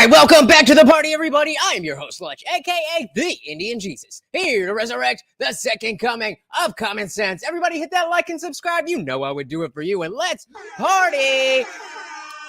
right, welcome back to the party, everybody. I am your host, Lutch, aka the Indian Jesus, here to resurrect the second coming of common sense. Everybody hit that like and subscribe. You know I would do it for you, and let's party.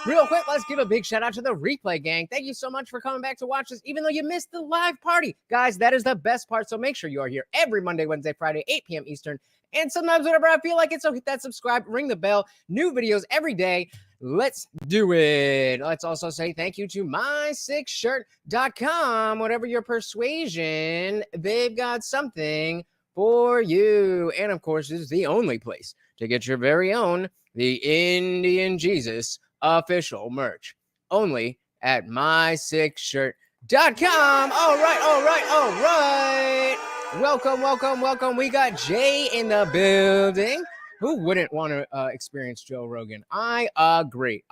Real quick, let's give a big shout out to the replay gang. Thank you so much for coming back to watch this, even though you missed the live party. Guys, that is the best part, so make sure you are here every Monday, Wednesday, Friday, 8 p.m. Eastern, and sometimes whenever I feel like it, so hit that subscribe, ring the bell, new videos every day. Let's do it. Let's also say thank you to my6shirt.com. Whatever your persuasion, they've got something for you. And of course, this is the only place to get your very own, the Indian Jesus official merch. Only at my6shirt.com. All right. Welcome. We got Jay in the building. Who wouldn't want to experience Joe Rogan? I agree.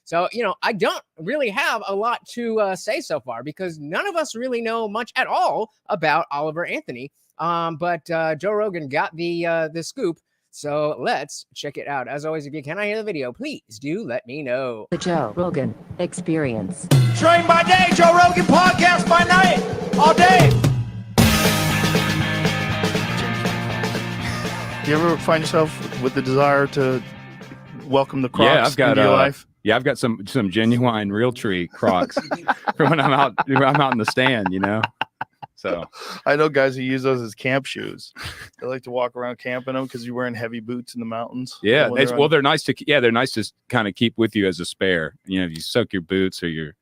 So, I don't really have a lot to say so far because none of us really know much at all about Oliver Anthony. But Joe Rogan got the scoop. So let's check it out. As always, if you cannot hear the video, please do let me know. The Joe Rogan Experience. Train by day, Joe Rogan podcast by night, all day. You ever find yourself with the desire to welcome the Crocs into your life? Yeah, I've got some genuine real tree Crocs for when I'm out in the stand, So I know guys who use those as camp shoes. They like to walk around camping them because you're wearing heavy boots in the mountains. Yeah, they're nice to kind of keep with you as a spare. If you soak your boots or your.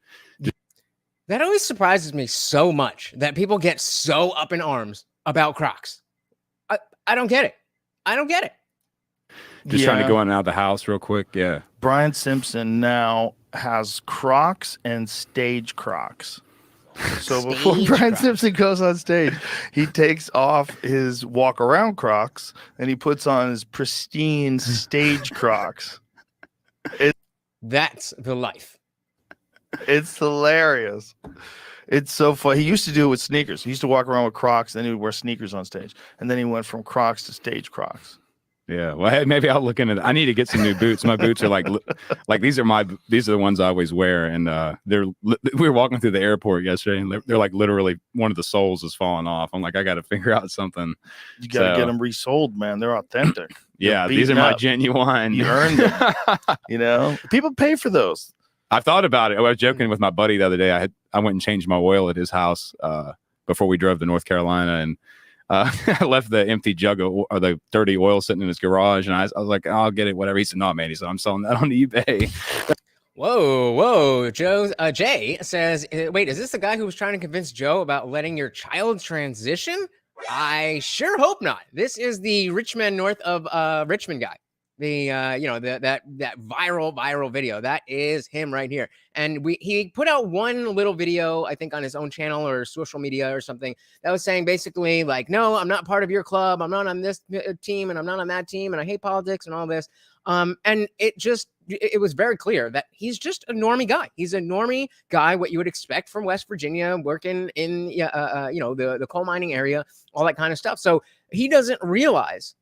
That always surprises me so much that people get so up in arms about Crocs. I don't get it. Just trying to go in and out of the house real quick. Yeah. Brian Simpson now has Crocs and stage Crocs. So before Brian Simpson goes on stage, he takes off his walk around Crocs and he puts on his pristine stage Crocs. That's the life. It's hilarious. It's so fun. He used to do it with sneakers. He used to walk around with Crocs, then he would wear sneakers on stage. And then he went from Crocs to stage Crocs. Yeah, well, maybe I'll look into that. I need to get some new boots. My boots are like these are the ones I always wear, and we were walking through the airport yesterday, and they're like literally one of the soles is falling off. I'm like, I got to figure out something. You got to get them resold, man. They're authentic. Yeah, these are my genuine. You earned them. People pay for those. I've thought about it. I was joking with my buddy the other day. I went and changed my oil at his house before we drove to North Carolina, and I left the empty jug or the dirty oil sitting in his garage, and I was like, I'll get it, whatever. He said, no, man. He said, I'm selling that on eBay. Whoa. Jay says, wait, is this the guy who was trying to convince Joe about letting your child transition? I sure hope not. This is the Men North of Richmond guy. The that viral video. That is him right here. And he put out one little video, I think on his own channel or social media or something, that was saying basically like, no, I'm not part of your club, I'm not on this team, and I'm not on that team, and I hate politics and all this. And it was very clear that he's just a normie guy. He's a normie guy, what you would expect from West Virginia, working in the coal mining area, all that kind of stuff. So he doesn't realize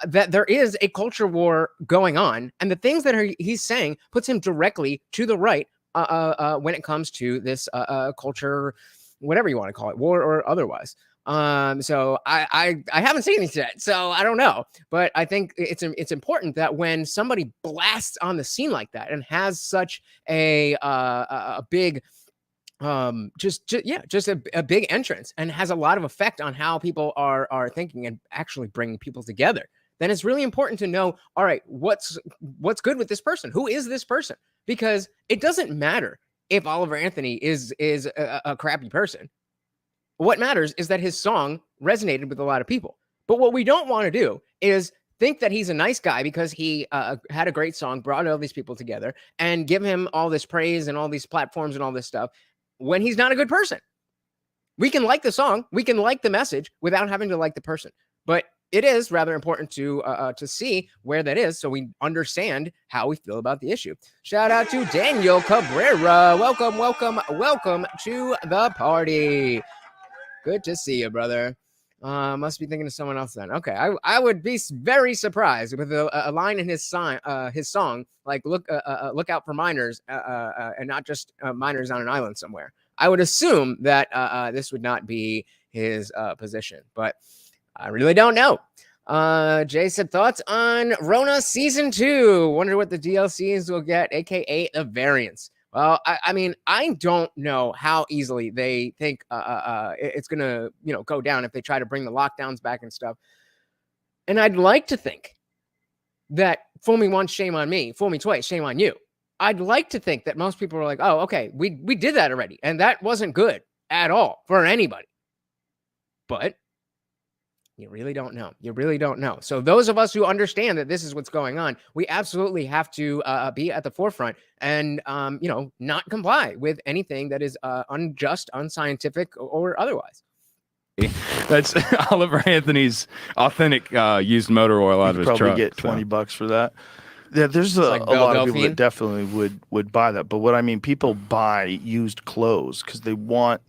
that there is a culture war going on, and the things that he's saying puts him directly to the right when it comes to this culture, whatever you want to call it, war or otherwise. So I haven't seen these yet, so I don't know, but I think it's important that when somebody blasts on the scene like that and has such a big just a big entrance and has a lot of effect on how people are thinking and actually bringing people together, then it's really important to know, all right, what's good with this person? Who is this person? Because it doesn't matter if Oliver Anthony is a crappy person. What matters is that his song resonated with a lot of people. But what we don't want to do is think that he's a nice guy because he had a great song, brought all these people together, and give him all this praise and all these platforms and all this stuff when he's not a good person. We can like the song, we can like the message without having to like the person. But it is rather important to see where that is so we understand how we feel about the issue. Shout out to Daniel Cabrera. Welcome to the party. Good to see you, brother. Must be thinking of someone else then. Okay, I would be very surprised with a line in his song like look out for miners and not just miners on an island somewhere. I would assume that this would not be his position, but I really don't know. Jay said thoughts on Rona season 2. Wonder what the DLCs will get, aka the variants. Well, I mean, I don't know how easily they think it's gonna, go down if they try to bring the lockdowns back and stuff. And I'd like to think that fool me once, shame on me. Fool me twice, shame on you. I'd like to think that most people are like, oh, okay, we did that already, and that wasn't good at all for anybody. But you really don't know. You really don't know. So those of us who understand that this is what's going on, we absolutely have to be at the forefront and, not comply with anything that is unjust, unscientific, or otherwise. That's Oliver Anthony's authentic used motor oil out of his truck. Probably get $20 for that. Yeah, there's a lot of people that definitely would buy that. But what I mean, people buy used clothes because they want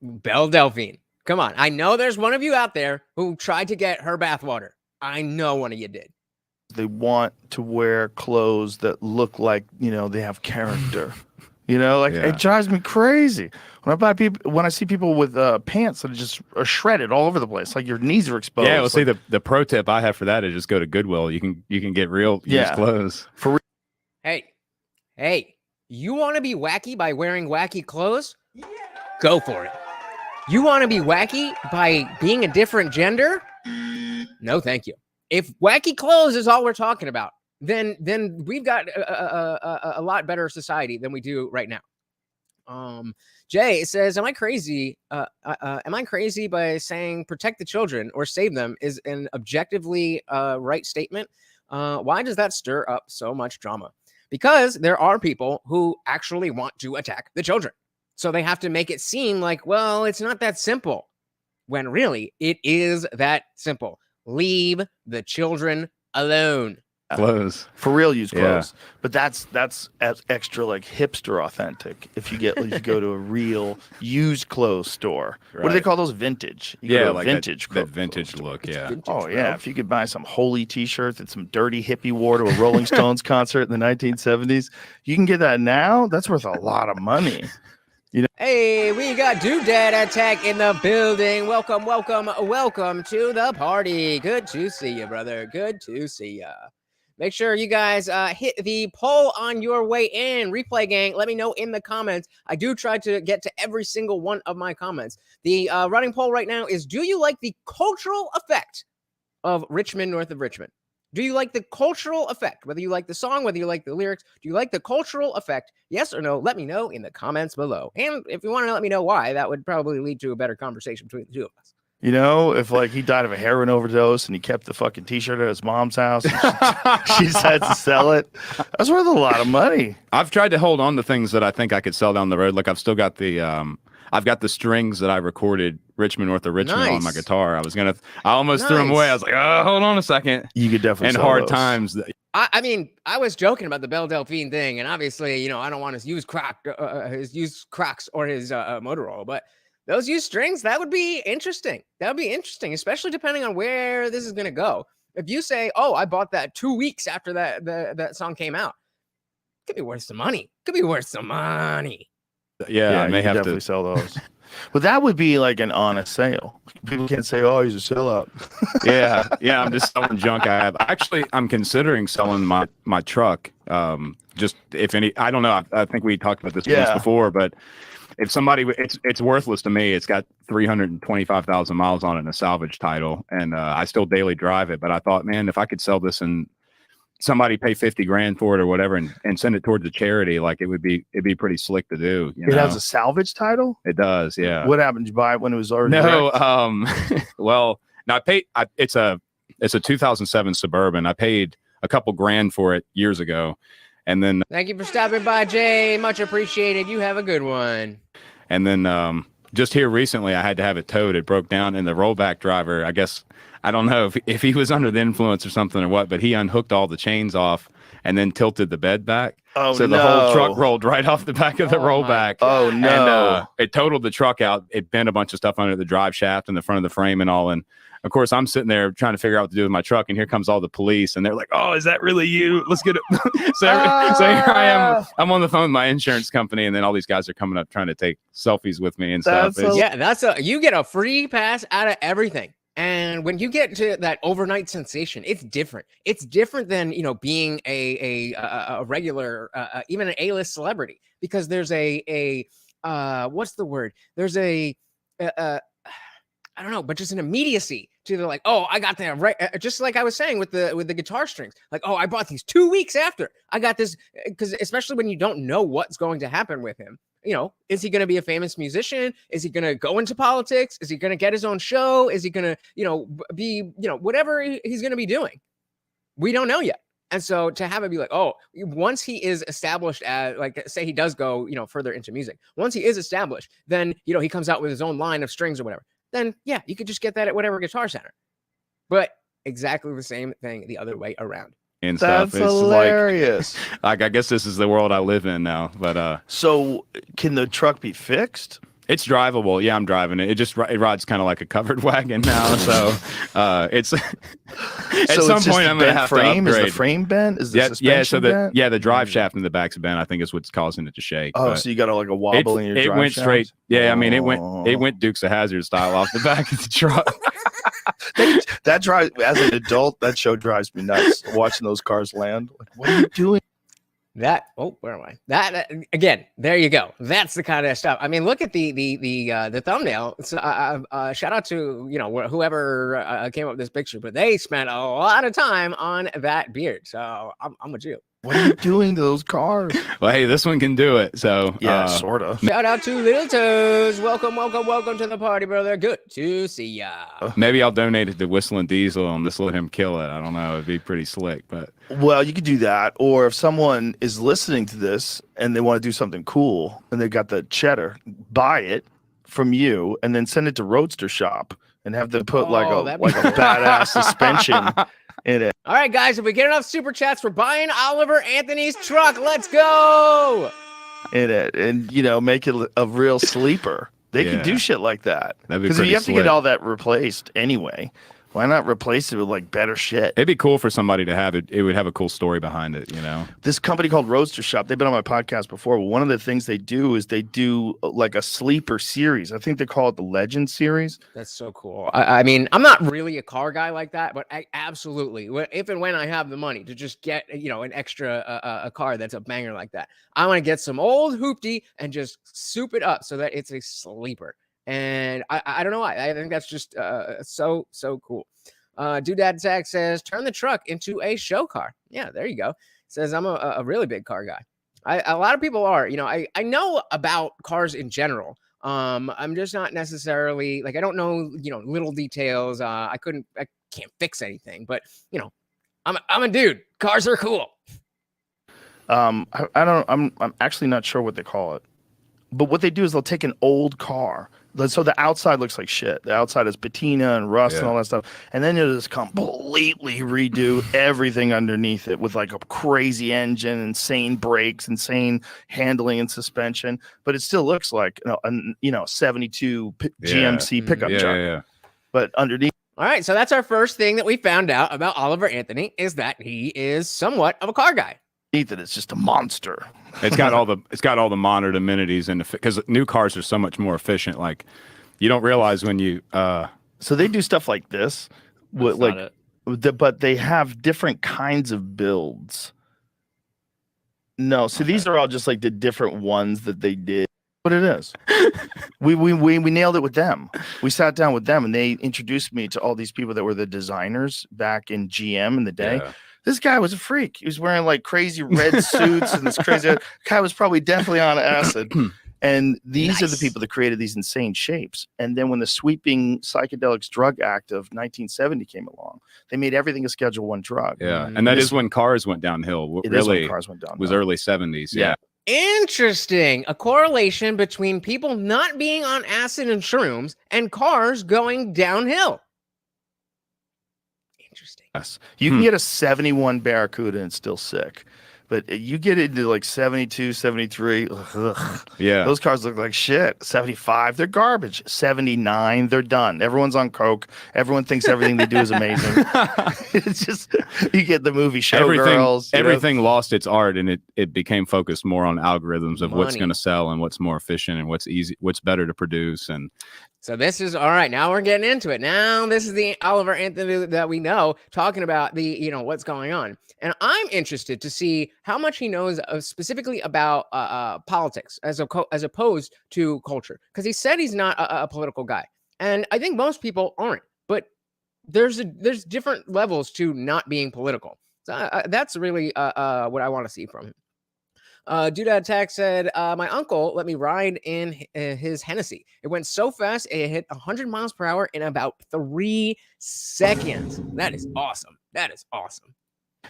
Belle Delphine. Come on. I know there's one of you out there who tried to get her bathwater. I know one of you did. They want to wear clothes that look like, they have character. It drives me crazy. When I see people with pants that are shredded all over the place, like your knees are exposed. Yeah, well, see, the pro tip I have for that is just go to Goodwill. You can get real used clothes. Hey, you want to be wacky by wearing wacky clothes? Yeah. Go for it. You want to be wacky by being a different gender? No, thank you. If wacky clothes is all we're talking about, then we've got a lot better society than we do right now. Jay says, am I crazy? Am I crazy by saying protect the children or save them is an objectively right statement? Why does that stir up so much drama? Because there are people who actually want to attack the children. So they have to make it seem like, well, it's not that simple, when really it is that simple. Leave the children alone. Clothes. For real, use clothes. Yeah. But that's extra like hipster authentic. If you go to a real used clothes store. Right. What do they call those? Vintage. Like vintage that vintage look, yeah. Vintage, yeah. If you could buy some Holy t-shirt that some dirty hippie wore to a Rolling Stones concert in the 1970s, you can get that now. That's worth a lot of money. Hey, we got Doodad Attack in the building. Welcome to the party. Good to see you, brother. Good to see you. Make sure you guys hit the poll on your way in. Replay gang, let me know in the comments. I do try to get to every single one of my comments. The running poll right now is, do you like the cultural effect of Richmond North of Richmond? Do you like the cultural effect? Whether you like the song, whether you like the lyrics, do you like the cultural effect? Yes or no? Let me know in the comments below. And if you want to let me know why, that would probably lead to a better conversation between the two of us. If he died of a heroin overdose and he kept the fucking t-shirt at his mom's house, and she decides to sell it, that's worth a lot of money. I've tried to hold on to things that I think I could sell down the road. Like I've still got I've got the strings that I recorded Richmond North of Richmond on my guitar. I almost threw them away. I was like, oh, hold on a second. You could definitely and sell hard those. Times. I mean, I was joking about the Belle Delphine thing, and obviously, I don't want to use his used Crocs or his motor oil, but those used strings, that would be interesting. That would be interesting, especially depending on where this is going to go. If you say, oh, I bought that 2 weeks after that song came out, it could be worth some money. Yeah, I may have definitely to sell those. But that would be like an honest sale. People can't say, "Oh, he's a sellout." yeah. I'm just selling junk I have. Actually, I'm considering selling my truck. Just if any, I don't know. I think we talked about this once before, but if somebody, it's worthless to me. It's got 325,000 miles on it in a salvage title, and I still daily drive it. But I thought, man, if I could sell this and somebody pay 50 grand for it or whatever and send it towards a charity, like it'd be pretty slick to do. It has a salvage title? It does, yeah. What happened? Did you buy it when it was already well, now it's a 2007 Suburban. I paid a couple grand for it years ago. And then thank you for stopping by, Jay. Much appreciated. You have a good one. And then just here recently I had to have it towed. It broke down, and the rollback driver, I guess, I don't know if he was under the influence or something or what, but he unhooked all the chains off and then tilted the bed back. Oh, so the whole truck rolled right off the back of the rollback. Oh, no. And it totaled the truck out. It bent a bunch of stuff under the drive shaft and the front of the frame and all. And of course, I'm sitting there trying to figure out what to do with my truck. And here comes all the police. And they're like, oh, is that really you? Let's get it. so here I am. I'm on the phone with my insurance company. And then all these guys are coming up trying to take selfies with me and stuff. You get a free pass out of everything. And when you get to that overnight sensation, it's different. It's different than, being a regular, even an A-list celebrity, because there's what's the word? There's I don't know, but just an immediacy to the like, oh, I got that right. Just like I was saying with the guitar strings, like, oh, I bought these 2 weeks after I got this, because especially when you don't know what's going to happen with him. Is he going to be a famous musician? Is he going to go into politics? Is he going to get his own show? Is he going to, be, whatever he's going to be doing? We don't know yet. And so to have it be like, oh, once he is established as, like, say he does go, further into music, once he is established, then, he comes out with his own line of strings or whatever. Then, yeah, you could just get that at whatever Guitar Center. But exactly the same thing the other way around. And that's stuff. It's hilarious. Like I guess this is the world I live in now. But so can the truck be fixed? It's drivable. Yeah, I'm driving it. It rides kind of like a covered wagon now. So it's at some point I'm gonna have to upgrade. Is the frame bent? Is the suspension bent? The drive shaft in the back's bent. I think is what's causing it to shake. Oh, so you got like a wobble in your drive shaft? It went straight. Yeah, I mean it went Dukes of Hazzard style off the back of the truck. That drive, as an adult, that show drives me nuts. Watching those cars land, like, what are you doing? Where am I? That again, there you go. That's the kind of stuff. I mean, look at the thumbnail. So, shout out to whoever came up with this picture, but they spent a lot of time on that beard. So I'm with you. What are you doing to those cars? Well, hey, this one can do it. So yeah, sort of. Shout out to Little Toes. Welcome to the party, brother. Good to see ya. Maybe I'll donate it to Whistling Diesel and just let him kill it. I don't know. It'd be pretty slick, but well, you could do that. Or if someone is listening to this and they want to do something cool and they got the cheddar, buy it from you and then send it to Roadster Shop and have them put like a badass suspension in it. All right, guys, if we get enough super chats, we're buying Oliver Anthony's truck. Let's go. In it, and make it a real sleeper. They can do shit like that. Because if you have to get all that replaced anyway, why not replace it with like better shit? It'd be cool for somebody to have it. It would have a cool story behind it, This company called Roadster Shop, they've been on my podcast before. One of the things they do is they do like a sleeper series. I think they call it the Legend series. That's so cool. I mean, I'm not really a car guy like that, but I absolutely, if and when I have the money to just get, an extra a car that's a banger like that, I want to get some old hoopty and just soup it up so that it's a sleeper. And I don't know why. I think that's just so cool. Doodad Zach says, turn the truck into a show car. Yeah, there you go. Says, I'm a really big car guy. A lot of people are. I know about cars in general. I'm just not necessarily like I don't know little details. I can't fix anything, but I'm a dude. Cars are cool. I'm actually not sure what they call it. But what they do is they'll take an old car. So the outside looks like shit. The outside is patina and rust and all that stuff. And then you'll just completely redo everything underneath it with like a crazy engine, insane brakes, insane handling and suspension. But it still looks like a 72 GMC pickup truck. Yeah. But underneath. All right. So that's our first thing that we found out about Oliver Anthony is that he is somewhat of a car guy. That it's just a monster. It's got all the modern amenities and because new cars are so much more efficient. Like you don't realize when you so they do stuff like this, but they have different kinds of builds. No, so these are all just like the different ones that they did. What it is. we nailed it with them. We sat down with them and they introduced me to all these people that were the designers back in GM in the day. Yeah. This guy was a freak. He was wearing like crazy red suits and this crazy guy was probably definitely on acid. And these are the people that created these insane shapes. And then when the sweeping Psychedelics Drug Act of 1970 came along, they made everything a Schedule 1 drug. Yeah, and that is when cars went downhill. It is when cars went downhill. Was early 70s. Yeah. Interesting. A correlation between people not being on acid and shrooms and cars going downhill. Interesting. Yes. You can get a 71 Barracuda and still sick. But you get into like 72, 73. Ugh. Yeah. Those cars look like shit. 75, they're garbage. 79, they're done. Everyone's on coke. Everyone thinks everything they do is amazing. It's just, you get the movie Showgirls. Everything lost its art, and it became focused more on algorithms of what's Money. going to sell and what's more efficient and what's easy, what's better to produce. And So this is all right. Now we're getting into it. Now this is the Oliver Anthony that we know talking about the, what's going on. And I'm interested to see how much he knows specifically about politics as opposed to culture. Because he said he's not a political guy. And I think most people aren't. But there's different levels to not being political. So that's really what I want to see from him. Doodad Tech said, my uncle let me ride in his Hennessy. It went so fast, it hit 100 miles per hour in about 3 seconds. That is awesome. That is awesome.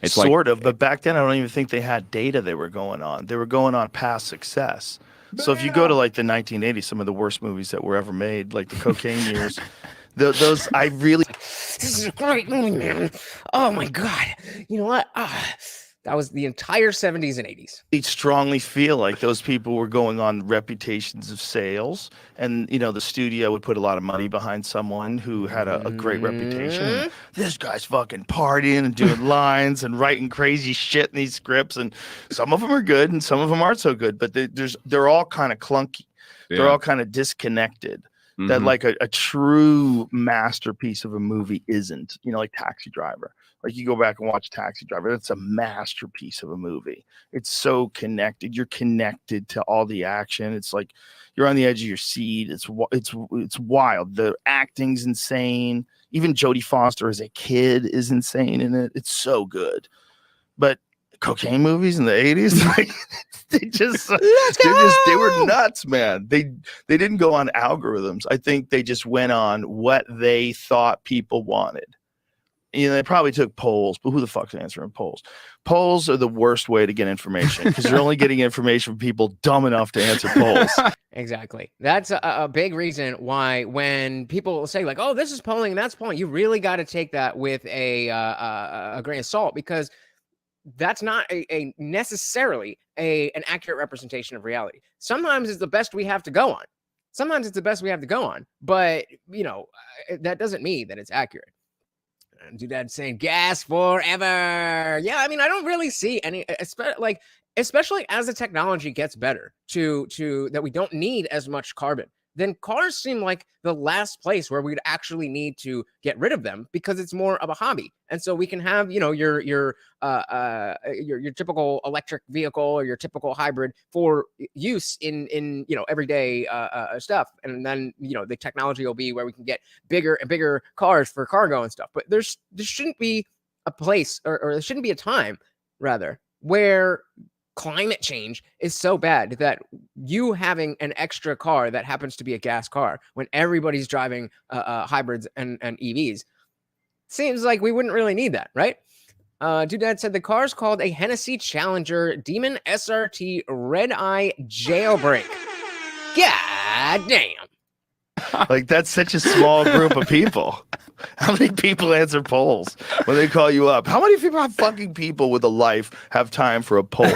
it's Sort of, but back then I don't even think they had data they were going on. They were going on past success. So if you go to like the 1980s, some of the worst movies that were ever made, like the cocaine years, those I really. This is a great movie, man. Oh my God. You know what? That was the entire 70s and 80s. Strongly feel like those people were going on reputations of sales, and the studio would put a lot of money behind someone who had a great reputation. And this guy's fucking partying and doing lines and writing crazy shit in these scripts, and some of them are good and some of them aren't so good, but they're all kind of clunky. Yeah. They're all kind of disconnected. That like a true masterpiece of a movie isn't, like Taxi Driver. Like you go back and watch Taxi Driver, that's a masterpiece of a movie. It's so connected. You're connected to all the action. It's like you're on the edge of your seat. It's wild. The acting's insane. Even Jodie Foster as a kid is insane in it. It's so good. But cocaine movies in the 80s, like they were nuts, man. They didn't go on algorithms. I think they just went on what they thought people wanted. They probably took polls, but who the fuck's answering polls? Polls are the worst way to get information because you're only getting information from people dumb enough to answer polls. Exactly. That's a big reason why when people say like, oh, this is polling, that's polling, you really got to take that with a grain of salt, because that's not a necessarily an accurate representation of reality. Sometimes it's the best we have to go on. But that doesn't mean that it's accurate. Doodad saying gas forever. Yeah, I mean, I don't really see any, especially as the technology gets better to that we don't need as much carbon. Then cars seem like the last place where we'd actually need to get rid of them, because it's more of a hobby. And so we can have, your typical electric vehicle or your typical hybrid for use in everyday stuff. And then, the technology will be where we can get bigger and bigger cars for cargo and stuff. But there shouldn't be a place or there shouldn't be a time rather where climate change is so bad that you having an extra car that happens to be a gas car when everybody's driving hybrids and EVs seems like we wouldn't really need that, right? Doodad said the car's called a Hennessy Challenger Demon SRT Red Eye Jailbreak. God damn. Like, that's such a small group of people. How many people answer polls when they call you up? How many fucking people with a life have time for a poll?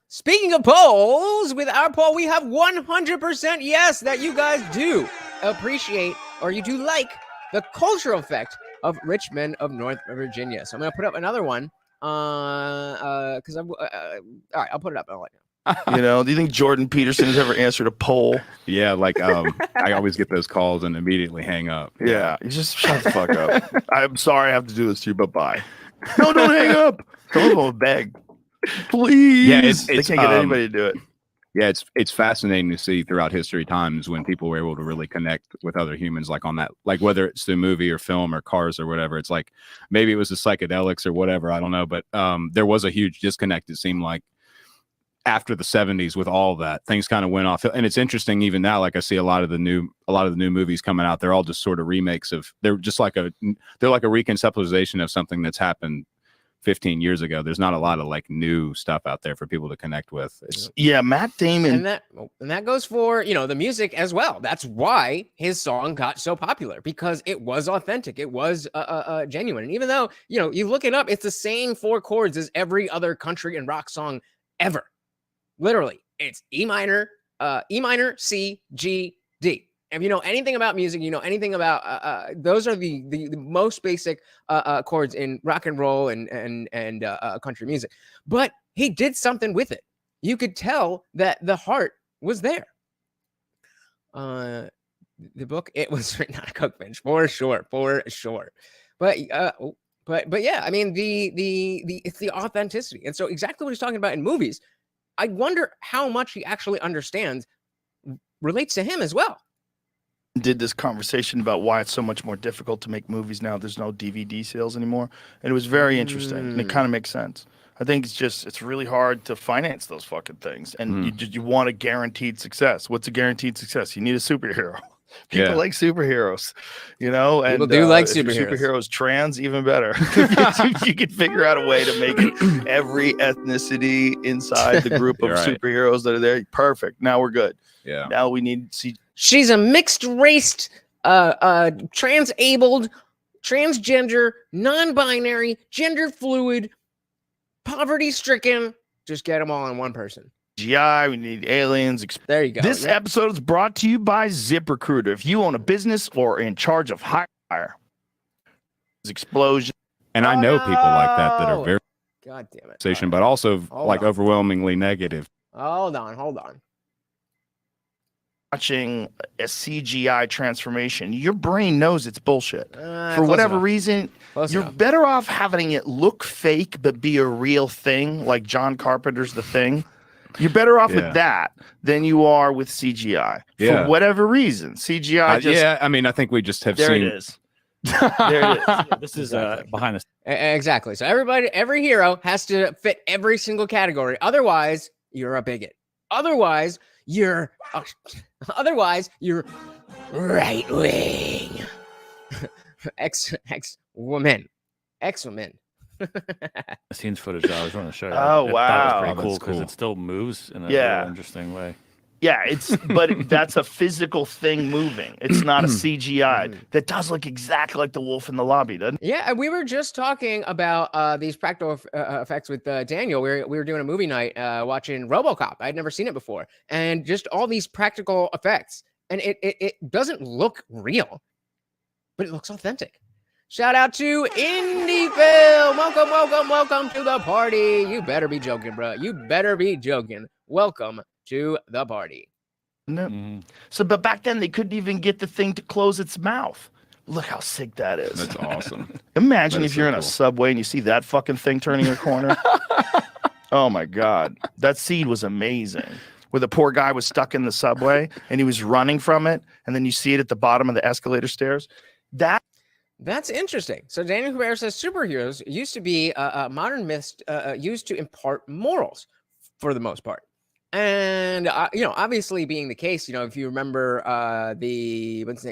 Speaking of polls, with our poll, we have 100% yes that you guys do appreciate or you do like the cultural effect of rich men of North Virginia. So I'm going to put up another one because all right, I'll put it up. I'll let you know. Do you think Jordan Peterson has ever answered a poll? Yeah, like I always get those calls and immediately hang up. Yeah, you just shut the fuck up. I'm sorry I have to do this to you, but bye. No, don't hang up. Some of them beg. Please. Yeah, they can't get anybody to do it. Yeah, it's fascinating to see throughout history times when people were able to really connect with other humans, like on that, like whether it's through movie or film or cars or whatever. It's like maybe it was the psychedelics or whatever, I don't know, but there was a huge disconnect, it seemed like, after the 70s with all that. Things kind of went off. And it's interesting even now, like I see a lot of the new movies coming out, they're all just sort of remakes of, they're like a reconceptualization of something that's happened 15 years ago. There's not a lot of like new stuff out there for people to connect with. Yeah, Matt Damon. And that goes for, the music as well. That's why his song got so popular, because it was authentic. It was genuine. And even though, you look it up, it's the same 4 chords as every other country and rock song ever. Literally, it's E minor, C, G, D. If you know anything about music, you know anything about those are the most basic chords in rock and roll and country music. But he did something with it. You could tell that the heart was there. The book, it was written on a cook bench for sure. But yeah, I mean it's the authenticity, and so exactly what he's talking about in movies. I wonder how much he actually understands relates to him as well. Did this conversation about why it's so much more difficult to make movies now. There's no DVD sales anymore, and it was very interesting. And it kind of makes sense. I think it's really hard to finance those fucking things, and you want a guaranteed success. What's a guaranteed success? You need a superhero. People like superheroes, and people do like superheroes. Trans, even better. You can figure out a way to make it every ethnicity inside the group of superheroes that are there. Perfect. Now we're good. Yeah. Now we need to see. She's a mixed race, transabled, transgender, non-binary, gender fluid, poverty-stricken. Just get them all in one person. GI, we need aliens. There you go. This episode is brought to you by ZipRecruiter. If you own a business or are in charge of hire, explosion. And I know people like that are very God damn it. conversation, but also overwhelmingly negative. Hold on. Watching a CGI transformation, your brain knows it's bullshit. For whatever reason, you're better off having it look fake but be a real thing, like John Carpenter's The Thing. You're better off with that than you are with CGI. For whatever reason, CGI. I mean, I think we just have there seen. It is. There it is. This is behind us. Exactly. So every hero has to fit every single category. Otherwise, you're a bigot. Otherwise, you're right wing. Ex-woman. Scenes footage I was going to show you. Oh, wow. That was pretty cool That's because cool. it still moves in a really interesting way. Yeah, but that's a physical thing moving. It's not a CGI. That does look exactly like the wolf in the lobby, doesn't it? Yeah, we were just talking about these practical effects with Daniel. We were doing a movie night watching RoboCop. I'd never seen it before. And just all these practical effects. And it doesn't look real, but it looks authentic. Shout out to Indie Film. Welcome to the party. You better be joking, bro. You better be joking. Welcome to the party. No. So, but back then they couldn't even get the thing to close its mouth. Look how sick that is. That's awesome. Imagine if you're in a subway and you see that fucking thing turning a corner. Oh my God. That scene was amazing. Where the poor guy was stuck in the subway and he was running from it. And then you see it at the bottom of the escalator stairs. That's interesting. So Daniel Huber says superheroes used to be modern myths used to impart morals for the most part. And, obviously being the case, if you remember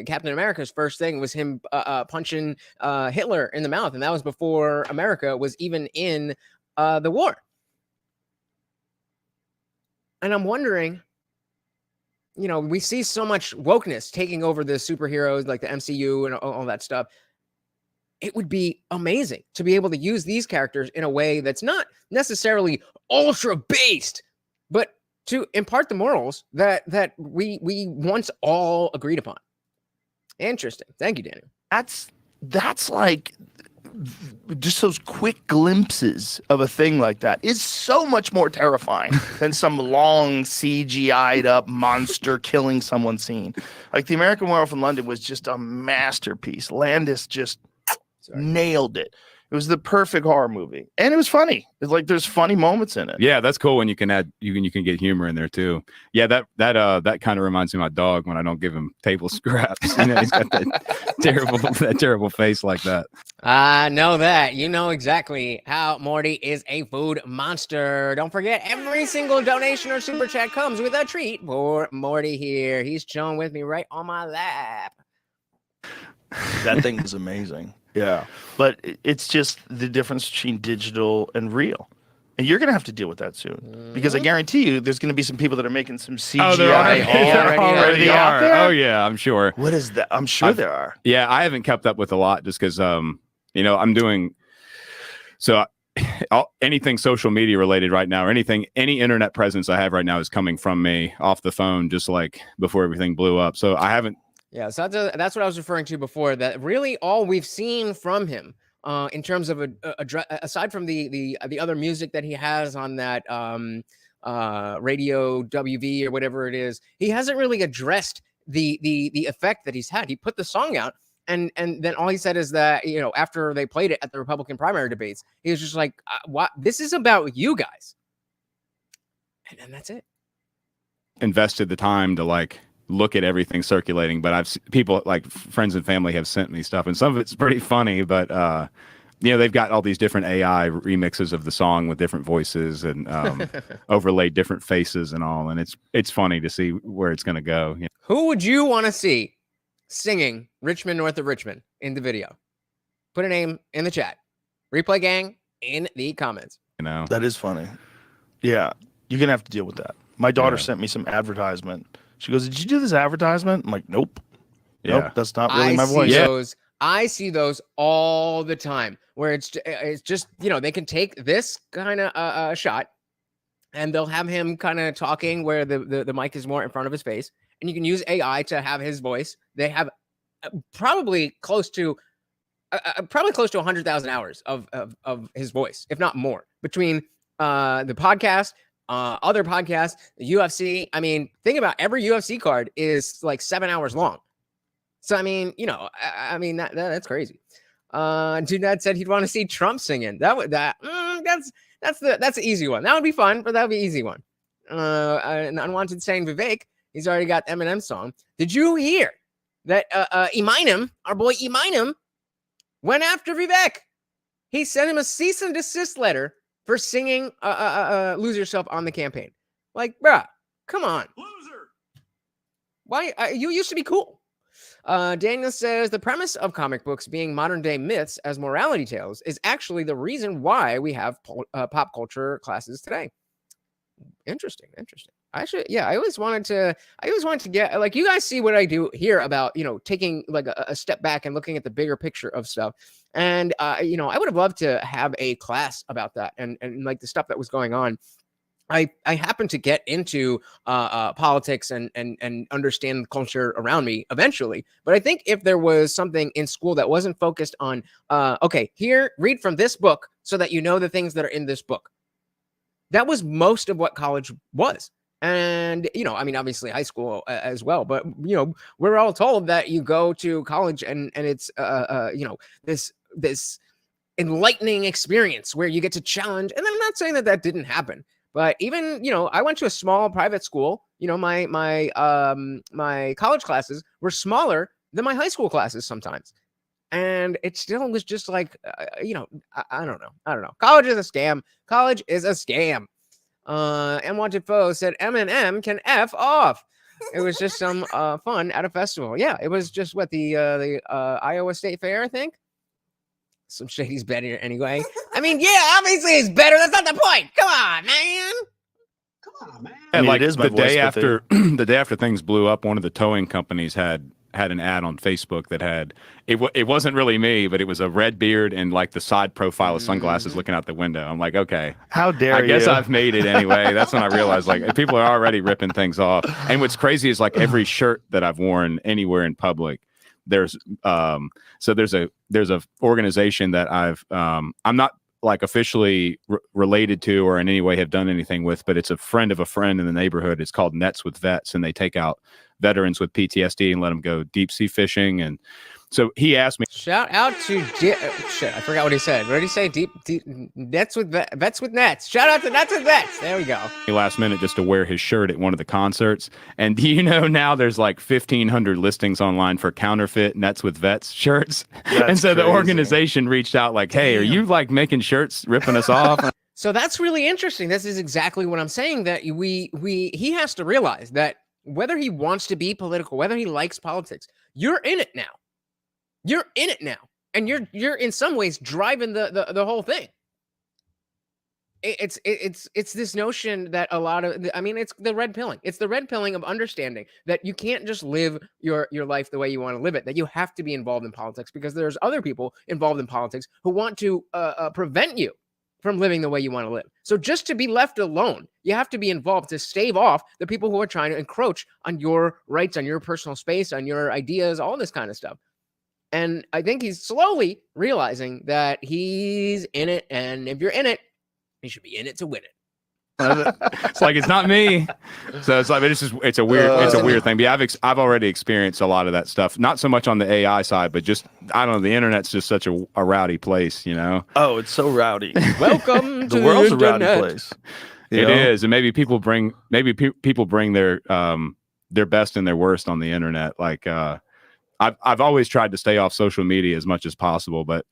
Captain America's first thing was him punching Hitler in the mouth. And that was before America was even in the war. And I'm wondering, we see so much wokeness taking over the superheroes like the MCU and all that stuff. It would be amazing to be able to use these characters in a way that's not necessarily ultra based, but to impart the morals that we once all agreed upon. Interesting. Thank you, Daniel. That's like just those quick glimpses of a thing like that is so much more terrifying than some long CGI'd up monster killing someone scene. Like the American Werewolf in London was just a masterpiece. Landis just nailed it. It was the perfect horror movie, and it was funny. It's like there's funny moments in it. Yeah, that's cool when you can add you can get humor in there too. Yeah, that kind of reminds me of my dog when I don't give him table scraps. He's got that terrible face like that. I know that. You know exactly how Morty is a food monster. Don't forget, every single donation or super chat comes with a treat for Morty here. He's chilling with me right on my lap. That thing was amazing. Yeah, but it's just the difference between digital and real. And you're going to have to deal with that soon because I guarantee you there's going to be some people that are making some CGI there already out there. Oh yeah, I'm sure. What is that? I'm sure there are. Yeah, I haven't kept up with a lot just because you know, I'm doing so anything social media related right now, or any internet presence I have right now is coming from me off the phone, just like before everything blew up. So I haven't. Yeah, so that's what I was referring to before. That really all we've seen from him, in terms of aside from the other music that he has on that radio WV or whatever it is, he hasn't really addressed the effect that he's had. He put the song out, and then all he said is that, you know, after they played it at the Republican primary debates, he was just like, "What? This is about you guys," and that's it. Invested the time to like look at everything circulating, but people like friends and family have sent me stuff, and some of it's pretty funny, but you know, they've got all these different AI remixes of the song with different voices and overlaid different faces and all, and it's funny to see where it's going to go. You know? Who would you want to see singing Richmond North of Richmond in the video? Put a name in the chat. Replay gang in the comments. You know, that is funny. Yeah, you're gonna have to deal with that. My daughter sent me some advertisement. She goes, "Did you do this advertisement?" I'm like, "Nope, nope, that's not really my voice." I see those all the time, where it's just, you know, they can take this kind of shot, and they'll have him kind of talking where the mic is more in front of his face, and you can use AI to have his voice. They have probably close to 100,000 hours of his voice, if not more, between the podcast, other podcasts, the UFC. I mean, think about every UFC card is like 7 hours long. So, I mean, you know, I mean, that's crazy. Dude said he'd want to see Trump singing. That's the easy one. That would be fun, but that would be an easy one. An unwanted saying Vivek, he's already got Eminem's song. Did you hear that Eminem, our boy Eminem, went after Vivek? He sent him a cease and desist letter for singing Lose Yourself on the campaign. Like, bruh, come on. Loser. Why? You used to be cool. Daniel says the premise of comic books being modern day myths as morality tales is actually the reason why we have pop culture classes today. Interesting. Actually, yeah, I always wanted to get, like, you guys see what I do here about, you know, taking like a step back and looking at the bigger picture of stuff. And, you know, I would have loved to have a class about that and like the stuff that was going on. I happened to get into politics and understand the culture around me eventually. But I think if there was something in school that wasn't focused on, okay, here, read from this book so that you know the things that are in this book. That was most of what college was. And, you know, I mean, obviously high school as well. But, you know, we're all told that you go to college and it's, you know, this enlightening experience where you get to challenge. And I'm not saying that didn't happen. But even, you know, I went to a small private school. You know, my college classes were smaller than my high school classes sometimes. And it still was just like, you know, I don't know. College is a scam. Unwanted Foe said Eminem can F off. It was just some fun at a festival. Yeah, it was just what the Iowa State Fair, I think. Some shady's better anyway. I mean, yeah, obviously it's better. That's not the point. Come on, man. And like the day after the day after things blew up, one of the towing companies had an ad on Facebook that had it wasn't really me, but it was a red beard and like the side profile of sunglasses looking out the window. I'm like, okay, how dare you? I guess I've made it anyway. That's when I realized like people are already ripping things off. And what's crazy is like every shirt that I've worn anywhere in public, there's there's a organization that I'm not like officially related to or in any way have done anything with, but it's a friend of a friend in the neighborhood. It's called Nets with Vets, and they take out veterans with PTSD and let them go deep sea fishing. And so he asked me, shout out to shit, I forgot what he said. What did he say? Deep Nets with Vets with Nets. Shout out to Nets with Vets. There we go. Last minute just to wear his shirt at one of the concerts. And do you know now there's like 1,500 listings online for counterfeit Nets with Vets shirts? And so the organization reached out like, hey, are you like making shirts ripping us off? So that's really interesting. This is exactly what I'm saying, that he has to realize that whether he wants to be political, whether he likes politics, you're in it now. You're in it now. and you're in some ways driving the whole thing. It's this notion that a lot of, I mean, it's the red pilling. It's the red pilling of understanding that you can't just live your life the way you want to live it, that you have to be involved in politics because there's other people involved in politics who want to prevent you from living the way you want to live. So just to be left alone, you have to be involved to stave off the people who are trying to encroach on your rights, on your personal space, on your ideas, all this kind of stuff. And I think he's slowly realizing that he's in it. And if you're in it, you should be in it to win it. It's like, it's not me. So it's like, it's a weird thing. But yeah, I've already experienced a lot of that stuff. Not so much on the AI side, but just, I don't know, the internet's just such a rowdy place, you know? Oh, it's so rowdy. Welcome to the world's internet. a rowdy place. It is. And maybe people bring their best and their worst on the internet. Like, I've always tried to stay off social media as much as possible, but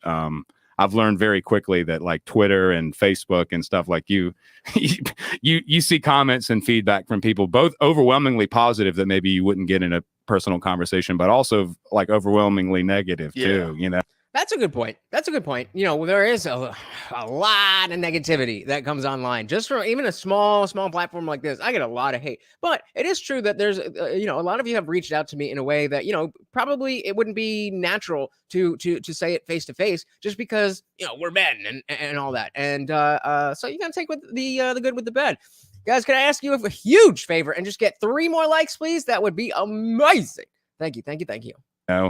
I've learned very quickly that like Twitter and Facebook and stuff like you see comments and feedback from people, both overwhelmingly positive that maybe you wouldn't get in a personal conversation, but also like overwhelmingly negative too, you know? That's a good point. You know, there is a lot of negativity that comes online just from even a small platform like this. I get a lot of hate, but it is true that there's, you know, a lot of you have reached out to me in a way that, you know, probably it wouldn't be natural to say it face to face just because, you know, we're men and all that. And so you got to take with the good with the bad. Guys, can I ask you a huge favor and just get 3 more likes, please? That would be amazing. Thank you.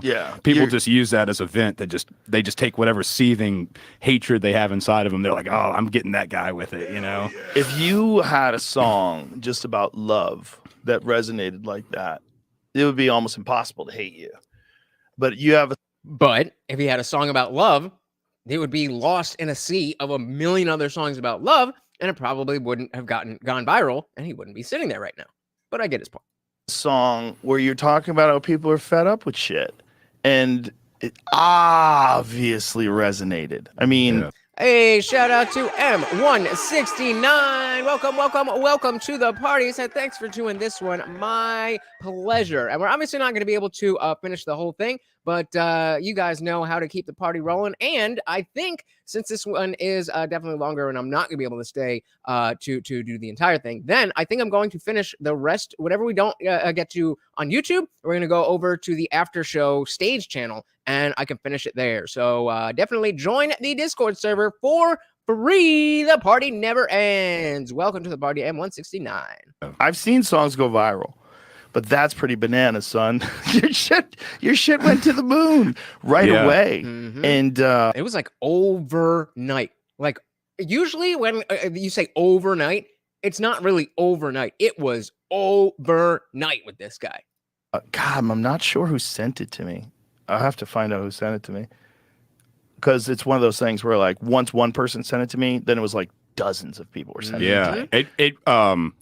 Yeah, people just use that as a vent. They just take whatever seething hatred they have inside of them. They're like, oh, I'm getting that guy with it, you know? If you had a song just about love that resonated like that, it would be almost impossible to hate you. But if he had a song about love, it would be lost in a sea of a million other songs about love, and it probably wouldn't have gone viral, and he wouldn't be sitting there right now. But I get his point. Song where you're talking about how people are fed up with shit, and it obviously resonated. I mean, Hey, shout out to M169. Welcome to the party. Said thanks for doing this one. My pleasure. And we're obviously not going to be able to finish the whole thing, but you guys know how to keep the party rolling. And I think since this one is definitely longer and I'm not going to be able to stay to do the entire thing, then I think I'm going to finish the rest. Whatever we don't get to on YouTube, we're going to go over to the after show stage channel and I can finish it there. So definitely join the Discord server for free. The party never ends. Welcome to the party, M169. I've seen songs go viral, but that's pretty bananas, son. your shit went to the moon right away. Mm-hmm. And it was like overnight. Like usually when you say overnight, it's not really overnight. It was overnight with this guy. God, I'm not sure who sent it to me. I'll have to find out who sent it to me. Because it's one of those things where like once one person sent it to me, then it was like dozens of people were sending it to me.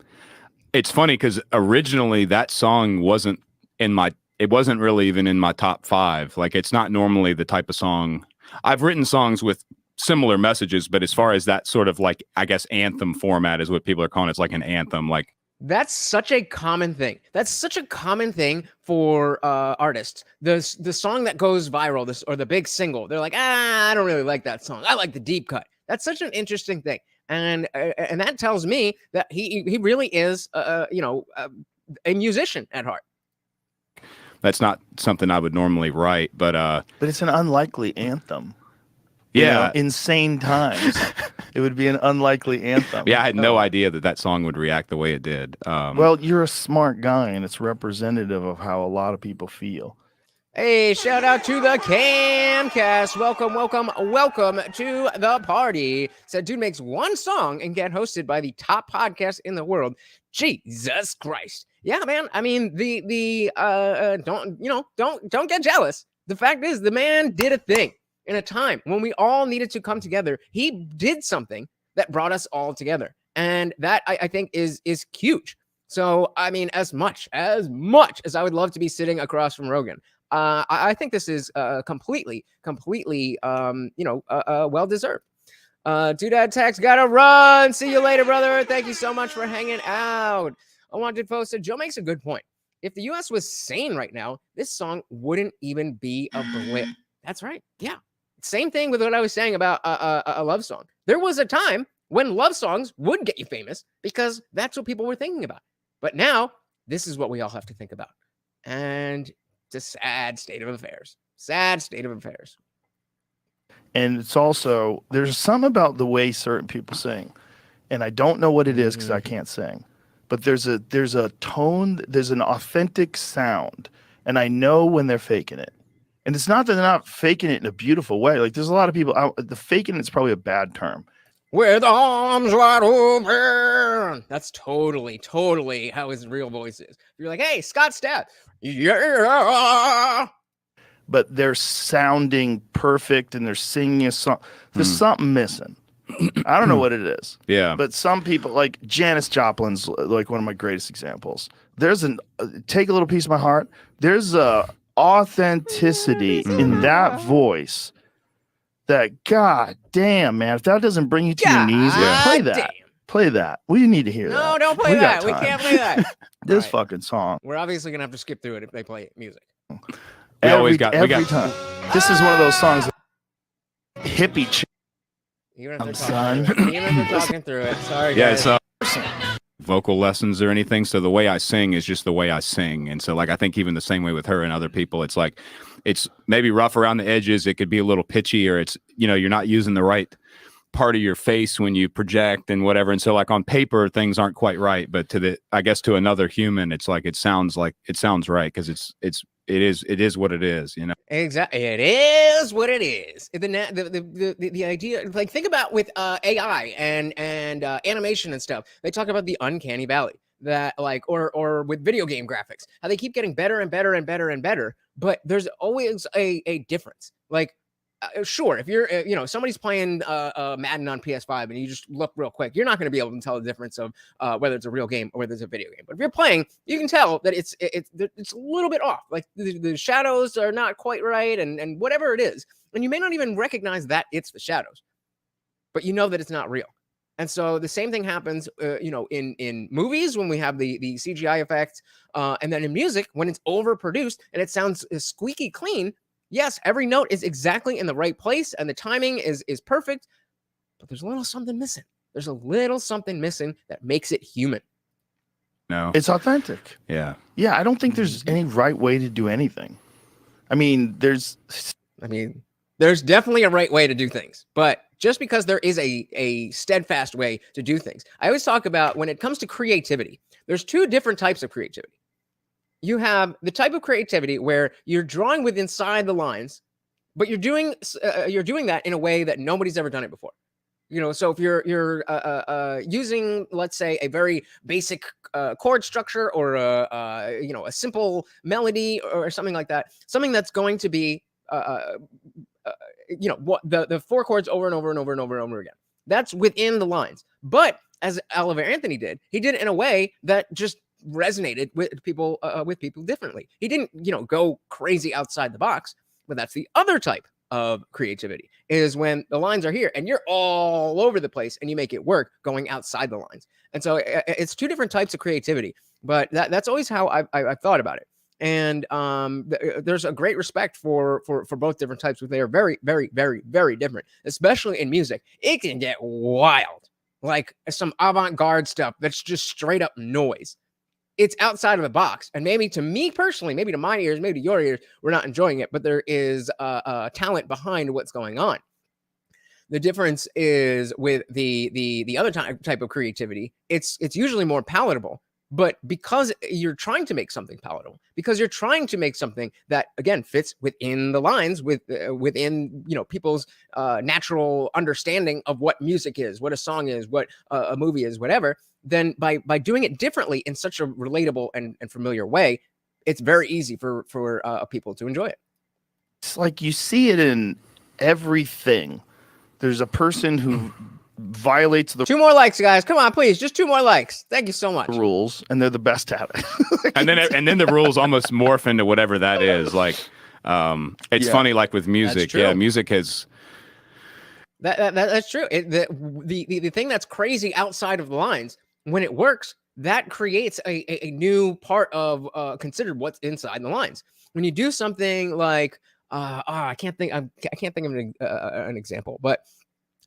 It's funny because originally that song wasn't really even in my top 5. Like it's not normally the type of song. I've written songs with similar messages, but as far as that sort of like, I guess anthem format is what people are calling it. It's like an anthem. Like that's such a common thing. That's such a common thing for artists. The song that goes viral, or the big single, they're like, I don't really like that song. I like the deep cut. That's such an interesting thing. And that tells me that he really is, a musician at heart. That's not something I would normally write, but it's an unlikely anthem. Yeah, insane times. It would be an unlikely anthem. Yeah, I had no idea that song would react the way it did. Well, you're a smart guy, and it's representative of how a lot of people feel. Hey, shout out to the Camcast. Welcome to the party. Said dude makes one song and get hosted by the top podcast in the world. Jesus Christ. Yeah, man. I mean, don't get jealous. The fact is, the man did a thing in a time when we all needed to come together. He did something that brought us all together. And that I think is huge. So, I mean, as much as I would love to be sitting across from Rogan, I think this is completely, well-deserved. Doodad Tax gotta run. See you later, brother. Thank you so much for hanging out. Unwanted Post said, Joe makes a good point. If the U.S. was sane right now, this song wouldn't even be a blip. That's right. Yeah. Same thing with what I was saying about a love song. There was a time when love songs would get you famous because that's what people were thinking about. But now this is what we all have to think about. And it's a sad state of affairs. Sad state of affairs. And it's also, there's something about the way certain people sing. And I don't know what it is because I can't sing. But there's a tone, there's an authentic sound. And I know when they're faking it. And it's not that they're not faking it in a beautiful way. Like there's a lot of people out, the faking it's probably a bad term. With arms wide open. That's totally how his real voice is. You're like, hey, Scott Stapp. Yeah. But they're sounding perfect and they're singing a song. There's something missing. I don't know what it is. Yeah. But some people, like Janis Joplin's like one of my greatest examples. There's take a little piece of my heart. There's a authenticity in that voice that, god damn, man, if that doesn't bring you to your knees, play that. Damn. Play that. We need to hear that. No, don't play that. We can't play that. This fucking song. We're obviously going to have to skip through it if they play music. Every time. This is one of those songs that hippie chick. Even if they're talking through it. Sorry, guys. Yeah, it's vocal lessons or anything. So the way I sing is just the way I sing. And so like I think even the same way with her and other people, it's like it's maybe rough around the edges. It could be a little pitchy, or it's, you know, you're not using the right part of your face when you project and whatever. And so like on paper things aren't quite right, but I guess to another human it sounds right because it is what it is, you know. Exactly, it is what it is. The idea, like think about with AI and animation and stuff. They talk about the uncanny valley, that like or with video game graphics, how they keep getting better and better and better and better, but there's always a difference. Like sure, if you're somebody's playing Madden on PS5 and you just look real quick, you're not going to be able to tell the difference of whether it's a real game or whether it's a video game. But if you're playing, you can tell that it's a little bit off. Like the shadows are not quite right, and whatever it is, and you may not even recognize that it's the shadows, but you know that it's not real. And so the same thing happens, in movies when we have the CGI effects, and then in music when it's overproduced and it sounds squeaky clean. Yes, every note is exactly in the right place and the timing is perfect, but there's a little something missing. There's a little something missing that makes it human. No, it's authentic. Yeah. Yeah, I don't think there's any right way to do anything. I mean, there's definitely a right way to do things, but just because there is a steadfast way to do things. I always talk about when it comes to creativity, there's two different types of creativity. You have the type of creativity where you're drawing with inside the lines, but you're doing that in a way that nobody's ever done it before. You know, so if you're using, let's say, a very basic chord structure or a simple melody or something like that, something that's going to be the four chords over and over and over and over and over again. That's within the lines. But as Ive Anthony did, he did it in a way that just resonated with people differently. He didn't go crazy outside the box. But that's the other type of creativity, is when the lines are here and you're all over the place and you make it work going outside the lines. And so it's two different types of creativity, but that's always how I've thought about it. And there's a great respect for both different types, but they are very, very, very, very different, especially in music. It can get wild, like some avant-garde stuff that's just straight up noise. It's outside of the box. And maybe to me personally, maybe to my ears, maybe to your ears, we're not enjoying it, but there is a talent behind what's going on. The difference is with the other type of creativity, it's usually more palatable. But because you're trying to make something palatable, because you're trying to make something that, again, fits within the lines, within people's natural understanding of what music is, what a song is, what a movie is, whatever, then by doing it differently in such a relatable and familiar way, it's very easy for people to enjoy it. It's like you see it in everything. There's a person who violates the 2 more likes, guys. Come on, please. Just 2 more likes. Thank you so much. Rules, and they're the best at it. and then the rules almost morph into whatever that is. Like, it's funny, like with music. Yeah, music has. That's true. The thing that's crazy outside of the lines, when it works, that creates a new part of considered what's inside the lines. When you do something like I can't think of an example, but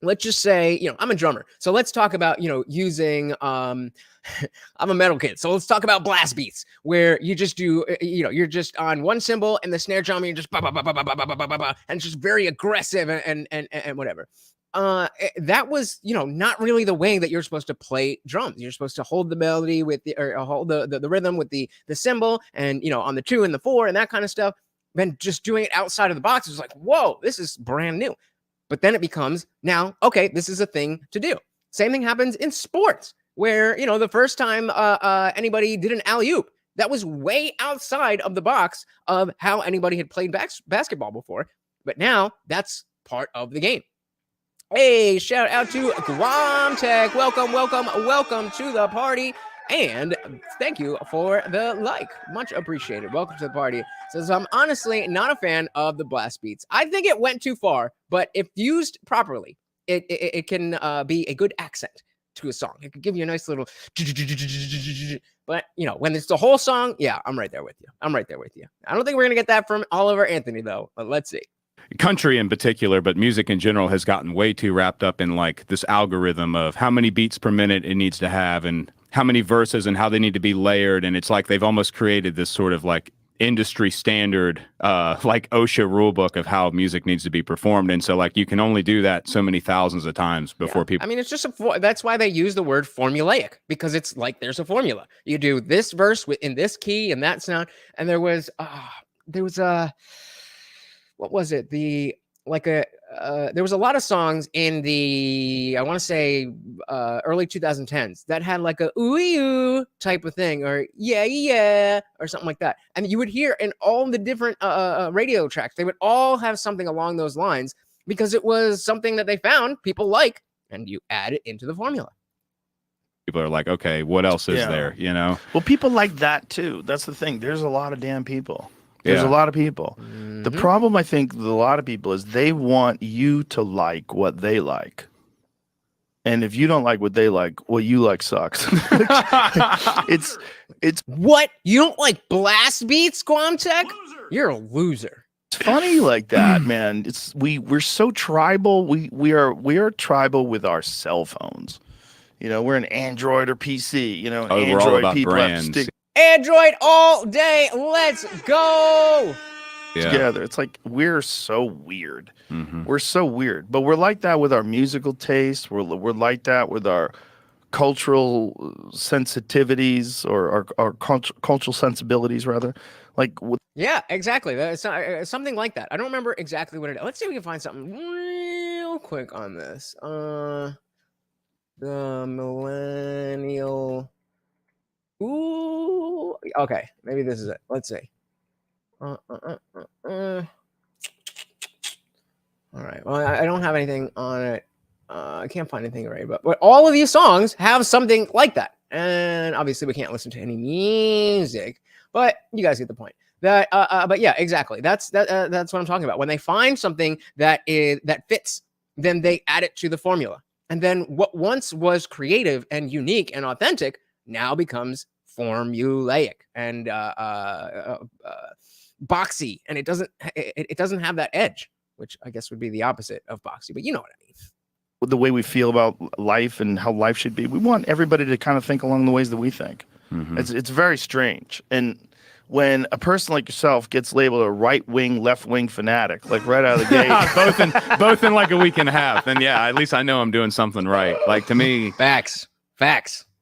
let's just say, I'm a drummer. So let's talk about, using, I'm a metal kid. So let's talk about blast beats where you just do, you're just on one cymbal and the snare drum, and you're just, ba, ba, ba, ba, ba, ba, ba, ba, ba, ba, and it's just very aggressive and whatever. That was, not really the way that you're supposed to play drums. You're supposed to hold the melody or hold the rhythm with the cymbal and, on the 2 and the 4 and that kind of stuff. Then just doing it outside of the box is like, whoa, this is brand new. But then it becomes now, okay, this is a thing to do. Same thing happens in sports where, the first time anybody did an alley-oop, that was way outside of the box of how anybody had played basketball before. But now that's part of the game. Hey, shout out to Guam Tech. Welcome to the party. And thank you for the like. Much appreciated. Welcome to the party. Says, I'm honestly not a fan of the blast beats. I think it went too far, but if used properly, it can be a good accent to a song. It could give you a nice little, but when it's the whole song, yeah, I'm right there with you. I don't think we're going to get that from Oliver Anthony though, but let's see. Country in particular, but music in general has gotten way too wrapped up in like this algorithm of how many beats per minute it needs to have and how many verses and how they need to be layered. And it's like they've almost created this sort of like industry standard, like OSHA rule book of how music needs to be performed. And so like you can only do that so many thousands of times before people. I mean, it's just that's why they use the word formulaic, because it's like there's a formula. You do this verse in this key and that sound. And there was what was it? There was a lot of songs in the, I want to say early 2010s that had like a ooh type of thing, or yeah, or something like that. And you would hear in all the different radio tracks, they would all have something along those lines because it was something that they found people like, and you add it into the formula. People are like, okay, what else is there? Well, people like that too. That's the thing. There's a lot of damn people. There's a lot of people. Mm-hmm. The problem, I think, with a lot of people is they want you to like what they like. And if you don't like what they like, what you like sucks. It's what? You don't like blast beats, Guam Tech? You're a loser. It's funny like that, man. We're so tribal. We are tribal with our cell phones. We're an Android or PC. Android we're all about people brands. have to stick Android all day. Let's go. Together. It's like we're so weird. Mm-hmm. We're so weird. But we're like that with our musical taste. We're like that with our cultural sensitivities or our cultural sensibilities, rather. Yeah, exactly. That's something like that. I don't remember exactly what it is. Let's see if we can find something real quick on this. The millennial. Ooh, okay. Maybe this is it. Let's see. All right. Well, I don't have anything on it. I can't find anything right, but all of these songs have something like that. And obviously we can't listen to any music, but you guys get the point. But yeah, exactly. That's what I'm talking about. When they find something that fits, then they add it to the formula. And then what once was creative and unique and authentic now becomes formulaic and boxy, and it doesn't have that edge, which I guess would be the opposite of boxy, but you know what I mean. The way we feel about life and how life should be, we want everybody to kind of think along the ways that we think. Mm-hmm. It's very strange. And when a person like yourself gets labeled a right-wing, left-wing fanatic, like right out of the gate, both in like a week and a half, then yeah, at least I know I'm doing something right. Like to me, facts.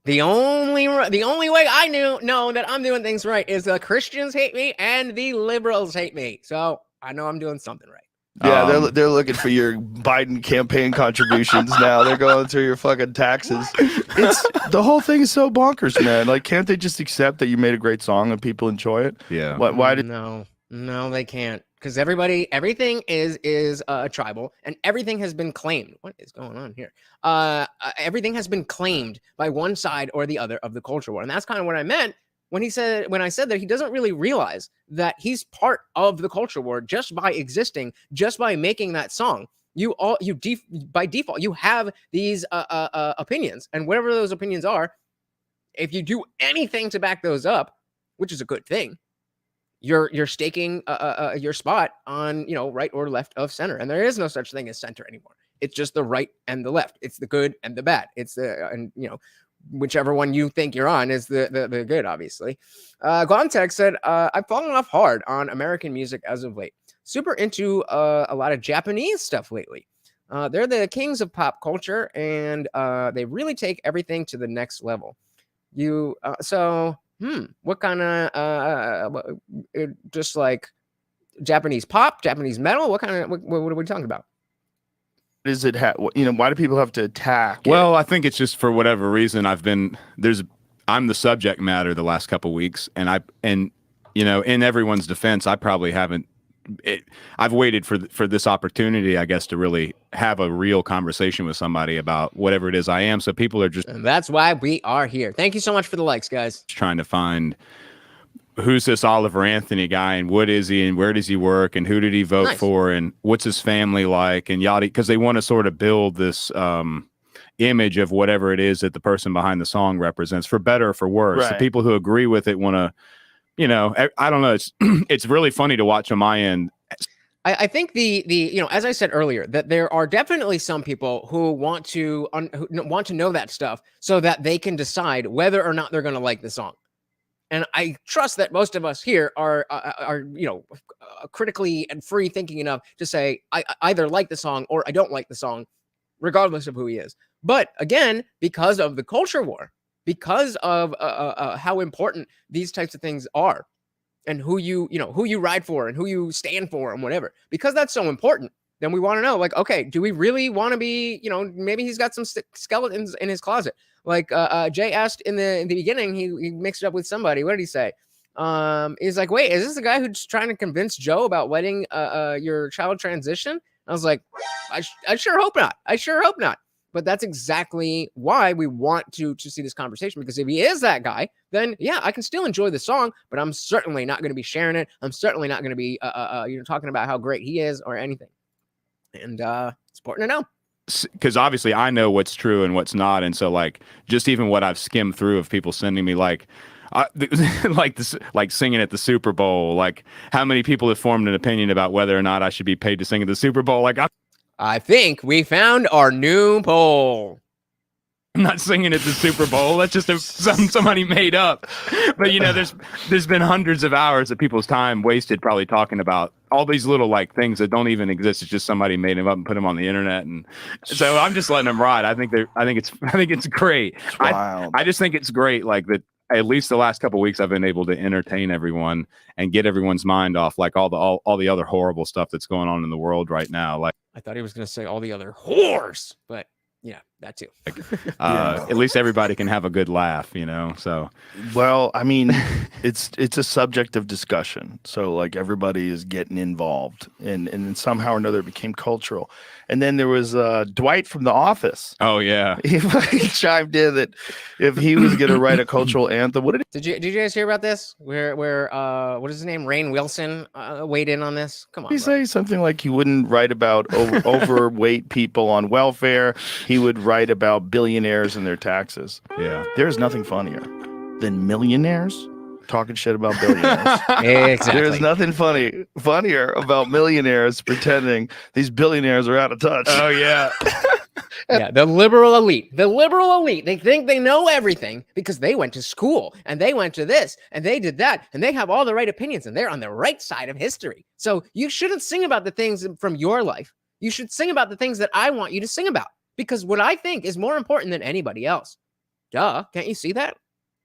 The only way I know that I'm doing things right is the Christians hate me and the liberals hate me. So I know I'm doing something right. Yeah, they're looking for your Biden campaign contributions now. They're going through your fucking taxes. The whole thing is so bonkers, man. Like, can't they just accept that you made a great song and people enjoy it? Yeah. Why did? No, they can't. Because everything is tribal, and everything has been claimed. What is going on here? Everything has been claimed by one side or the other of the culture war, and that's kind of what I meant when I said that he doesn't really realize that he's part of the culture war just by existing, just by making that song. By default you have these opinions, and whatever those opinions are, if you do anything to back those up, which is a good thing, you're staking your spot on, you know, right or left of center, and there is no such thing as center anymore. It's just the right and the left. It's the good and the bad. It's the, and you know, whichever one you think you're on is the good, obviously. Glomtech said, I've fallen off hard on American music as of late. Super into a lot of Japanese stuff lately. They're the kings of pop culture, and they really take everything to the next level. What kind of just like Japanese pop, Japanese metal? What kind of what are we talking about? Does it have, you know, why do people have to attack Well, I think it's just for whatever reason I'm the subject matter the last couple weeks, and you know, in everyone's defense, I probably haven't. I've waited for this opportunity, I guess, to really have a real conversation with somebody about whatever it is I am. So people are just, and that's why we are here. Thank you so much for the likes, guys. Trying to find who's this Oliver Anthony guy, and what is he, and where does he work, and who did he vote for, and what's his family like, and yada, because they want to sort of build this image of whatever it is that the person behind the song represents, for better or for worse. Right. The people who agree with it want to, you know, I don't know. It's really funny to watch on my end. I think the you know, as I said earlier, that there are definitely some people who want to know that stuff so that they can decide whether or not they're going to like the song. And I trust that most of us here are you know, critically and free thinking enough to say I either like the song or I don't like the song, regardless of who he is. But again, because of the culture war, because of how important these types of things are, and who you ride for and who you stand for and whatever, because that's so important, then we want to know, like, okay, do we really want to be, you know, maybe he's got some skeletons in his closet. Like Jay asked in the beginning, he mixed it up with somebody. What did he say? He's like, wait, is this the guy who's trying to convince Joe about letting your child transition? I was like, I sure hope not. I sure hope not. But that's exactly why we want to see this conversation, because if he is that guy, then yeah, I can still enjoy the song, but I'm certainly not going to be sharing it. I'm certainly not going to be you know, talking about how great he is or anything. And it's important to know, because obviously I know what's true and what's not, and so like just even what I've skimmed through of people sending me like like singing at the Super Bowl, like how many people have formed an opinion about whether or not I should be paid to sing at the Super Bowl. Like I think we found our new poll. I'm not singing at the Super Bowl. That's just somebody made up. But you know, there's been hundreds of hours of people's time wasted probably talking about all these little like things that don't even exist. It's just somebody made them up and put them on the internet, and so I'm just letting them ride. I think it's great. It's wild. I just think it's great, like that. At least the last couple of weeks, I've been able to entertain everyone and get everyone's mind off like all the other horrible stuff that's going on in the world right now. Like I thought he was going to say all the other whores, but yeah, that too. At least everybody can have a good laugh, you know. So, well, I mean, it's a subject of discussion. So like everybody is getting involved, and then somehow or another it became cultural. And then there was Dwight from The Office. Oh yeah, he chimed in that if he was going to write a cultural anthem, did you guys hear about this? Where what is his name? Rainn Wilson weighed in on this. Come on, he say something like he wouldn't write about overweight people on welfare. He would write about billionaires and their taxes. Yeah, there's nothing funnier than millionaires talking shit about billionaires. Exactly. There's nothing funnier about millionaires pretending these billionaires are out of touch. Oh yeah. Yeah, the liberal elite. They think they know everything because they went to school and they went to this and they did that and they have all the right opinions and they're on the right side of history. So you shouldn't sing about the things from your life. You should sing about the things that I want you to sing about, because what I think is more important than anybody else. Duh, can't you see that?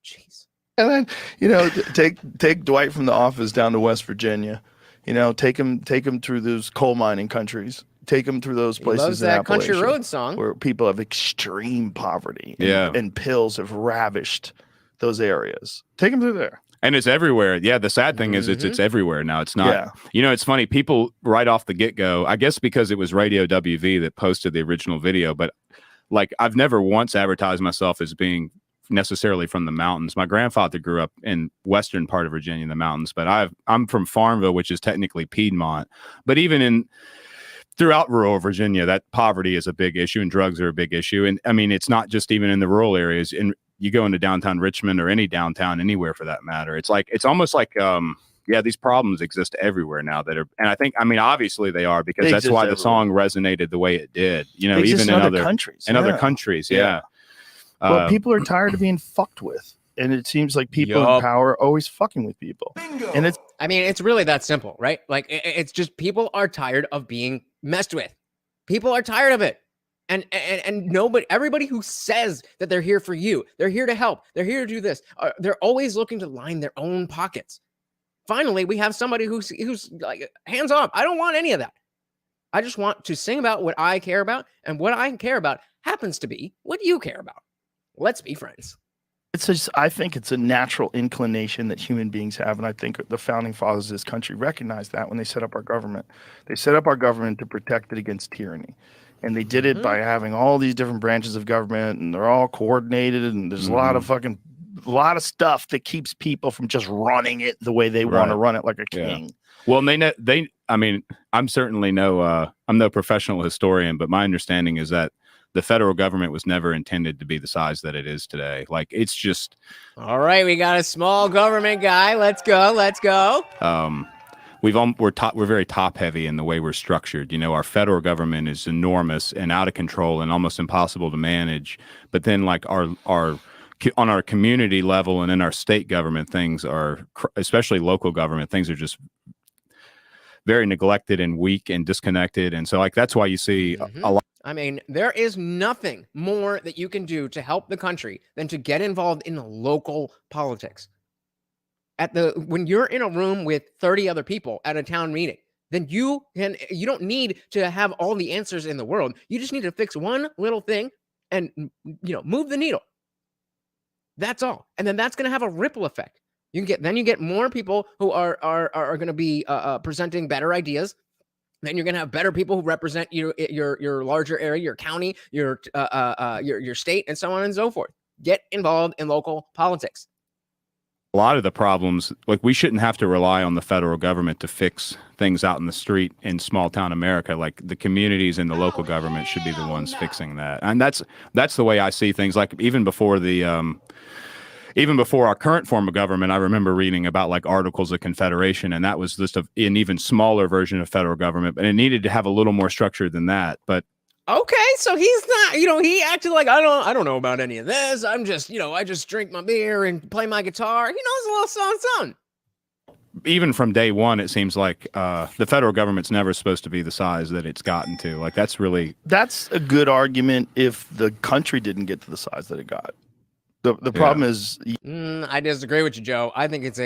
Jeez. And then, you know, take Dwight from The Office down to West Virginia. You know, take him through those coal mining countries. Take him through those places. He loves that country road song where people have extreme poverty. Yeah, and pills have ravished those areas. Take him through there. And it's everywhere. Yeah, the sad thing is it's everywhere now. It's not. Yeah. You know, it's funny. People right off the get-go, I guess because it was Radio WV that posted the original video, but like I've never once advertised myself as being necessarily from the mountains. My grandfather grew up in western part of Virginia in the mountains, but I'm from Farmville, which is technically Piedmont. But even throughout rural Virginia, that poverty is a big issue and drugs are a big issue. And I mean, it's not just even in the rural areas. You go into downtown Richmond or any downtown anywhere for that matter. It's like, it's almost like yeah, these problems exist everywhere now that are, and I mean, obviously they are, because They that's exist why the everywhere. song resonated the way it did, you know, They exist even in other countries. other countries. Yeah. Well, people are tired of being fucked with. And it seems like people in power are always fucking with people. Bingo. And I mean, it's really that simple, right? Like, it's just people are tired of being messed with. People are tired of it. And everybody who says that they're here for you, they're here to help, they're here to do this, they're always looking to line their own pockets. Finally, we have somebody who's like, hands off. I don't want any of that. I just want to sing about what I care about, and what I care about happens to be what you care about. Let's be friends. I think it's a natural inclination that human beings have, and I think the founding fathers of this country recognized that when they set up our government. They set up our government to protect it against tyranny, and they did it by having all these different branches of government, and they're all coordinated, and there's a lot of stuff that keeps people from just running it the way they want to run it, like a king. Well, I mean, I'm certainly I'm no professional historian, but my understanding is that the federal government was never intended to be the size that it is today. Like, it's just. All right, we got a small government guy. Let's go. We're very top heavy in the way we're structured. You know, our federal government is enormous and out of control and almost impossible to manage. But then, like, on our community level and in our state government, things are, especially local government, things are just very neglected and weak and disconnected. And so, like, that's why you see a lot. I mean, there is nothing more that you can do to help the country than to get involved in local politics. When you're in a room with 30 other people at a town meeting, then you don't need to have all the answers in the world. You just need to fix one little thing and, move the needle. That's all. And then that's going to have a ripple effect. You get more people who are going to be presenting better ideas. Then you're going to have better people who represent your larger area, your county, your state, and so on and so forth. Get involved in local politics. A lot of the problems, like, we shouldn't have to rely on the federal government to fix things out in the street in small town America. Like, the communities and the local government should be the ones fixing that. And that's the way I see things. Like, even before our current form of government, I remember reading about, like, Articles of Confederation, and that was just an even smaller version of federal government, but it needed to have a little more structure than that. But okay, so he's not, he acted like, I don't know about any of this. I'm just, I just drink my beer and play my guitar. He knows a little something. Even from day one, it seems like the federal government's never supposed to be the size that it's gotten to. Like, that's a good argument if the country didn't get to the size that it got. The problem is... I disagree with you, Joe. I think it's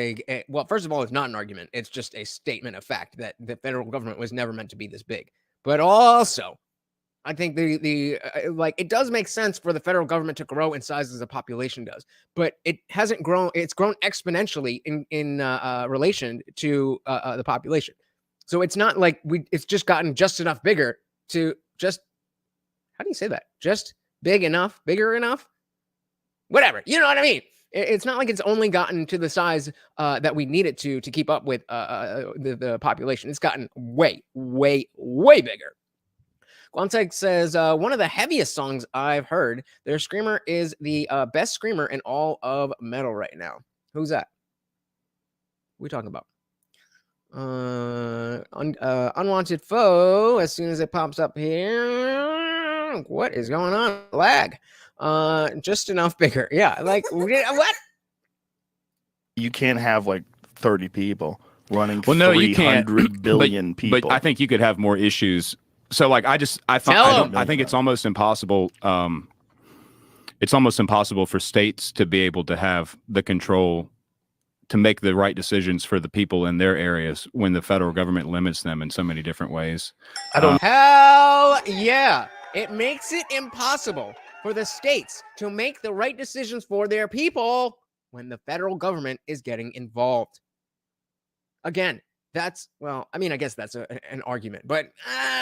well, first of all, it's not an argument. It's just a statement of fact that the federal government was never meant to be this big. But also, I think it does make sense for the federal government to grow in size as the population does, but it hasn't grown. It's grown exponentially in relation to the population. So it's not like it's just gotten just enough bigger to just, how do you say that? Just bigger enough? Whatever. You know what I mean? It's not like it's only gotten to the size that we need it to keep up with the population. It's gotten way, way, way bigger. Quantec says, one of the heaviest songs I've heard. Their screamer is the best screamer in all of metal right now. Who's that? What are we talking about? Unwanted Foe, as soon as it pops up here. What is going on? Lag. Just enough bigger. Yeah, like, what? You can't have, like, 30 people running 300 billion people. But I think you could have more issues. So, like, I think it's almost impossible. It's almost impossible for states to be able to have the control to make the right decisions for the people in their areas when the federal government limits them in so many different ways. Hell yeah. It makes it impossible for the states to make the right decisions for their people when the federal government is getting involved. Again, I guess that's an argument, but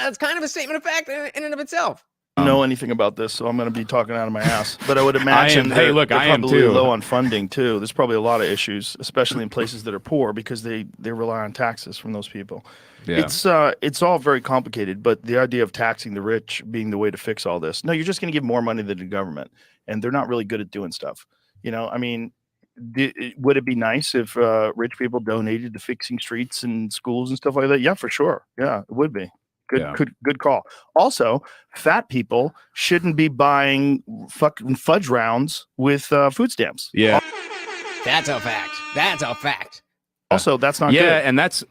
it's kind of a statement of fact in and of itself. I don't know anything about this, so I'm going to be talking out of my ass. But I would imagine I am probably too. Low on funding too. There's probably a lot of issues, especially in places that are poor, because they rely on taxes from those people. Yeah. It's all very complicated, but the idea of taxing the rich being the way to fix all this, no, you're just going to give more money to the government, and they're not really good at doing stuff. I mean, would it be nice if rich people donated to fixing streets and schools and stuff like that? Yeah, for sure. Yeah, it would be. Good call. Also, fat people shouldn't be buying fucking fudge rounds with food stamps. Yeah, that's a fact. That's a fact. Also, that's not good. Yeah, and that's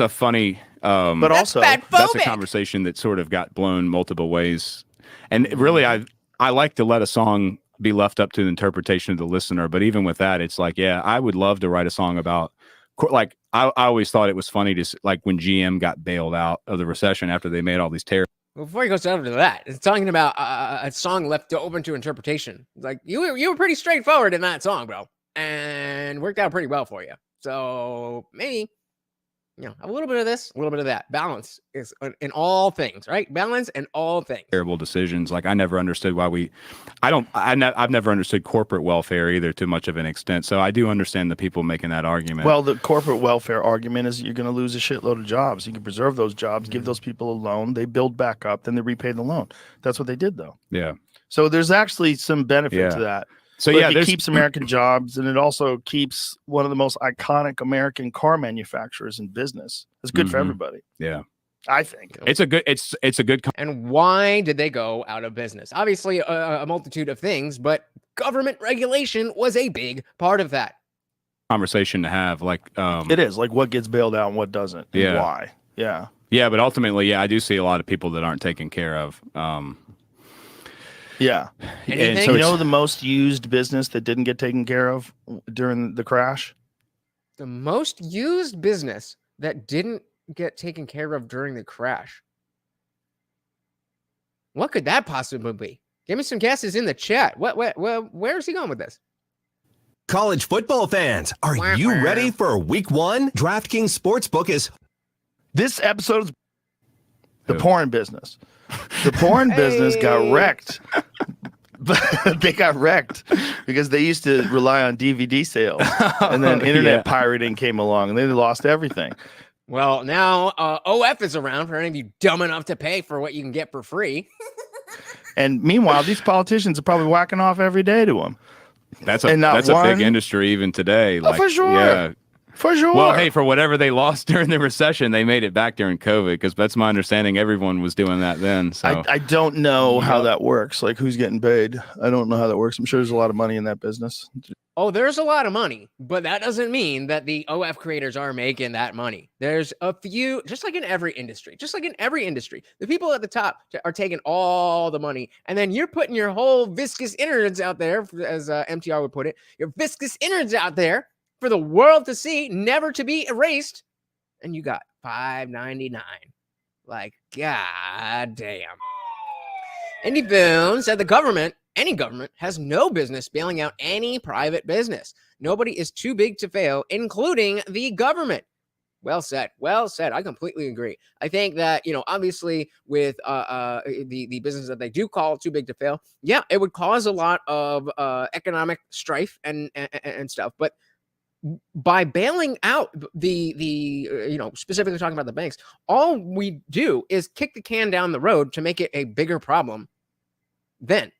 a funny. But also, that's a conversation that sort of got blown multiple ways. And really, I like to let a song be left up to the interpretation of the listener. But even with that, it's like, yeah, I would love to write a song about, like, I always thought it was funny to, like, when GM got bailed out of the recession after they made all these terrible. Before he goes down to that, it's talking about a song left open to interpretation. Like, you were pretty straightforward in that song, bro, and worked out pretty well for you. So maybe, a little bit of this, a little bit of that. Balance is in all things, right? Balance in all things. Terrible decisions. Like, I never understood why I've never understood corporate welfare either to much of an extent. So I do understand the people making that argument. Well, the corporate welfare argument is you're going to lose a shitload of jobs. You can preserve those jobs, give those people a loan, they build back up, then they repay the loan. That's what they did, though. Yeah. So there's actually some benefit to that. So it keeps American jobs, and it also keeps one of the most iconic American car manufacturers in business. It's good for everybody. Yeah, I think it's a good. And why did they go out of business? Obviously, a multitude of things, but government regulation was a big part of that conversation to have. Like, it is like what gets bailed out and what doesn't. And why? Yeah. Yeah, but ultimately, I do see a lot of people that aren't taken care of. Yeah. And so the most used business that didn't get taken care of during the crash? The most used business that didn't get taken care of during the crash. What could that possibly be? Give me some guesses in the chat. Where is he going with this? College football fans, are you ready for week 1? DraftKings Sportsbook is... This episode's the porn business. The porn business got wrecked. They got wrecked because they used to rely on DVD sales, and then internet pirating came along, and they lost everything. Well, now OF is around for any of you dumb enough to pay for what you can get for free. And meanwhile, these politicians are probably whacking off every day to them. That's a big industry even today. Like, for sure. Yeah. For sure. Well, hey, for whatever they lost during the recession, they made it back during COVID, because that's my understanding. Everyone was doing that then. So I don't know how that works. Like, who's getting paid? I don't know how that works. I'm sure there's a lot of money in that business. Oh, there's a lot of money, but that doesn't mean that the OF creators are making that money. There's a few, just like in every industry, the people at the top are taking all the money, and then you're putting your whole viscous innards out there, as MTR would put it, your viscous innards out there for the world to see, never to be erased, and you got $5.99. Like, god damn. Indy Boom said any government has no business bailing out any private business. Nobody is too big to fail, including the government. Well said. Well said. I completely agree. I think that, obviously with the business that they do call too big to fail, yeah, it would cause a lot of economic strife and stuff. But by bailing out the specifically talking about the banks, all we do is kick the can down the road to make it a bigger problem then.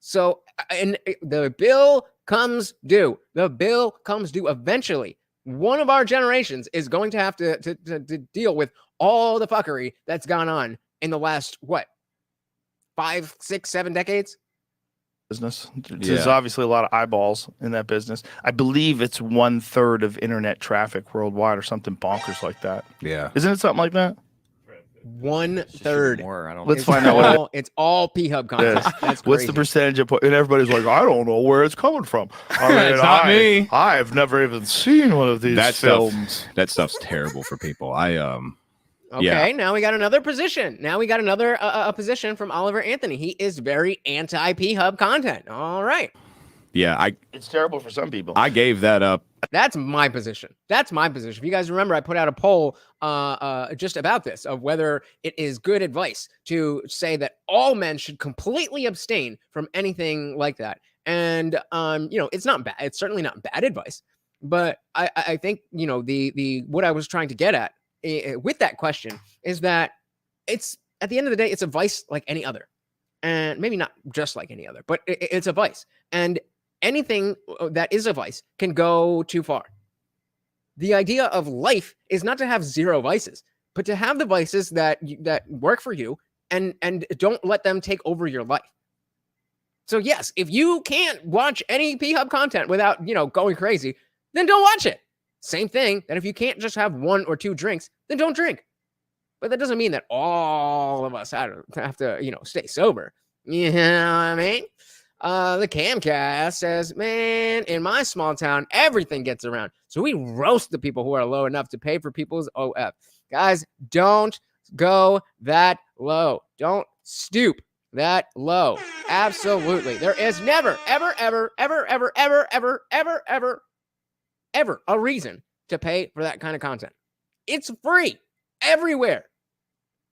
So, and the bill comes due. The bill comes due eventually. One of our generations is going to have to deal with all the fuckery that's gone on in the last, 5, 6, 7 decades? Business. There's obviously a lot of eyeballs in that business. I believe it's 1/3 of internet traffic worldwide or something bonkers like that. Yeah. Isn't it something like that? 1/3. Let's find out it's all P Hub content. That's what's the percentage of, and everybody's like, I don't know where it's coming from. I mean, it's not me. I've never even seen one of these films. That stuff's terrible for people. Okay, now we got another position. Now we got another position from Oliver Anthony. He is very anti-P Hub content. All right. Yeah, it's terrible for some people. I gave that up. That's my position. If you guys remember, I put out a poll just about this, of whether it is good advice to say that all men should completely abstain from anything like that. And it's not bad. It's certainly not bad advice. But I think the what I was trying to get at with that question is that it's, at the end of the day, it's a vice like any other, and maybe not just like any other, but it's a vice. And anything that is a vice can go too far. The idea of life is not to have 0 vices, but to have the vices that work for you and don't let them take over your life. So yes, if you can't watch any P-Hub content without, going crazy, then don't watch it. Same thing that if you can't just have 1 or 2 drinks, then don't drink. But that doesn't mean that all of us have to, stay sober. You know what I mean? The Camcast says, man, in my small town, everything gets around. So we roast the people who are low enough to pay for people's OF. Guys, don't go that low. Don't stoop that low. Absolutely. There is never, ever, ever, ever, ever, ever, ever, ever, ever, ever a reason to pay for that kind of content. It's free everywhere.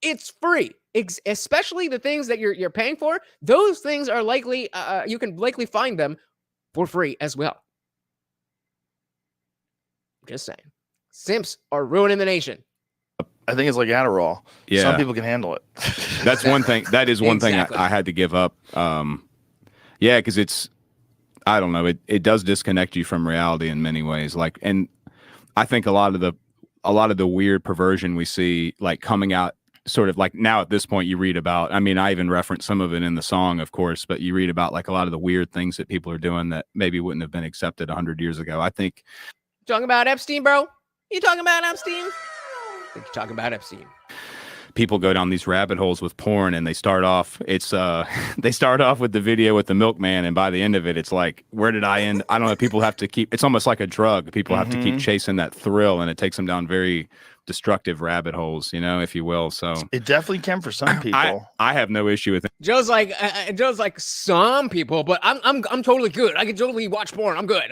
It's free. Especially the things that you're paying for. Those things are likely, you can likely find them for free as well. Just saying. Simps are ruining the nation. I think it's like Adderall. Yeah. Some people can handle it. That's one thing. That is one Exactly. thing I had to give up. Yeah, because I don't know. It does disconnect you from reality in many ways. Like, and I think a lot of the weird perversion we see, like, coming out sort of like now at this point, you read about, I mean, I even reference some of it in the song, of course, but you read about like a lot of the weird things that people are doing that maybe wouldn't have been accepted 100 years ago. I think. Talking about Epstein, bro? You talking about Epstein? I think you're talking about Epstein. People go down these rabbit holes with porn, and they start off with the video with the milkman, and by the end of it, it's like, where did I end? I don't know. People have to keep, it's almost like a drug. People have to keep chasing that thrill, and it takes them down very destructive rabbit holes, if you will. So it definitely can for some people. I have no issue with it. Joe's like some people, but I'm totally good. I can totally watch porn. I'm good.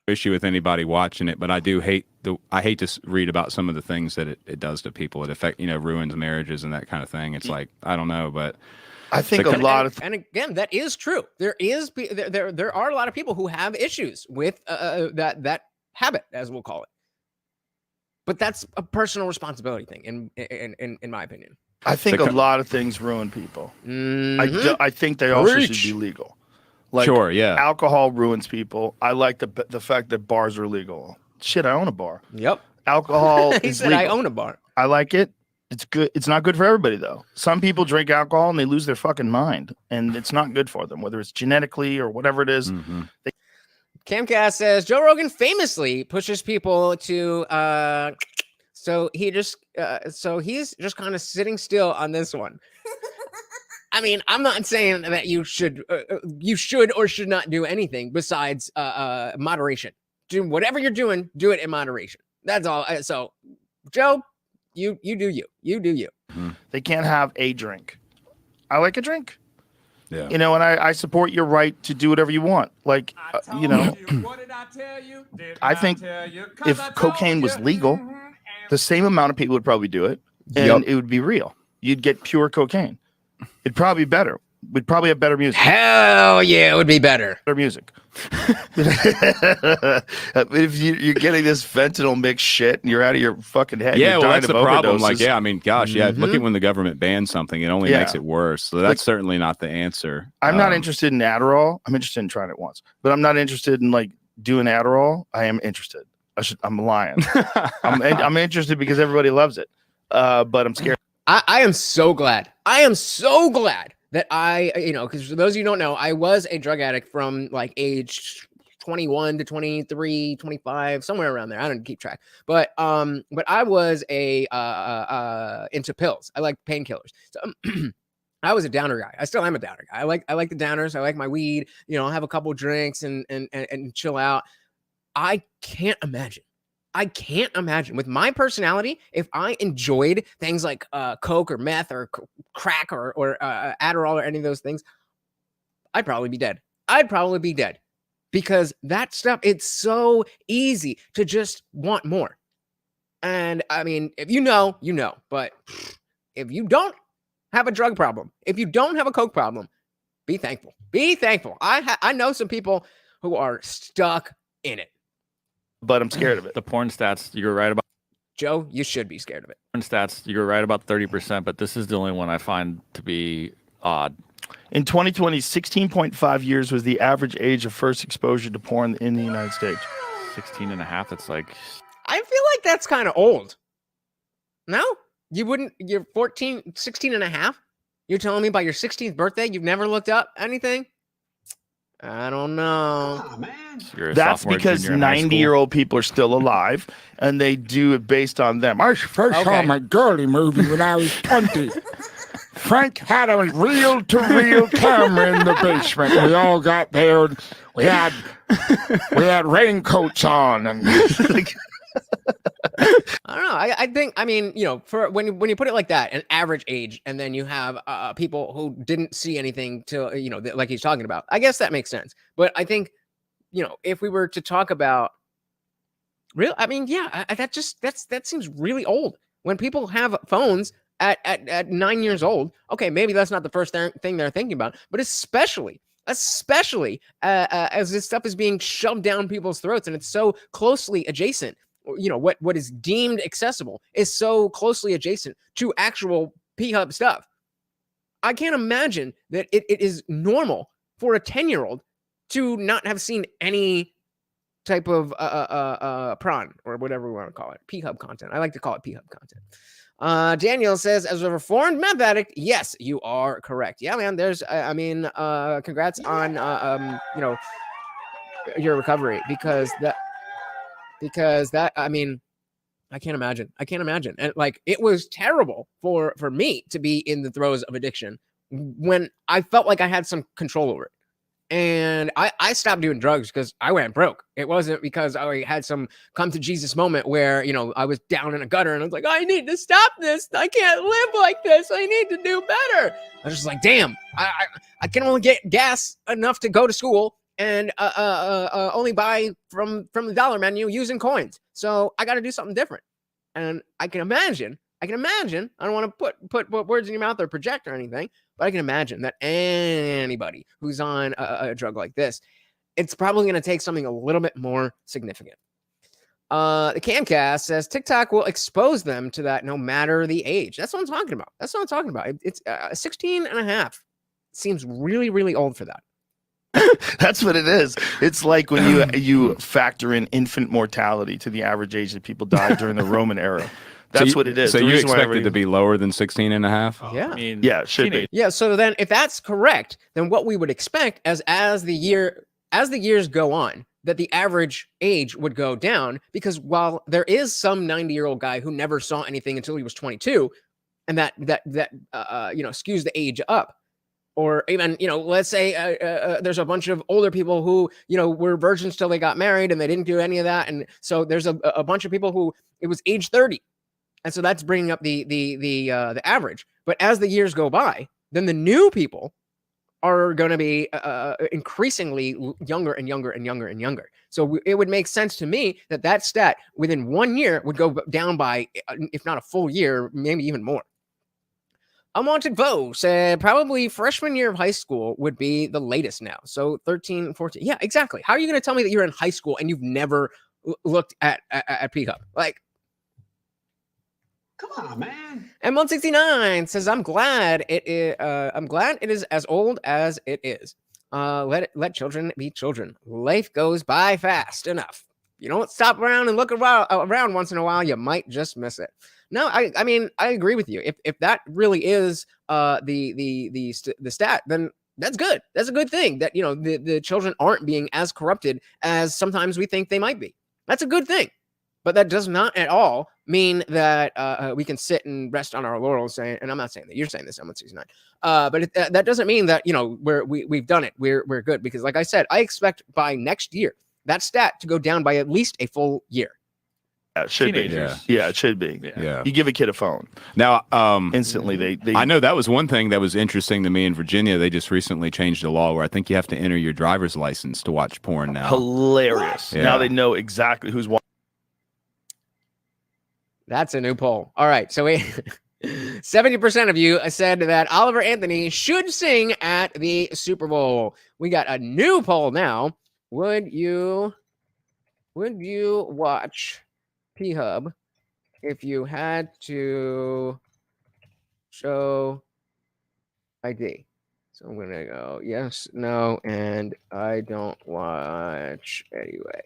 Issue with anybody watching it, but I do hate I hate to read about some of the things that it does to people. It ruins marriages and that kind of thing. It's like, I don't know, but I think a lot of, and again, that is true. There are a lot of people who have issues with that habit, as we'll call it. But that's a personal responsibility thing, in my opinion. I think a lot of things ruin people. I think they also should be legal. Like, sure, yeah. Alcohol ruins people. I like the fact that bars are legal. Shit, I own a bar. Yep. Alcohol He is said, legal. I own a bar. I like it. It's good. It's not good for everybody, though. Some people drink alcohol and they lose their fucking mind, and it's not good for them, whether it's genetically or whatever it is. Camcast says Joe Rogan famously pushes people to so he's just kind of sitting still on this one. I mean, I'm not saying that you should or should not do anything besides moderation. Do whatever you're doing, do it in moderation. That's all. So, Joe, you do you. You do you. They can't have a drink. I like a drink. Yeah. And I support your right to do whatever you want. Like, what did I tell you? I think if cocaine was legal, the same amount of people would probably do it, and it would be real. You'd get pure cocaine. It'd probably be better. We'd probably have better music. Hell yeah, it would be better. Better music. If you're getting this fentanyl mixed shit and you're out of your fucking head, yeah, you're well, dying that's of the problem. overdoses. Like, yeah, I mean, gosh, yeah. Look at when the government bans something; it only makes it worse. So that's certainly not the answer. I'm not interested in Adderall. I'm interested in trying it once, but I'm not interested in like doing Adderall. I am interested. I'm lying. I'm interested because everybody loves it, but I'm scared. I am so glad. I am so glad that because for those of you who don't know, I was a drug addict from like age 21 to 23, 25, somewhere around there. I don't keep track, but I was into pills. I like painkillers. So I was a downer guy. I still am a downer guy. I like the downers. I like my weed. I'll have a couple drinks and chill out. I can't imagine with my personality if I enjoyed things like coke or meth or crack or Adderall or any of those things. I'd probably be dead. Because that stuff, it's so easy to just want more. And I mean, if you know, but if you don't have a drug problem, if you don't have a coke problem, be thankful. I know some people who are stuck in it. But I'm scared of it. The porn stats, you're right about. Joe, you should be scared of it. Porn stats, you're right about 30%, but this is the only one I find to be odd. In 2020, 16.5 years was the average age of first exposure to porn in the United States. 16 and a half. It's like I feel like that's kind of old. No? You wouldn't, you're 14, 16 and a half? You're telling me by your 16th birthday, you've never looked up anything? I don't know. Oh, man. you're a That's sophomore, because junior in high school. 90-year-old people are still alive, and they do it based on them. I first saw Okay. my girly movie when I was 20. Frank had a reel-to-reel camera in the basement. We all got there, and we had raincoats on, and I don't know. I think, I mean, you know, for when you put it like that, an average age, and then you have people who didn't see anything till, you know, like he's talking about. I guess that makes sense. But I think, you know, if we were to talk about I mean, yeah, that seems really old. When people have phones at 9 years old, okay, maybe that's not the first thing they're thinking about, but especially as this stuff is being shoved down people's throats and it's so closely adjacent, you know, what is deemed accessible is so closely adjacent to actual P-Hub stuff. I can't imagine that it is normal for a 10-year-old to not have seen any type of prawn or whatever we want to call it, P-Hub content. I like to call it P-Hub content. Daniel says, as a reformed meth addict, yes, you are correct. Yeah, man. There's, congrats on, you know, your recovery because that, I mean, I can't imagine. And like, it was terrible for me to be in the throes of addiction when I felt like I had some control over it. And I stopped doing drugs because I went broke. It wasn't because I had some come to Jesus moment where, you know, I was down in a gutter and I was like, I need to stop this. I can't live like this. I need to do better. I was just like, damn, I can only get gas enough to go to school and only buy from the dollar menu using coins. So I got to do something different. And I can imagine, I don't want to put words in your mouth or project or anything, but I can imagine that anybody who's on a drug like this, it's probably going to take something a little bit more significant. The Camcast says TikTok will expose them to that no matter the age. That's what I'm talking about. It's 16 and a half. Seems really, really old for that. That's what it is. It's like when you factor in infant mortality to the average age that people died during the Roman era. That's what it is. So you expect it to be lower than 16 and a half? Yeah. I mean, Yeah, it should be. Yeah. So then if that's correct, then what we would expect as the years go on, that the average age would go down, because while there is some 90-year-old guy who never saw anything until he was 22, and that you know, skews the age up. Or even, you know, let's say there's a bunch of older people who, you know, were virgins till they got married and they didn't do any of that. And so there's a bunch of people who it was age 30. And so that's bringing up the average. But as the years go by, then the new people are going to be increasingly younger and younger and younger and younger. So it would make sense to me that stat within 1 year would go down by, if not a full year, maybe even more. Unwanted Vo said probably freshman year of high school would be the latest now. So 13, 14. Yeah, exactly. How are you going to tell me that you're in high school and you've never looked at P-Hub? Like, come on, man. And 169 says, I'm glad it is as old as it is. Let children be children. Life goes by fast enough. You don't stop around and look around once in a while, you might just miss it. No, I mean, I agree with you. If that really is the stat, then that's good. That's a good thing that, you know, the children aren't being as corrupted as sometimes we think they might be. That's a good thing. But that does not at all mean that we can sit and rest on our laurels saying, and I'm not saying that you're saying this, I'm 169. But that doesn't mean that, you know, we've done it. We're good, because like I said, I expect by next year that stat to go down by at least a full year. Yeah, it should Teenagers. be. Yeah, it should be. Yeah. You give a kid a phone, Now, instantly they I know that was one thing that was interesting to me in Virginia. They just recently changed the law where I think you have to enter your driver's license to watch porn now. hilarious. Yeah. Now they know exactly who's watching. That's a new poll. All right. So 70% of you said that Oliver Anthony should sing at the Super Bowl. We got a new poll now. Would you watch P-Hub if you had to show ID? So I'm gonna go yes, no, and I don't watch anyway.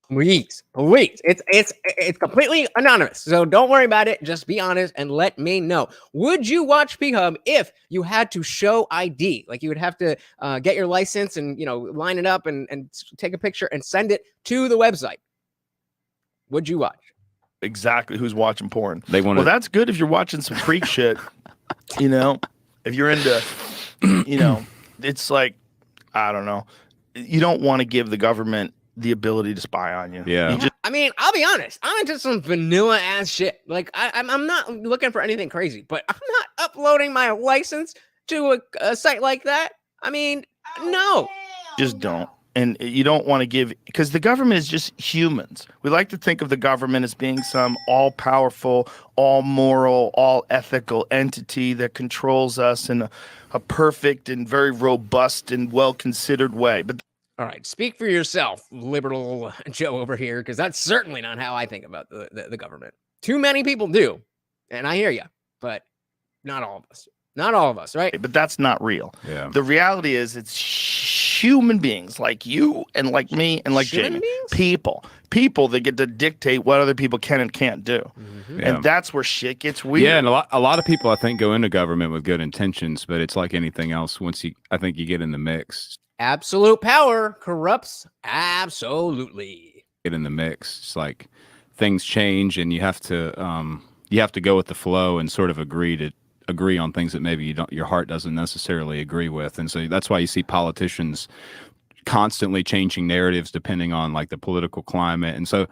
Please. It's completely anonymous, so don't worry about it. Just be honest and let me know. Would you watch P Hub if you had to show ID? Like you would have to get your license and line it up and take a picture and send it to the website. Would you watch? Exactly who's watching porn. They want Well, that's good if you're watching some freak shit. If you're into, it's like, I don't know. You don't want to give the government the ability to spy on you. Yeah. I mean, I'll be honest. I'm into some vanilla ass shit. Like I'm not looking for anything crazy, but I'm not uploading my license to a site like that. I mean, no. Just don't. And you don't want to give, because the government is just humans. We like to think of the government as being some all-powerful, all-moral, all-ethical entity that controls us in a perfect and very robust and well-considered way. But all right, speak for yourself, liberal Joe over here, because that's certainly not how I think about the government. Too many people do, and I hear you, but not all of us. Not all of us, right? But that's not real. Yeah. The reality is it's human beings like you and like me and like Human Jamie. beings? People that get to dictate what other people can and can't do. Yeah. And that's where shit gets weird. Yeah, and a lot of people I think go into government with good intentions, but it's like anything else. I think you get in the mix. Absolute power corrupts absolutely. Get in the mix. It's like things change, and you have to go with the flow and sort of agree on things that maybe your heart doesn't necessarily agree with. And so that's why you see politicians constantly changing narratives depending on like the political climate. And so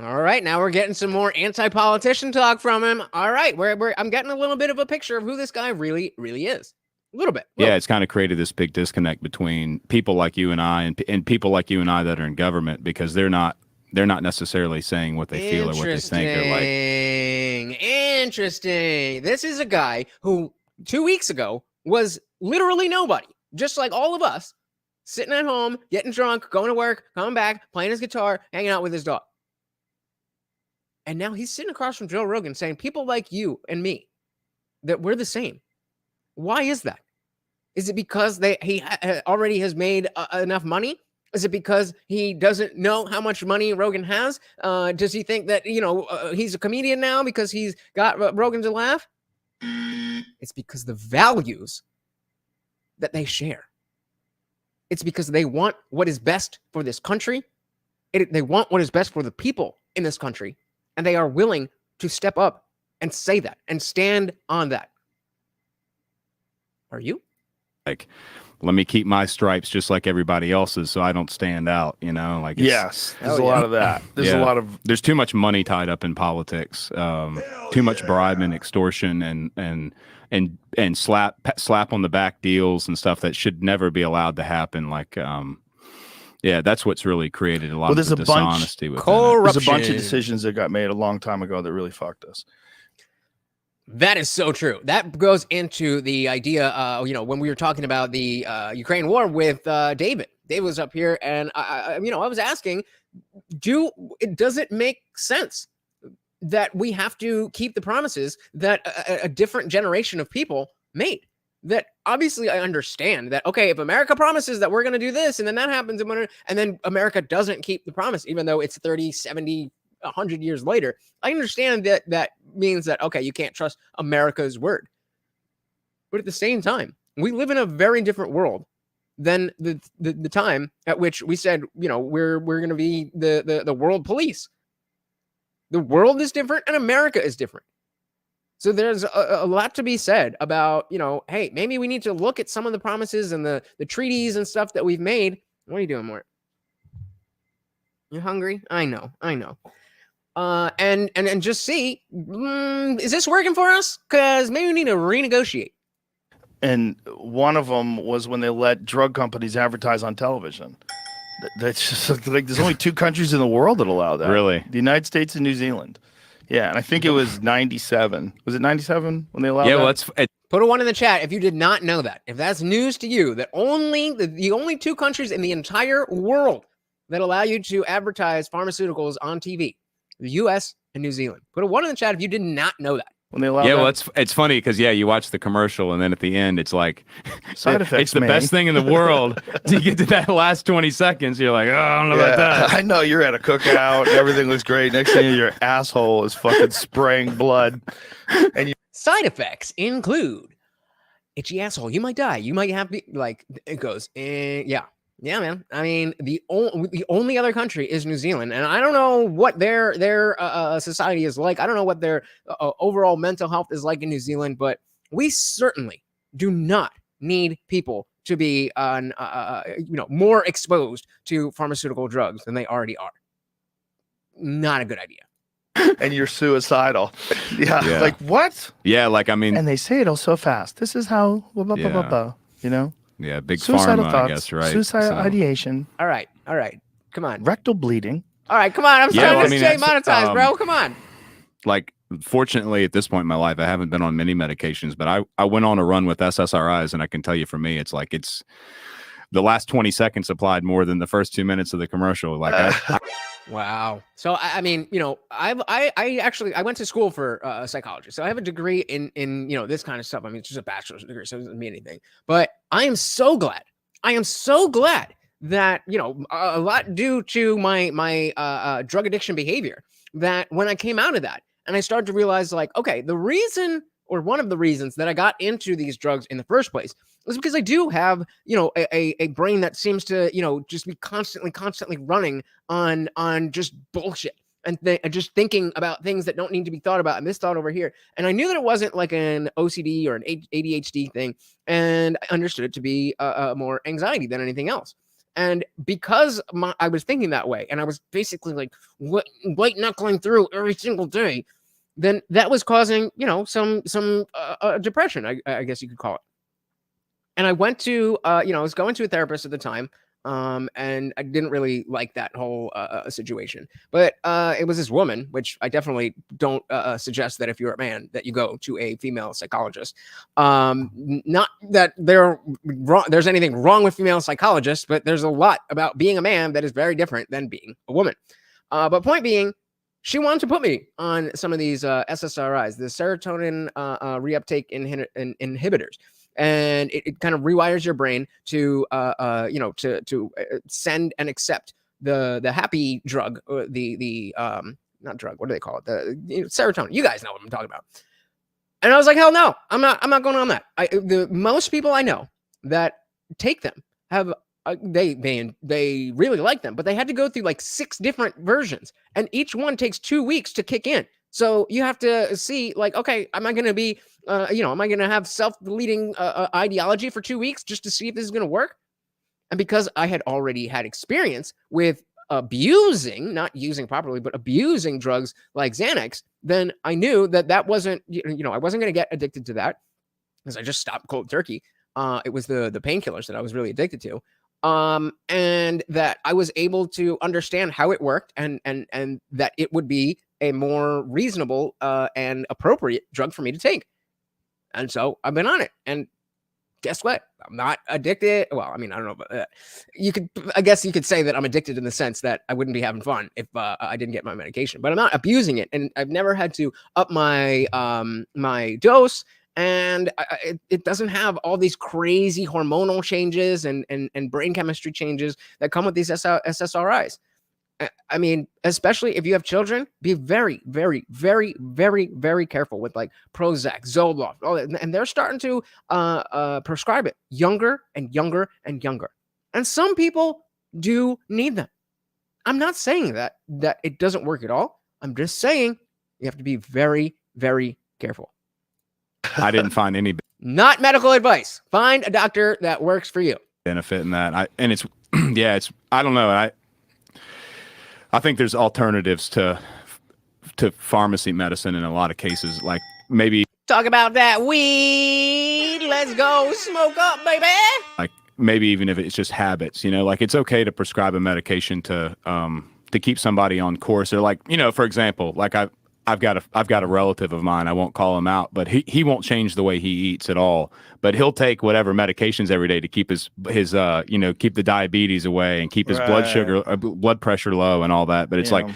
All right, now we're getting some more anti-politician talk from him. All right, I'm getting a little bit of a picture of who this guy really is. A little bit. it's kind of created this big disconnect between people like you and I and people like you and I that are in government, because they're not necessarily saying what they feel or what they think. They're like, interesting. This is a guy who 2 weeks ago was literally nobody, just like all of us, sitting at home, getting drunk, going to work, coming back, playing his guitar, hanging out with his dog. And now he's sitting across from Joe Rogan saying people like you and me, that we're the same. Why is that? Is it because he already has made enough money? Is it because he doesn't know how much money Rogan has? Does he think that, he's a comedian now because he's got Rogan to laugh? It's because the values that they share. It's because they want what is best for this country. They want what is best for the people in this country. And they are willing to step up and say that and stand on that. Are you? like, let me keep my stripes just like everybody else's so I don't stand out, like yes, there's a lot of that. There's a lot of there's too much money tied up in politics, too much bribe and extortion and slap on the back deals and stuff that should never be allowed to happen. Like that's what's really created a lot of the dishonesty with corruption. There's a bunch of decisions that got made a long time ago that really fucked us. That is so true. That goes into the idea, when we were talking about the Ukraine war with David. David was up here, and I was asking, does it make sense that we have to keep the promises that a different generation of people made? That obviously I understand that, okay, if America promises that we're going to do this, and then that happens, and then America doesn't keep the promise, even though it's 30, 70, 100 years later, I understand that means that, okay, you can't trust America's word. But at the same time, we live in a very different world than the time at which we said, we're going to be the world police. The world is different and America is different. So there's a lot to be said about, hey, maybe we need to look at some of the promises and the treaties and stuff that we've made. What are you doing, Mort? You hungry? I know. And just see, is this working for us? Because maybe we need to renegotiate. And one of them was when they let drug companies advertise on television. That's just like there's only 2 countries in the world that allow that. Really? The United States and New Zealand. Yeah, and I think it was 97. Was it 97 when they allowed that? Yeah, well, Put a 1 in the chat if you did not know that. If that's news to you, that only the only 2 countries in the entire world that allow you to advertise pharmaceuticals on TV, the U.S. and New Zealand. Put a 1 in the chat if you did not know that. when they allow Yeah, that? well, it's funny because you watch the commercial and then at the end it's like Side effects, it's the man. best thing in the world to get to that last 20 seconds. You're like, oh, I don't know about that. I know you're at a cookout, everything looks great. Next thing your asshole is fucking spraying blood, and you. Side effects include itchy asshole. You might die. You might have like it goes. Yeah, man. I mean, the only other country is New Zealand, and I don't know what their society is like. I don't know what their overall mental health is like in New Zealand, but we certainly do not need people to be more exposed to pharmaceutical drugs than they already are. Not a good idea. And you're suicidal. Yeah. Like what? Yeah, like I mean, and they say it all so fast. This is how you know. Yeah, big Suicidal pharma, thoughts, I guess, right? Suicidal ideation. All right. Come on. Rectal bleeding. All right, come on. I'm Yeah, trying well, to I mean, stay that's, monetized, bro. Come on. Like, fortunately, at this point in my life, I haven't been on many medications, but I went on a run with SSRIs, and I can tell you, for me, it's like it's the last 20 seconds applied more than the first 2 minutes of the commercial. Like, Wow. So I mean, I actually went to school for psychology, so I have a degree in this kind of stuff. I mean, it's just a bachelor's degree, so it doesn't mean anything. But I am so glad that a lot due to my drug addiction behavior, that when I came out of that and I started to realize, like, okay, the reason, or one of the reasons that I got into these drugs in the first place was because I do have, a brain that seems to, just be constantly running on just bullshit and just thinking about things that don't need to be thought about, and this thought over here. And I knew that it wasn't like an OCD or an ADHD thing, and I understood it to be more anxiety than anything else. And because I was thinking that way, and I was basically like white knuckling through every single day, then that was causing, some depression, I guess you could call it. And I went to, I was going to a therapist at the time, and I didn't really like that whole situation. But it was this woman, which I definitely don't suggest that if you're a man that you go to a female psychologist. Not that there's anything wrong with female psychologists, but there's a lot about being a man that is very different than being a woman. But point being, she wanted to put me on some of these SSRIs, the serotonin reuptake inhibitors. And it kind of rewires your brain to send and accept the happy drug, or the not drug, what do they call it? The serotonin. You guys know what I'm talking about. And I was like, hell no, I'm not going on that. The most people I know that take them have they really like them, but they had to go through like 6 different versions, and each one takes 2 weeks to kick in. So you have to see, like, okay, am I going to be, am I going to have self-deleting ideology for 2 weeks just to see if this is going to work? And because I had already had experience with abusing, not using properly, but abusing drugs like Xanax, then I knew that wasn't, I wasn't going to get addicted to that, because I just stopped cold turkey. It was the painkillers that I was really addicted to. And that I was able to understand how it worked, and that it would be a more reasonable and appropriate drug for me to take. And so I've been on it, and guess what? I'm not addicted. Well, I mean, I don't know about that. I guess you could say that I'm addicted in the sense that I wouldn't be having fun if I didn't get my medication, but I'm not abusing it. And I've never had to up my my dose, and it doesn't have all these crazy hormonal changes and brain chemistry changes that come with these SSRIs. I mean, especially if you have children, be very, very, very, very, very careful with like Prozac, Zoloft, all that. And they're starting to prescribe it younger and younger and younger. And some people do need them. I'm not saying that it doesn't work at all. I'm just saying you have to be very, very careful. I didn't find any Not medical advice. Find a doctor that works for you. benefit in that. I don't know. I think there's alternatives to pharmacy medicine in a lot of cases. Like maybe talk about that weed. Let's go smoke up, baby. Like maybe even if it's just habits, like it's okay to prescribe a medication to keep somebody on course. Or like, for example, like I've got a relative of mine, I won't call him out, but he won't change the way he eats at all. But he'll take whatever medications every day to keep his keep the diabetes away and keep his blood pressure low and all that. But it's like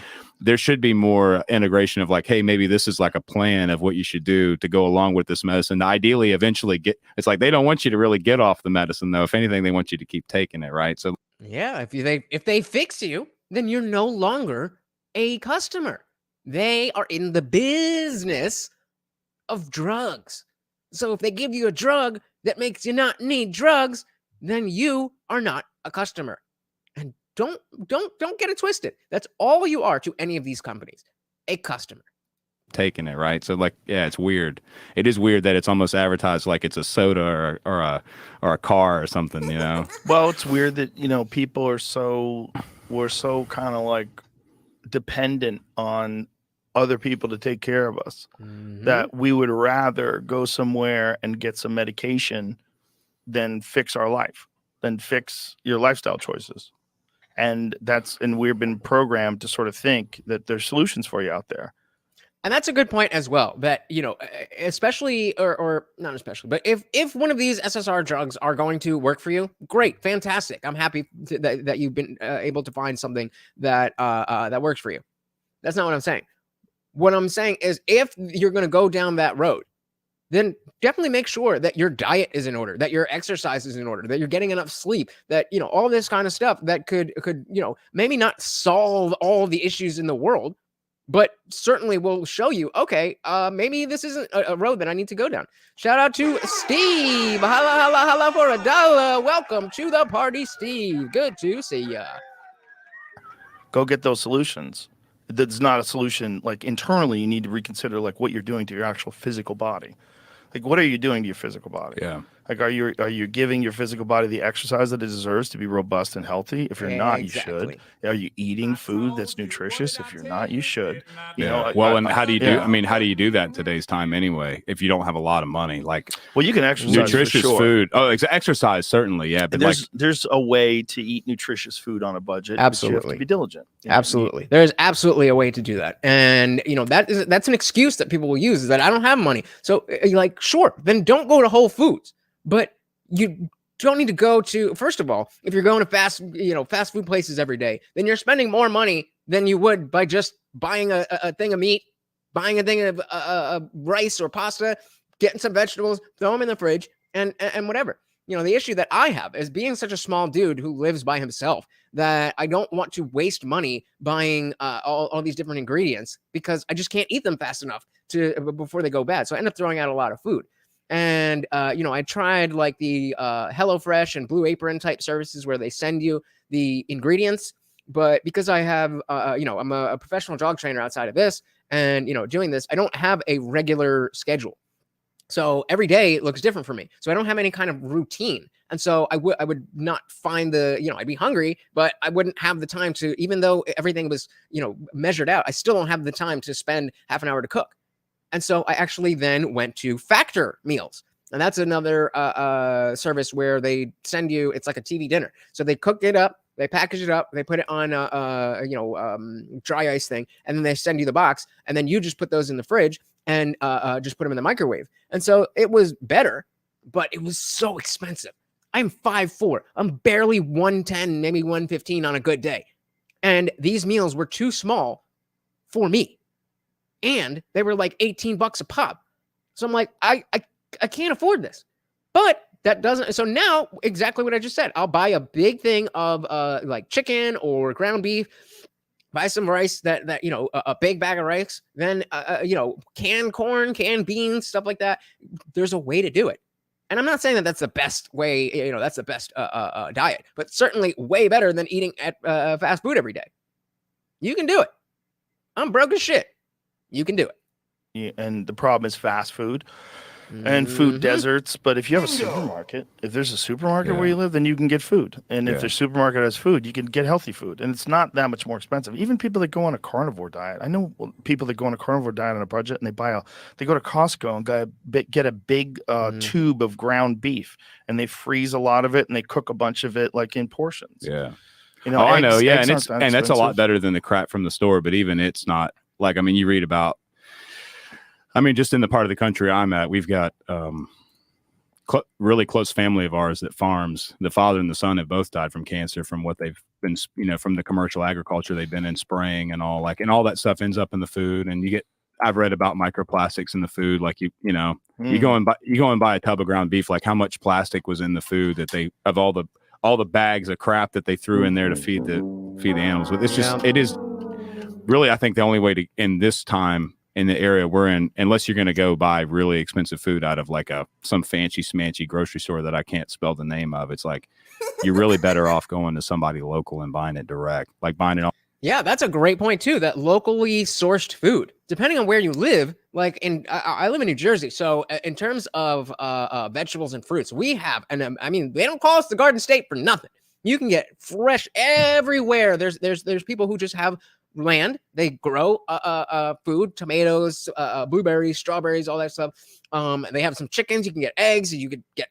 there should be more integration of like, hey, maybe this is like a plan of what you should do to go along with this medicine. Ideally, eventually it's like they don't want you to really get off the medicine though. If anything, they want you to keep taking it, right? So Yeah, if they fix you, then you're no longer a customer. They are in the business of drugs. So if they give you a drug that makes you not need drugs, then you are not a customer. And don't get it twisted. That's all you are to any of these companies, a customer. taking it, right? So like, yeah, it's weird. It is weird that it's almost advertised like it's a soda or a car or something, you know? Well, it's weird that, you know, people are we're so kind of like dependent on other people to take care of us that we would rather go somewhere and get some medication than fix our life, than fix your lifestyle choices. And we've been programmed to sort of think that there's solutions for you out there. And that's a good point as well, that, you know, especially, or not especially, but if one of these SSR drugs are going to work for you, great, fantastic. I'm happy that you've been able to find something that that works for you. That's not what I'm saying. What I'm saying is if you're going to go down that road, then definitely make sure that your diet is in order, that your exercise is in order, that you're getting enough sleep, that, you know, all this kind of stuff that could, you know, maybe not solve all the issues in the world, but certainly will show you, okay, maybe this isn't a road that I need to go down. Shout out to Steve. Holla for $1. Welcome to the party, Steve. Good to see ya. Go get those solutions. That's not a solution. Like internally, you need to reconsider like what you're doing to your actual physical body. Like, what are you doing to your physical body? Yeah. Like, are you giving your physical body the exercise that it deserves to be robust and healthy? If you're not, you should. Are you eating food that's nutritious? If you're not, you should. You know, well, and how do you do? I mean, how do you do that in today's time anyway? If you don't have a lot of money, like, well, you can exercise. Nutritious for sure. food. Oh, exercise certainly, yeah. But there's a way to eat nutritious food on a budget. Absolutely, but you have to be diligent. You know? Absolutely, there's absolutely a way to do that, and you know that's an excuse that people will use, is that I don't have money. So, like, sure, then don't go to Whole Foods, but you don't need to go to, first of all, if you're going to fast food places every day, then you're spending more money than you would by just buying a thing of meat, buying a thing of rice or pasta, getting some vegetables, throw them in the fridge, and whatever. You know, the issue that I have is being such a small dude who lives by himself that I don't want to waste money buying all these different ingredients because I just can't eat them fast enough before they go bad. So I end up throwing out a lot of food. And, you know, I tried like the HelloFresh and Blue Apron type services where they send you the ingredients. But because I have, you know, I'm a professional dog trainer outside of this and, you know, doing this, I don't have a regular schedule. So every day looks different for me. So I don't have any kind of routine. And so I would not find you know, I'd be hungry, but I wouldn't have the time to, even though everything was, you know, measured out, I still don't have the time to spend half an hour to cook. And so I actually then went to Factor Meals. And that's another service where they send you, it's like a TV dinner. So they cook it up, they package it up, they put it on you know, dry ice thing, and then they send you the box, and then you just put those in the fridge and just put them in the microwave. And so it was better, but it was so expensive. I'm 5'4". I'm barely 110, maybe 115 on a good day. And these meals were too small for me. And they were like $18 a pop. So I'm like, I can't afford this. But that doesn't. So now, exactly what I just said. I'll buy a big thing of like chicken or ground beef, buy some rice that you know, a big bag of rice, then you know, canned corn, canned beans, stuff like that. There's a way to do it. And I'm not saying that that's the best way, you know, that's the best diet, but certainly way better than eating at fast food every day. You can do it. I'm broke as shit. You can do it. Yeah, and the problem is fast food and food deserts. But if you have a supermarket, if there's a supermarket where you live, then you can get food. And if the supermarket has food, you can get healthy food. And it's not that much more expensive. Even people that go on a carnivore diet. I know people that go on a carnivore diet on a budget, and they go to Costco and get a big tube of ground beef, and they freeze a lot of it, and they cook a bunch of it like in portions. Yeah. You know, I know. Yeah. and that's a lot better than the crap from the store. But even it's not. Like, I mean, you read about, I mean, just in the part of the country I'm at, we've got really close family of ours that farms. The father and the son have both died from cancer from what they've been, from the commercial agriculture they've been in spraying and all and all that stuff ends up in the food. And I've read about microplastics in the food. Like you go and buy a tub of ground beef, like how much plastic was in the food of all the bags of crap that they threw in there to feed the animals. But it is really, I think the only way to, in this time, in the area we're in, unless you're going to go buy really expensive food out of like some fancy smancy grocery store that I can't spell the name of, it's like you're really better off going to somebody local and buying it direct, like buying it. Yeah, that's a great point too. That locally sourced food, depending on where you live, like I live in New Jersey, so in terms of vegetables and fruits, we have, and I mean, they don't call us the Garden State for nothing. You can get fresh everywhere. There's people who just have land. They grow food, tomatoes, blueberries, strawberries, all that stuff. They have some chickens. You can get eggs. You could get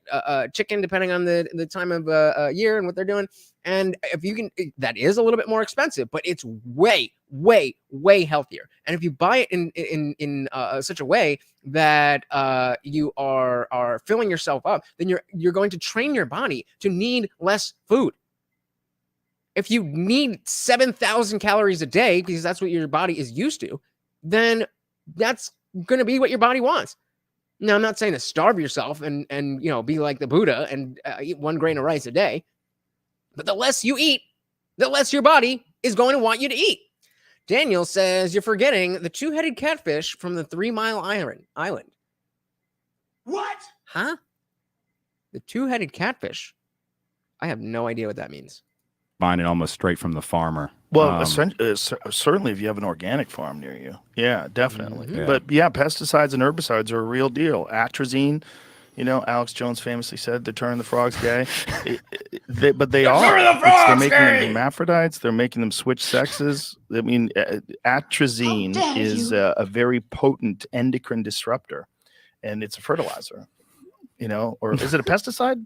chicken depending on the time of year and what they're doing. And if you can, that is a little bit more expensive, but it's way, way, way healthier. And if you buy it in such a way that you are filling yourself up, then you're going to train your body to need less food. If you need 7,000 calories a day, because that's what your body is used to, then that's going to be what your body wants. Now, I'm not saying to starve yourself and be like the Buddha and eat 1 grain of rice a day, but the less you eat, the less your body is going to want you to eat. Daniel says you're forgetting the 2-headed catfish from the 3 Mile Island. What? Huh? The 2-headed catfish? I have no idea what that means. Buying it almost straight from the farmer. Well, certainly if you have an organic farm near you. Yeah, definitely. Mm-hmm. But yeah, pesticides and herbicides are a real deal. Atrazine, Alex Jones famously said they're turning the frogs gay. But they are. They're making them hermaphrodites. They're making them switch sexes. I mean, atrazine is a very potent endocrine disruptor, and it's a fertilizer, or is it a pesticide?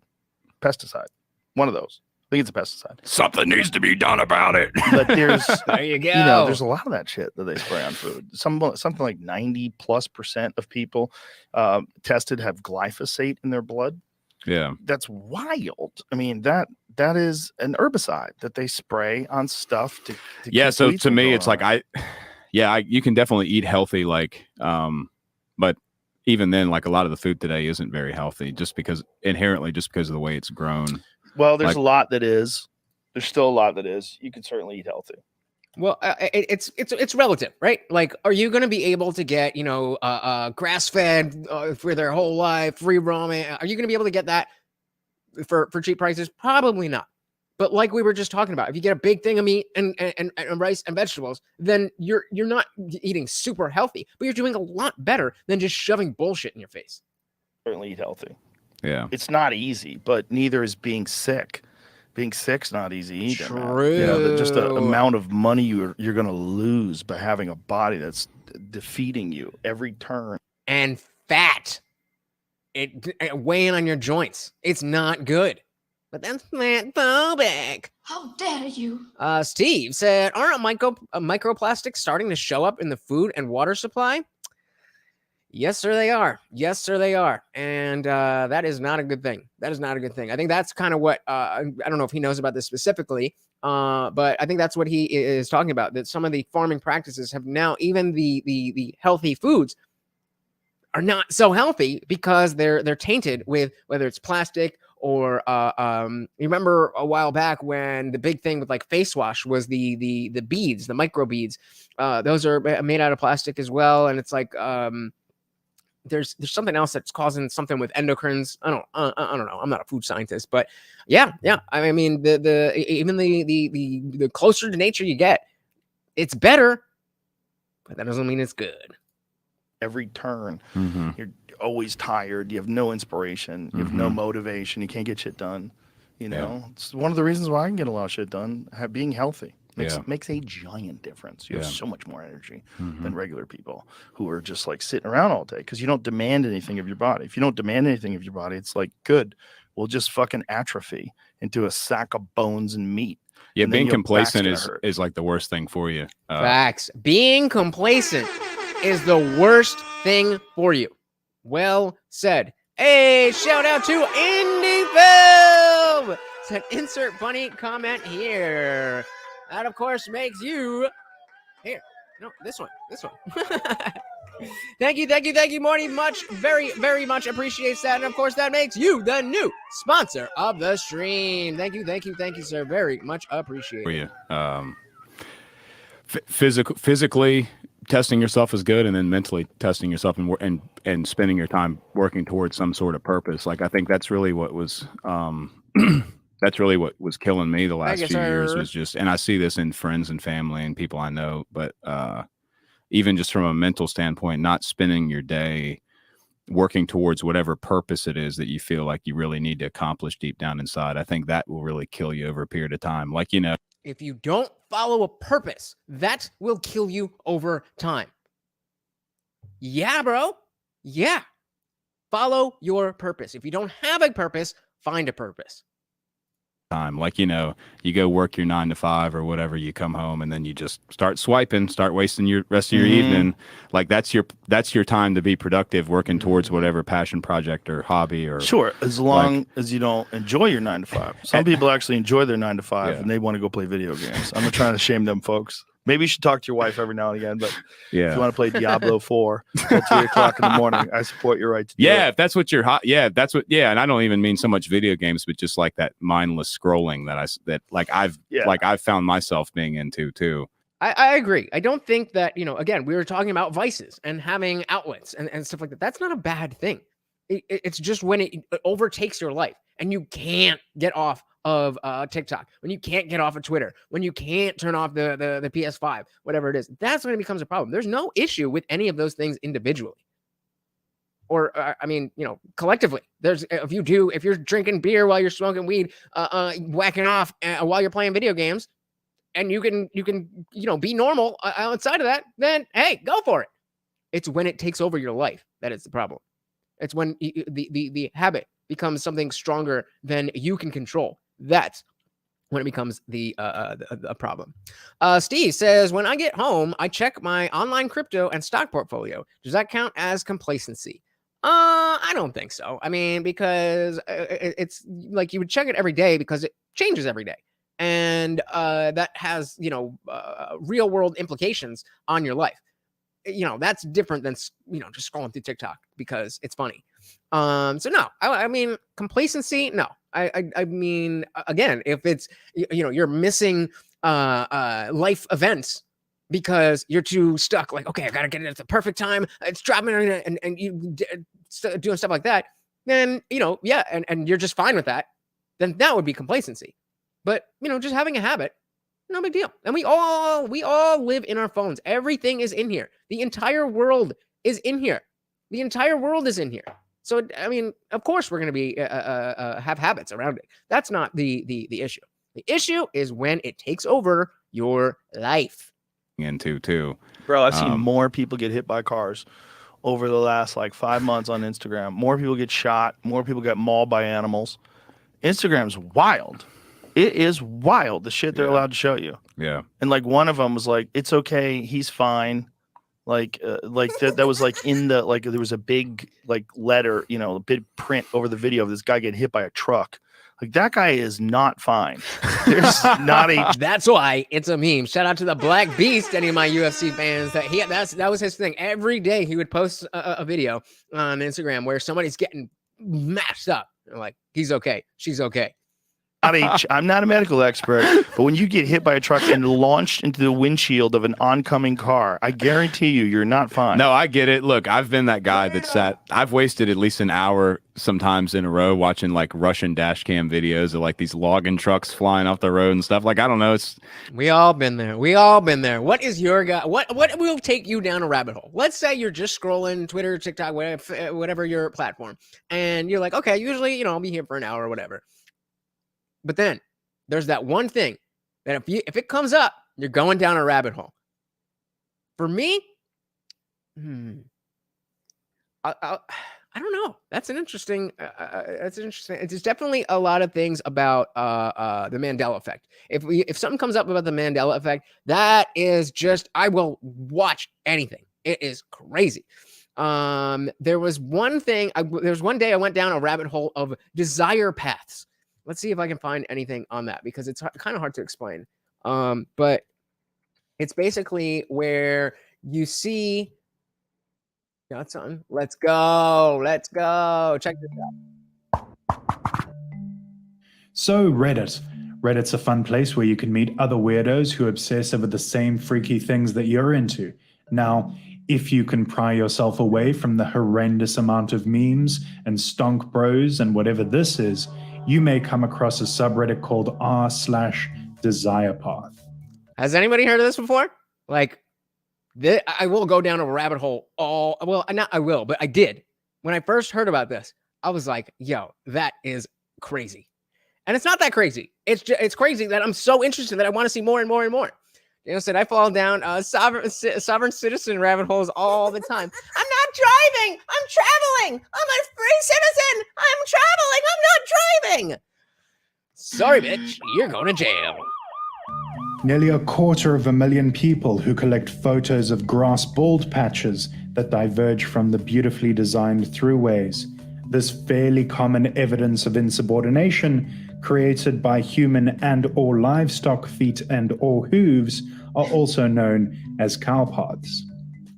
Pesticide. One of those. I think it's a pesticide. Something needs to be done about it. But there's, there you go. There's a lot of that shit that they spray on food. Something like 90+% of people tested have glyphosate in their blood. Yeah, that's wild. I mean, that is an herbicide that they spray on stuff to yeah. So to me, it's like you can definitely eat healthy, but even then, like a lot of the food today isn't very healthy, just because of the way it's grown. Well, there's a lot that is. There's still a lot that is. You can certainly eat healthy. Well, it's relative, right? Like, are you going to be able to get grass fed for their whole life, free roaming? Are you going to be able to get that for cheap prices? Probably not. But like we were just talking about, if you get a big thing of meat and rice and vegetables, then you're not eating super healthy, but you're doing a lot better than just shoving bullshit in your face. Certainly eat healthy. Yeah, it's not easy, but neither is being sick. Being sick's not easy either. True. Just the amount of money you're going to lose by having a body that's defeating you every turn. And fat, it weighing on your joints. It's not good. But that's fat phobic. How dare you? Steve said, aren't microplastics starting to show up in the food and water supply? Yes, sir, they are. Yes, sir, they are. And that is not a good thing. That is not a good thing. I think that's kind of what, I don't know if he knows about this specifically, but I think that's what he is talking about, that some of the farming practices have now, even the healthy foods are not so healthy because they're tainted with whether it's plastic or you remember a while back when the big thing with like face wash was the beads, the micro beads. Those are made out of plastic as well. And it's like, there's something else that's causing something with endocrines. I don't know. I'm not a food scientist, but yeah. I mean, the closer to nature you get, it's better, but that doesn't mean it's good. Every turn, you're always tired. You have no inspiration. You have no motivation. You can't get shit done. It's one of the reasons why I can get a lot of shit done. Being healthy makes a giant difference. You have so much more energy than regular people who are just like sitting around all day because you don't demand anything of your body. If you don't demand anything of your body, it's like, good, we'll just fucking atrophy into a sack of bones and meat. Yeah, being complacent is like the worst thing for you. Facts. Being complacent is the worst thing for you. Well said. Hey, shout out to Indie Film. Said insert funny comment here. That of course makes you here. No, this one. Thank you, Morty. Very much appreciates that. And of course, that makes you the new sponsor of the stream. Thank you, sir. Very much appreciate For it. you. Physically testing yourself is good, and then mentally testing yourself and spending your time working towards some sort of purpose. Like I think that's really what was that's really what was killing me the last few years was just, and I see this in friends and family and people I know, but even just from a mental standpoint, not spending your day working towards whatever purpose it is that you feel like you really need to accomplish deep down inside. I think that will really kill you over a period of time. Like, If you don't follow a purpose, that will kill you over time. Yeah, bro. Yeah. Follow your purpose. If you don't have a purpose, find a purpose. time. Like, you go work your 9 to 5 or whatever, you come home and then you just start swiping, start wasting your rest of your evening. Like that's your time to be productive, working towards whatever passion project or hobby or sure, as long as you don't enjoy your 9 to 5. Some people actually enjoy their 9 to 5 and they want to go play video games. I'm not trying to shame them folks. Maybe you should talk to your wife every now and again, but if you want to play Diablo 4 at 3 o'clock in the morning, I support your right to do it. if that's what you're hot. Yeah, that's what. Yeah, and I don't even mean so much video games, but just like that mindless scrolling that I've found myself being into too. I agree. I don't think that, again, we were talking about vices and having outlets and stuff like that. That's not a bad thing. It's just when it overtakes your life and you can't get off of TikTok, when you can't get off of Twitter, when you can't turn off the PS5, whatever it is, that's when it becomes a problem. There's no issue with any of those things individually. Or, collectively. If you're drinking beer while you're smoking weed, whacking off while you're playing video games, and you can be normal outside of that, then hey, go for it. It's when it takes over your life that it's the problem. It's when the habit becomes something stronger than you can control. That's when it becomes the problem. Steve says, when I get home, I check my online crypto and stock portfolio. Does that count as complacency? I don't think so. I mean, because it's like you would check it every day because it changes every day. And that has, real world implications on your life. That's different than, just scrolling through TikTok because it's funny. So no, I mean, complacency, no. I mean, again, if it's, you're missing life events because you're too stuck, like, okay, I got to get it at the perfect time. It's dropping and you doing stuff like that, then, and you're just fine with that, then that would be complacency. But, just having a habit, no big deal. And we all live in our phones. Everything is in here. The entire world is in here. So, I mean, of course we're going to be have habits around it. That's not the issue. The issue is when it takes over your life. Into too, bro. I've seen more people get hit by cars over the last 5 months on Instagram. More people get shot. More people get mauled by animals. Instagram's wild. It is wild, the shit they're allowed to show you. Yeah. And one of them was like, it's okay, he's fine. That was in the there was a big letter, a big print over the video of this guy getting hit by a truck. That guy is not fine. There's not a. That's why it's a meme. Shout out to the Black Beast, any of my UFC fans. That was his thing. Every day he would post a video on Instagram where somebody's getting mashed up. Like, he's okay, she's okay. I'm not a medical expert, but when you get hit by a truck and launched into the windshield of an oncoming car, I guarantee you're not fine. No, I get it. Look, I've been that guy I've wasted at least an hour sometimes in a row watching Russian dash cam videos of these logging trucks flying off the road and stuff. I don't know. We all been there. What is your guy? What will take you down a rabbit hole? Let's say you're just scrolling Twitter, TikTok, whatever your platform, and you're like, okay, usually, I'll be here for an hour or whatever. But then there's that one thing that if it comes up, you're going down a rabbit hole. For me, I don't know. That's an interesting. It's definitely a lot of things about the Mandela effect. If something comes up about the Mandela effect, that is just, I will watch anything. It is crazy. There was one thing. There was one day I went down a rabbit hole of desire paths. Let's see if I can find anything on that because it's kind of hard to explain. But it's basically where you see. Got something. Let's go. Let's go. Check this out. So Reddit. Reddit's a fun place where you can meet other weirdos who obsess over the same freaky things that you're into. Now, if you can pry yourself away from the horrendous amount of memes and stonk bros and whatever this is, you may come across a subreddit called r/desirepath. Has anybody heard of this before? Like, I will go down a rabbit hole not I will, but I did. When I first heard about this, I was like, yo, that is crazy. And it's not that crazy. It's crazy that I'm so interested that I want to see more and more and more. Daniel said, I fall down sovereign citizen rabbit holes all the time. I'm not driving. I'm traveling. I'm a free citizen. I'm traveling. I'm not driving. Sorry, bitch. You're going to jail. Nearly 250,000 people who collect photos of grass bald patches that diverge from the beautifully designed throughways. This fairly common evidence of insubordination created by human and or livestock feet and or hooves are also known as cow paths.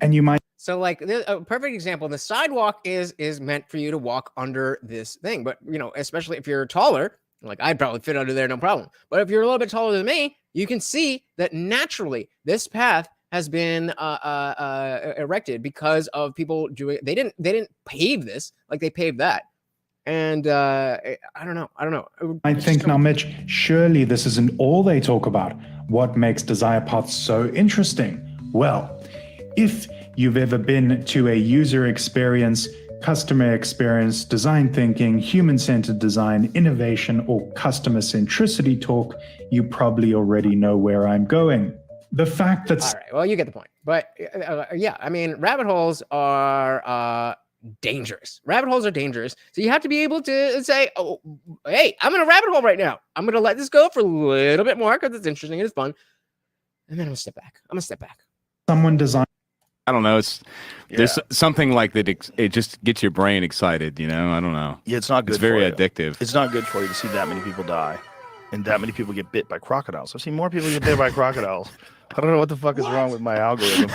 And you might like a perfect example, the sidewalk is meant for you to walk under this thing, but especially if you're taller, like I'd probably fit under there no problem. But if you're a little bit taller than me, you can see that naturally this path has been erected because of people doing. They didn't pave this like they paved that. And I don't know. I think now, Mitch, surely this isn't all they talk about. What makes desire paths so interesting? Well, if you've ever been to a user experience, customer experience, design thinking, human-centered design, innovation, or customer centricity talk, you probably already know where I'm going. The fact that... All right, well, you get the point. But yeah, I mean, rabbit holes are... dangerous. Rabbit holes are dangerous. So you have to be able to say, oh, hey, I'm in a rabbit hole right now. I'm going to let this go for a little bit more because it's interesting and it's fun. And then I'm going to step back. Someone designed. I don't know. There's something like that. It just gets your brain excited. I don't know. Yeah, it's not good. It's very for you. addictive. It's not good for you to see that many people die and that many people get bit by crocodiles. I've seen more people get bit by crocodiles. I don't know what the fuck is wrong with my algorithm,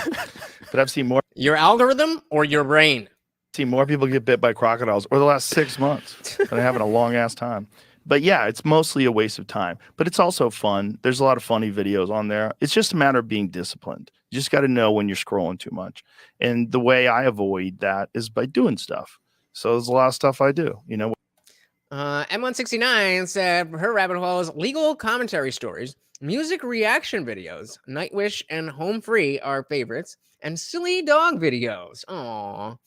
but I've seen more. Your algorithm or your brain? See more people get bit by crocodiles over the last 6 months than I have in a long ass time. But yeah, it's mostly a waste of time, but it's also fun. There's a lot of funny videos on there. It's just a matter of being disciplined. You just got to know when you're scrolling too much. And the way I avoid that is by doing stuff. So there's a lot of stuff I do, M169 said her rabbit hole is legal commentary stories, music reaction videos, Nightwish and Home Free are favorites, and silly dog videos. Aww.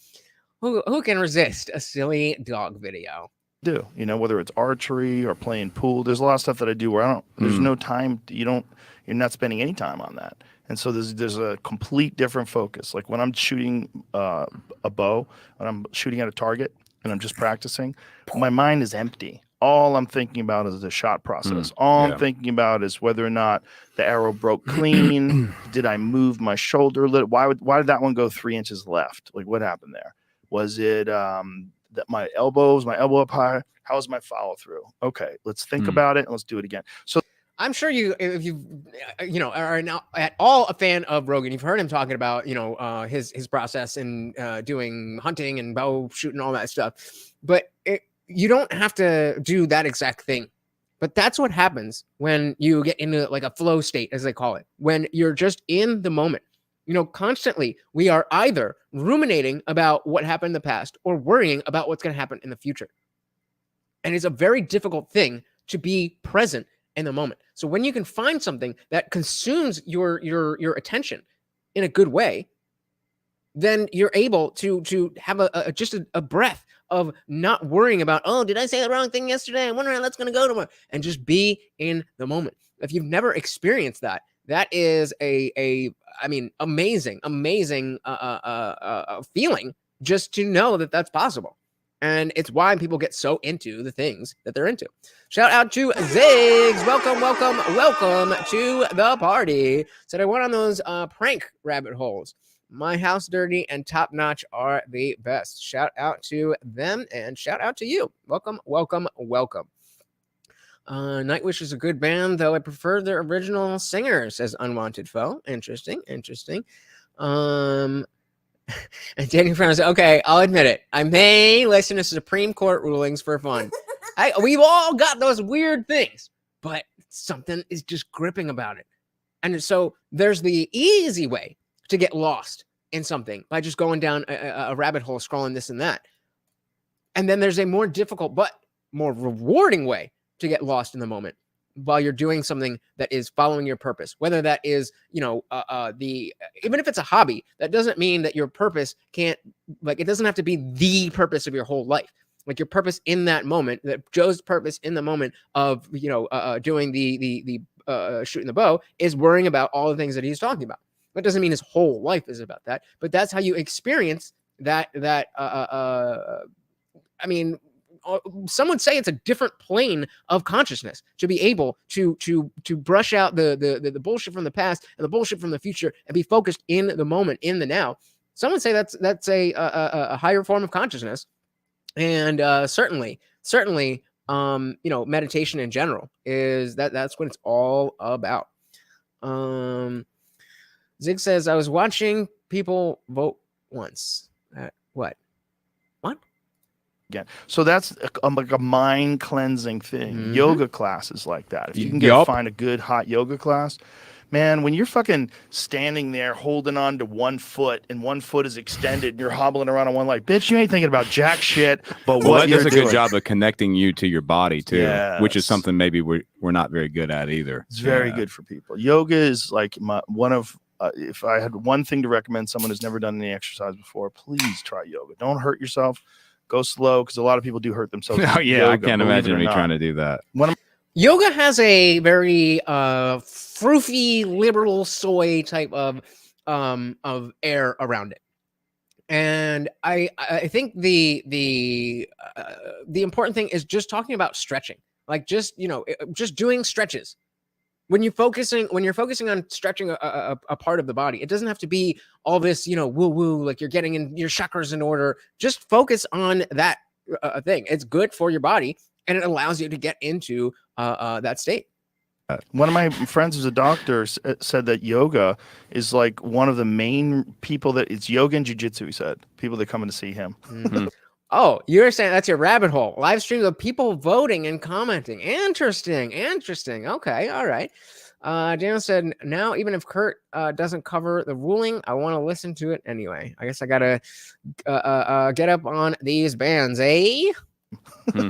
Who can resist a silly dog video? Do whether it's archery or playing pool, there's a lot of stuff that I do where there's no time. You're not spending any time on that, and so there's a complete different focus. Like when I'm shooting a bow and I'm shooting at a target and I'm just practicing, my mind is empty. All I'm thinking about is the shot process. I'm thinking about is whether or not the arrow broke clean. Did I move my shoulder a little? Why did that one go 3 inches left? Like what happened there? Was it that my elbow up high? How was my follow through? Okay, let's think about it and let's do it again. So I'm sure if you are now at all a fan of Rogan, you've heard him talking about his process in doing hunting and bow shooting, all that stuff. But you don't have to do that exact thing. But that's what happens when you get into like a flow state, as they call it, when you're just in the moment. Constantly we are either ruminating about what happened in the past or worrying about what's going to happen in the future. And it's a very difficult thing to be present in the moment. So when you can find something that consumes your attention in a good way, then you're able to have just a breath of not worrying about, oh, did I say the wrong thing yesterday? I wonder how that's going to go tomorrow, and just be in the moment. If you've never experienced that, that is amazing feeling just to know that that's possible. And it's why people get so into the things that they're into. Shout out to Ziggs. Welcome to the party. Said I went on those prank rabbit holes. My house dirty and top notch are the best. Shout out to them and shout out to you. Welcome, welcome, welcome. Nightwish is a good band, though I prefer their original singer, says Unwanted Foe. Interesting, interesting. And Danny Brown says, okay, I'll admit it. I may listen to Supreme Court rulings for fun. We've all got those weird things, but something is just gripping about it. And so there's the easy way to get lost in something by just going down a rabbit hole, scrolling this and that. And then there's a more difficult but more rewarding way to get lost in the moment while you're doing something that is following your purpose, whether that is, even if it's a hobby, that doesn't mean that your purpose can't, like, it doesn't have to be the purpose of your whole life. Like your purpose in that moment, that Joe's purpose in the moment of, doing the shooting the bow is worrying about all the things that he's talking about. That doesn't mean his whole life is about that, but that's how you experience that. Some would say it's a different plane of consciousness to be able to brush out the bullshit from the past and the bullshit from the future and be focused in the moment, in the now. Some would say that's a higher form of consciousness, and certainly, meditation in general is that's what it's all about. Zig says, I was watching people vote once. What? Again. So that's like a mind cleansing thing. Mhm. Yoga classes like that. If you can find a good hot yoga class, man, when you're fucking standing there holding on to one foot and one foot is extended and you're hobbling around on one leg, bitch, you ain't thinking about jack shit, but Well, what that you're does a doing. good job of connecting you to your body too, which is Yes. something maybe we're not very good at either. It's very good for people. Yoga is like one of if I had one thing to recommend someone who's never done any exercise before, please try yoga. Don't hurt yourself. Go slow, because a lot of people do hurt themselves. Oh yeah, yoga, I can't believe imagine it or me not. trying to do that. Yoga has a very froofy, liberal soy type of air around it, and I think the important thing is just talking about stretching, like just doing stretches. When you're focusing on stretching a part of the body, it doesn't have to be all this woo woo, like you're getting in your chakras in order. Just focus on that thing. It's good for your body, and it allows you to get into that state. One of my friends who's a doctor said that yoga is like one of the main people that it's yoga and jiu-jitsu. He said people that come in to see him. Mm-hmm. Oh, you're saying that's your rabbit hole. Live streams of people voting and commenting. Interesting. Okay, all right. Daniel said, now even if Kurt doesn't cover the ruling, I want to listen to it anyway. I guess I gotta get up on these bands, eh?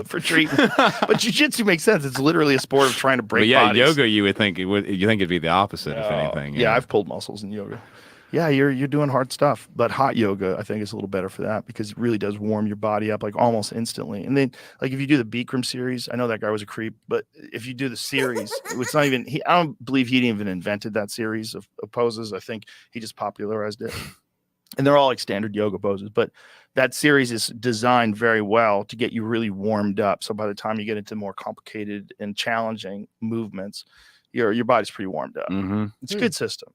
For treatment. But jiu-jitsu makes sense. It's literally a sport of trying to break bodies. Yoga, you would think it'd be the opposite, if anything. Yeah, I've pulled muscles in yoga. Yeah, you're doing hard stuff, but hot yoga I think is a little better for that because it really does warm your body up like almost instantly. And then like if you do the Bikram series, I know that guy was a creep, but if you do the series, it's not even I don't believe he even invented that series of poses. I think he just popularized it. And they're all like standard yoga poses, but that series is designed very well to get you really warmed up. So by the time you get into more complicated and challenging movements, your body's pretty warmed up. Mm-hmm. It's a good system.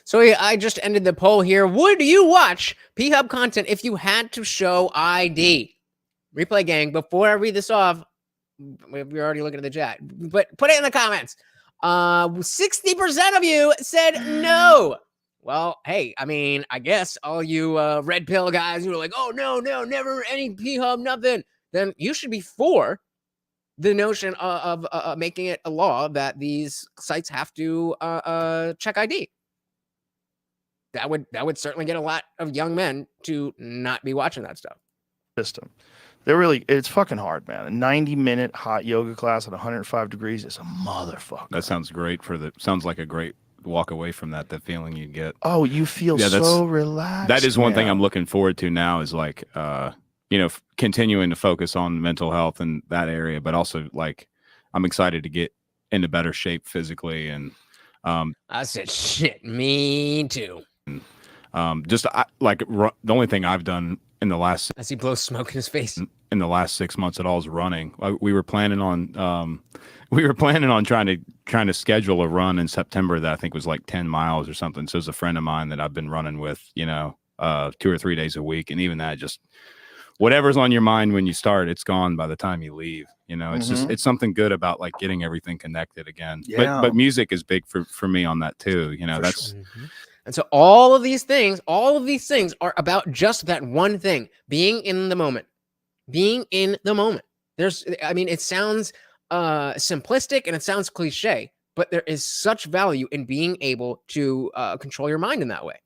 So I just ended the poll here. Would you watch P-Hub content if you had to show ID? Replay gang, before I read this off, we're already looking at the chat, but put it in the comments. 60% of you said no. Well, hey, I mean, I guess all you red pill guys who are like, oh, no, never any P-Hub, nothing. Then you should be for the notion of making it a law that these sites have to check ID. That would certainly get a lot of young men to not be watching that stuff. System. It's fucking hard, man. A 90-minute hot yoga class at 105 degrees is a motherfucker. That sounds great sounds like a great walk away from that feeling you get. Oh, you feel so relaxed. That is one thing I'm looking forward to now is like, continuing to focus on mental health in that area, but also like I'm excited to get into better shape physically. And I said, shit, me too. The only thing I've done in the last As he blows smoke in his face. in the last 6 months at all is running. We were planning on trying to schedule a run in September that I think was like 10 miles or something. So it's a friend of mine that I've been running with, 2 or 3 days a week, and even that, just whatever's on your mind when you start, it's gone by the time you leave. It's just, it's something good about like getting everything connected again. Yeah. But music is big for me on that too. That's Sure. And so all of these things are about just that one thing, being in the moment. Being in the moment. It sounds simplistic and it sounds cliche, but there is such value in being able to control your mind in that way.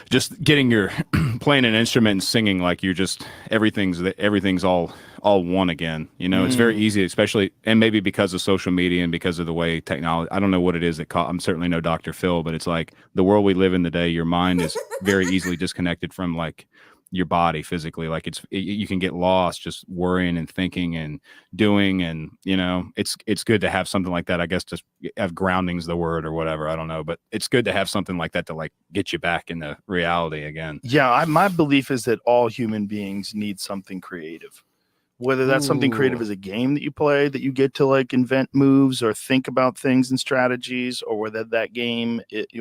just getting your playing an instrument and singing like you're just everything's all one again. It's very easy, especially, and maybe because of social media and because of the way technology, I don't know what it is I'm certainly no Dr. Phil, but it's like the world we live in today, your mind is very easily disconnected from like your body physically. Like you can get lost just worrying and thinking and doing, and it's good to have something like that. I guess to have grounding's the word or whatever, I don't know, but it's good to have something like that to like get you back into reality again. Yeah, my belief is that all human beings need something creative. Whether that's something creative as a game that you play, that you get to like invent moves or think about things and strategies, or whether that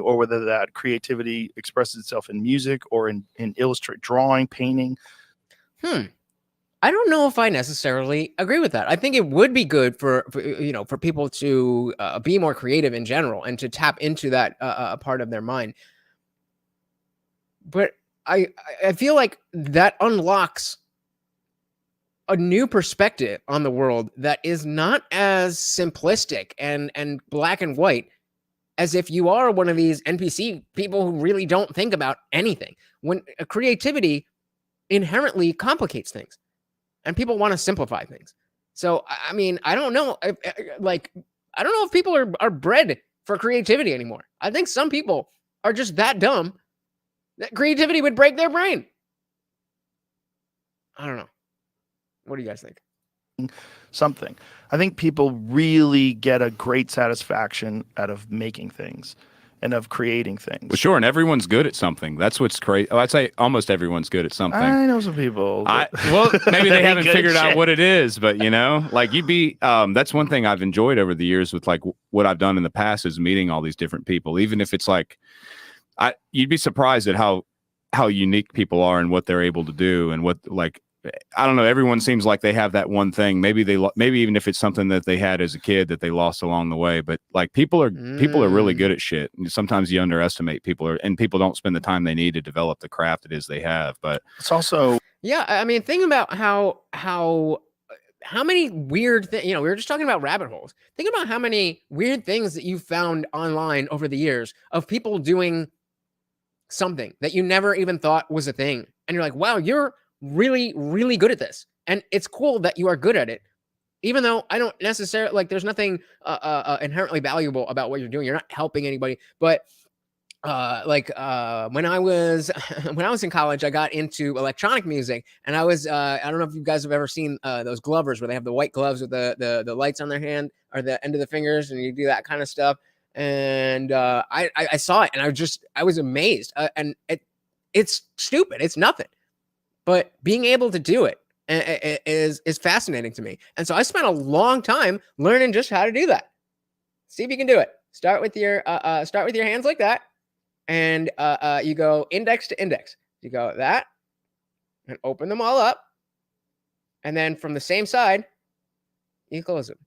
or whether that creativity expresses itself in music or in illustrate, drawing, painting. I don't know if I necessarily agree with that. I think it would be good for people to be more creative in general and to tap into that part of their mind. But I feel like that unlocks a new perspective on the world that is not as simplistic and black and white as if you are one of these NPC people who really don't think about anything. When creativity inherently complicates things, and people want to simplify things. So, I mean, I don't know if people are bred for creativity anymore. I think some people are just that dumb that creativity would break their brain. I don't know. What do you guys think? Something. I think people really get a great satisfaction out of making things and of creating things. Well, sure, and everyone's good at something. That's what's crazy. I'd say almost everyone's good at something. I know some people. Well, maybe they haven't figured out what it is, but like you'd be. That's one thing I've enjoyed over the years with like what I've done in the past is meeting all these different people. Even if it's like, you'd be surprised at how unique people are and what they're able to do and what like. I don't know. Everyone seems like they have that one thing. Maybe even if it's something that they had as a kid that they lost along the way. But like people are really good at shit. And sometimes you underestimate people, and people don't spend the time they need to develop the craft it is they have. But it's also I mean, think about how many weird things. We were just talking about rabbit holes. Think about how many weird things that you found online over the years of people doing something that you never even thought was a thing, and you're like, wow, you're really, really good at this. And it's cool that you are good at it, even though I don't necessarily like, there's nothing inherently valuable about what you're doing. You're not helping anybody. But when I was in college, I got into electronic music, and I was I don't know if you guys have ever seen those glovers where they have the white gloves with the lights on their hand or the end of the fingers, and you do that kind of stuff. And I saw it, and I was amazed. And it's stupid. It's nothing. But being able to do it is fascinating to me. And so I spent a long time learning just how to do that. See if you can do it. Start with your hands like that. And you go index to index. You go that and open them all up. And then from the same side, you close them.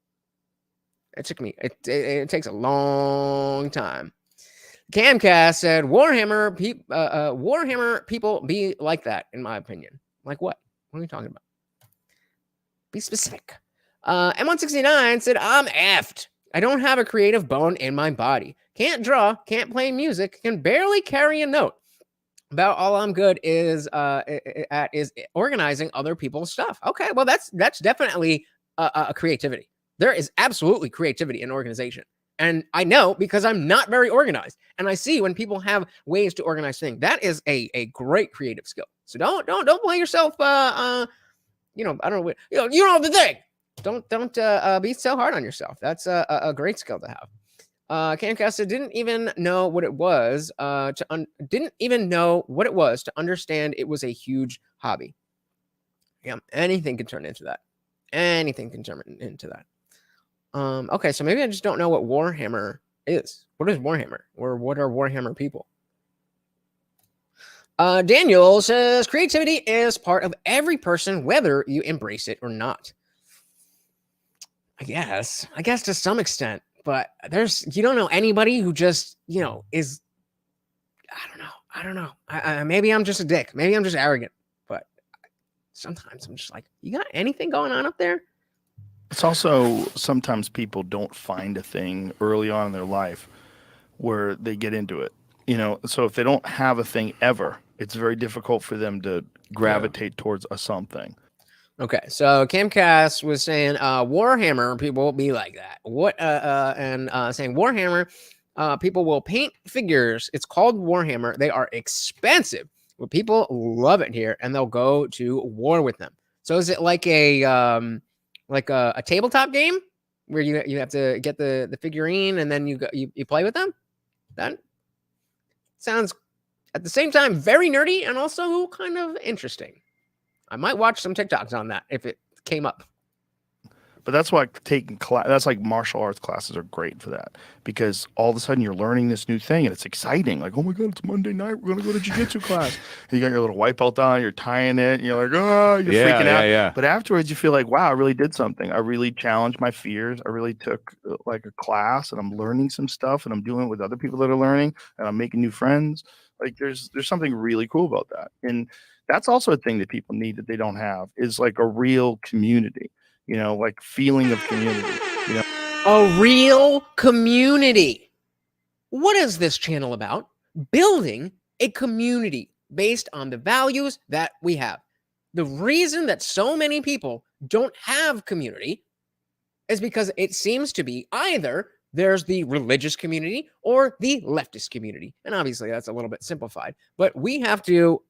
It took me, it takes a long time. Camcast said, Warhammer people be like that, in my opinion. Like what? What are we talking about? Be specific. M169 said, I'm effed. I don't have a creative bone in my body. Can't draw, can't play music, can barely carry a note. About all I'm good is organizing other people's stuff. Okay, well, that's definitely a creativity. There is absolutely creativity in organization. And I know because I'm not very organized. And I see when people have ways to organize things. That is a great creative skill. So don't play yourself. I don't know. You know the thing. Don't be so hard on yourself. That's a great skill to have. Camcast didn't even know what it was. Didn't even know what it was to understand it was a huge hobby. Yeah, anything can turn into that. Anything can turn into that. Okay, so maybe I just don't know what Warhammer is. What is Warhammer? Or what are Warhammer people? Daniel says creativity is part of every person, whether you embrace it or not. I guess to some extent, but you don't know anybody who just, is, I don't know. Maybe I'm just a dick. Maybe I'm just arrogant, but sometimes I'm just like, you got anything going on up there? It's also sometimes people don't find a thing early on in their life where they get into it. So if they don't have a thing ever, it's very difficult for them to gravitate towards a something. Okay, so Camcast was saying Warhammer people will be like that. Saying Warhammer people will paint figures. It's called Warhammer. They are expensive, but people love it here, and they'll go to war with them. So is it like a tabletop game where you have to get the figurine and then you play with them? That sounds at the same time very nerdy and also kind of interesting. I might watch some TikToks on that if it came up. But that's why that's like martial arts classes are great for that, because all of a sudden you're learning this new thing and it's exciting. Like, oh my God, it's Monday night. We're going to go to jiu-jitsu class. And you got your little white belt on, you're tying it, and you're like, oh, you're freaking out. Yeah. But afterwards you feel like, wow, I really did something. I really challenged my fears. I really took like a class and I'm learning some stuff and I'm doing it with other people that are learning and I'm making new friends. Like there's something really cool about that. And that's also a thing that people need that they don't have, is like a real community. Like feeling of community, A real community. What is this channel about? Building a community based on the values that we have. The reason that so many people don't have community is because it seems to be either there's the religious community or the leftist community. And obviously that's a little bit simplified, but we have to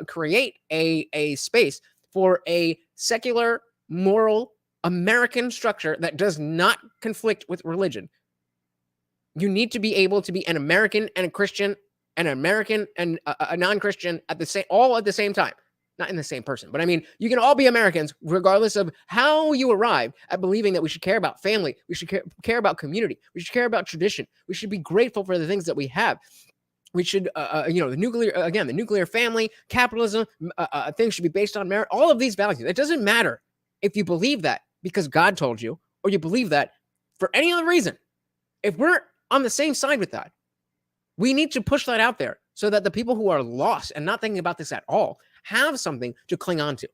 create a space for a secular, moral American structure that does not conflict with religion. You need to be able to be an American and a Christian, an American and a non-Christian at the same time. Not in the same person, but I mean, you can all be Americans regardless of how you arrive at believing that we should care about family, we should care about community, we should care about tradition, we should be grateful for the things that we have. We should, the nuclear family, capitalism, things should be based on merit. All of these values. It doesn't matter if you believe that because God told you, or you believe that for any other reason. If we're on the same side with that, we need to push that out there so that the people who are lost and not thinking about this at all have something to cling on to.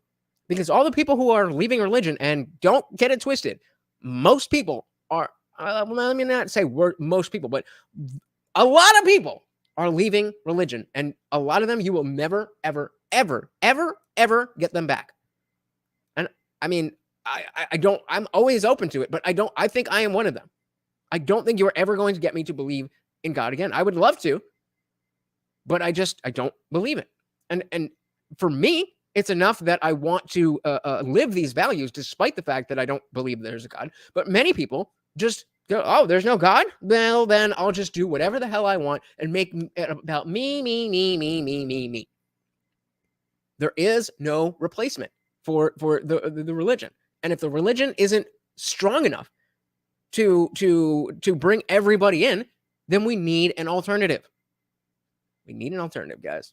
Because all the people who are leaving religion, and don't get it twisted, most people are, let me not say most people, but a lot of people are leaving religion, and a lot of them you will never, ever, ever, ever, ever get them back. And I mean, I'm always open to it, but I think I am one of them. I don't think you're ever going to get me to believe in God again. I would love to, but I don't believe it. And for me, it's enough that I want to live these values despite the fact that I don't believe there's a God. But many people just go, oh, there's no God? Well, then I'll just do whatever the hell I want and make it about me. There is no replacement for the religion. And if the religion isn't strong enough to bring everybody in, then we need an alternative. We need an alternative, guys.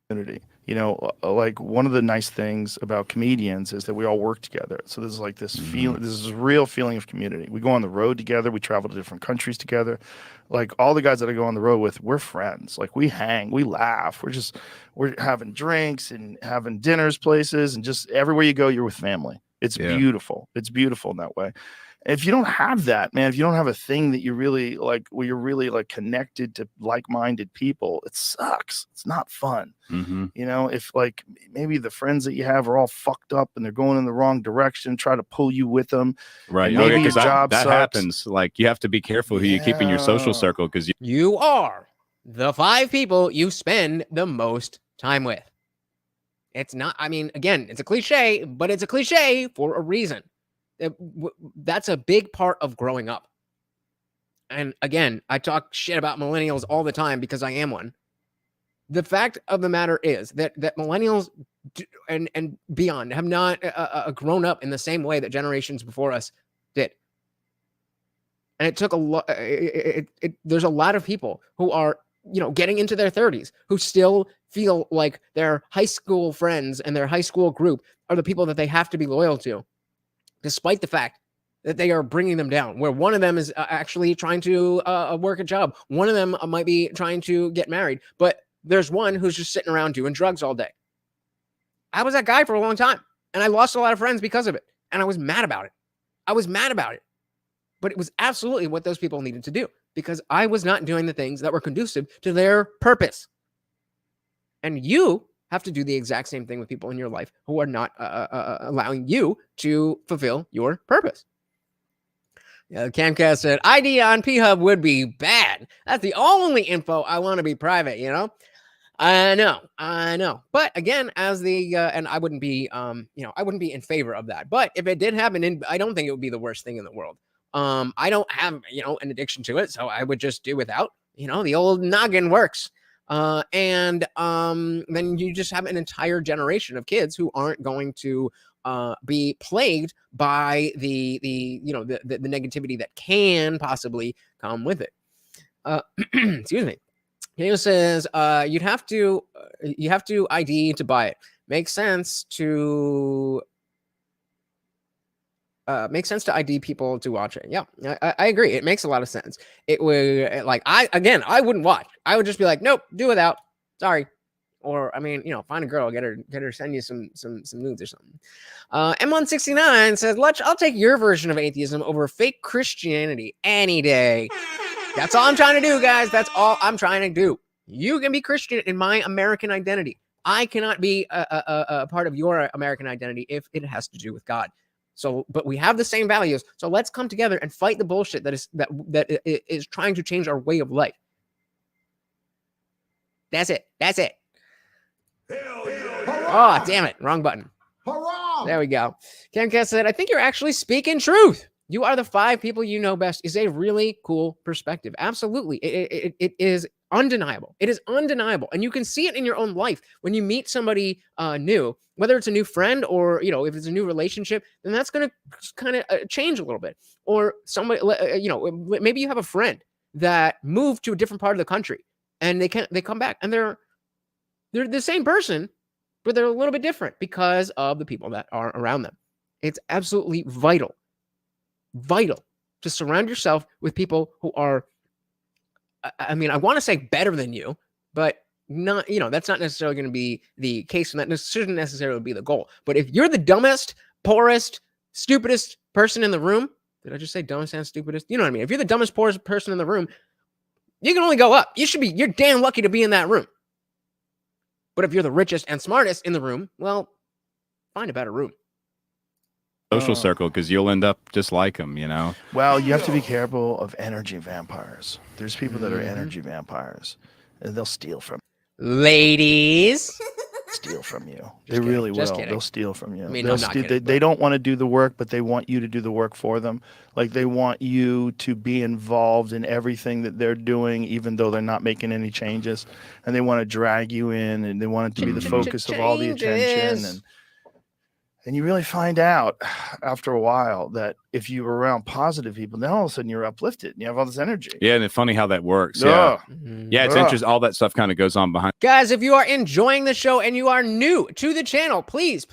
Like one of the nice things about comedians is that we all work together. So there's like this feeling, this is a real feeling of community. We go on the road together. We travel to different countries together. Like all the guys that I go on the road with, we're friends. Like we hang, we laugh. We're having drinks and having dinners places, and just everywhere you go, you're with family. It's beautiful. It's beautiful in that way. If you don't have that, man, if you don't have a thing that you really like, where you're really like connected to like-minded people, it sucks. It's not fun. Mm-hmm. If like maybe the friends that you have are all fucked up and they're going in the wrong direction, try to pull you with them. Right. Maybe your job that happens. Like you have to be careful who you keep in your social circle, because you are the 5 people you spend the most time with. It's not, I mean, again, it's a cliche, but it's a cliche for a reason. That's a big part of growing up. and again, I talk shit about millennials all the time because I am one. The fact of the matter is that millennials and beyond have not grown up in the same way that generations before us did. And it took a lot. There's a lot of people who are, getting into their 30s who still feel like their high school friends and their high school group are the people that they have to be loyal to, despite the fact that they are bringing them down, where one of them is actually trying to work a job. One of them might be trying to get married, but there's one who's just sitting around doing drugs all day. I was that guy for a long time, and I lost a lot of friends because of it, and I was mad about it. But it was absolutely what those people needed to do, because I was not doing the things that were conducive to their purpose. And you have to do the exact same thing with people in your life who are not allowing you to fulfill your purpose. Camcast said, ID on P-Hub would be bad. That's the only info I want to be private, I know. But again, as the and I wouldn't be I wouldn't be in favor of that. But if it did happen, I don't think it would be the worst thing in the world. I don't have, an addiction to it, so I would just do without. The old noggin works. And then you just have an entire generation of kids who aren't going to be plagued by the negativity that can possibly come with it. Excuse me. Daniel says you have to ID to buy it. Makes sense to ID people to watch it. Yeah, I agree. It makes a lot of sense. It would I wouldn't watch. I would just be like, nope, do without. Sorry. Or find a girl, get her send you some nudes or something. M169 says, I'll take your version of atheism over fake Christianity any day. That's all I'm trying to do, guys. That's all I'm trying to do. You can be Christian in my American identity. I cannot be a part of your American identity if it has to do with God. So, but we have the same values. So let's come together and fight the bullshit that is trying to change our way of life. That's it. Oh, damn it. Wrong button. Hurrah! There we go. Camcast said, I think you're actually speaking truth. You are the 5 people you know best is a really cool perspective. Absolutely. It is undeniable. It is undeniable. And you can see it in your own life when you meet somebody new, whether it's a new friend or, if it's a new relationship, then that's going to kind of change a little bit. Or somebody, maybe you have a friend that moved to a different part of the country and they come back and they're the same person, but they're a little bit different because of the people that are around them. It's absolutely vital to surround yourself with people who are, I want to say better than you, but not, that's not necessarily going to be the case, and that shouldn't necessarily be the goal. But if you're the dumbest, poorest, stupidest person in the room, did I just say dumbest and stupidest? You know what I mean? If you're the dumbest, poorest person in the room, you can only go up. You're damn lucky to be in that room. But if you're the richest and smartest in the room, well, find a better room. Social circle, because you'll end up just like them, Well, you have to be careful of energy vampires. There's people that are energy vampires. And they'll steal from Ladies. steal from you. They kidding, really just will. kidding. They'll steal from you. I'm not kidding, they don't want to do the work, but they want you to do the work for them. Like they want you to be involved in everything that they're doing, even though they're not making any changes. And they want to drag you in, and they want it to be the focus of all the attention. And you really find out after a while that if you were around positive people, then all of a sudden you're uplifted and you have all this energy. Yeah, and it's funny how that works. Yeah. Yeah, it's interesting. All that stuff kind of goes on behind. Guys, if you are enjoying the show and you are new to the channel, please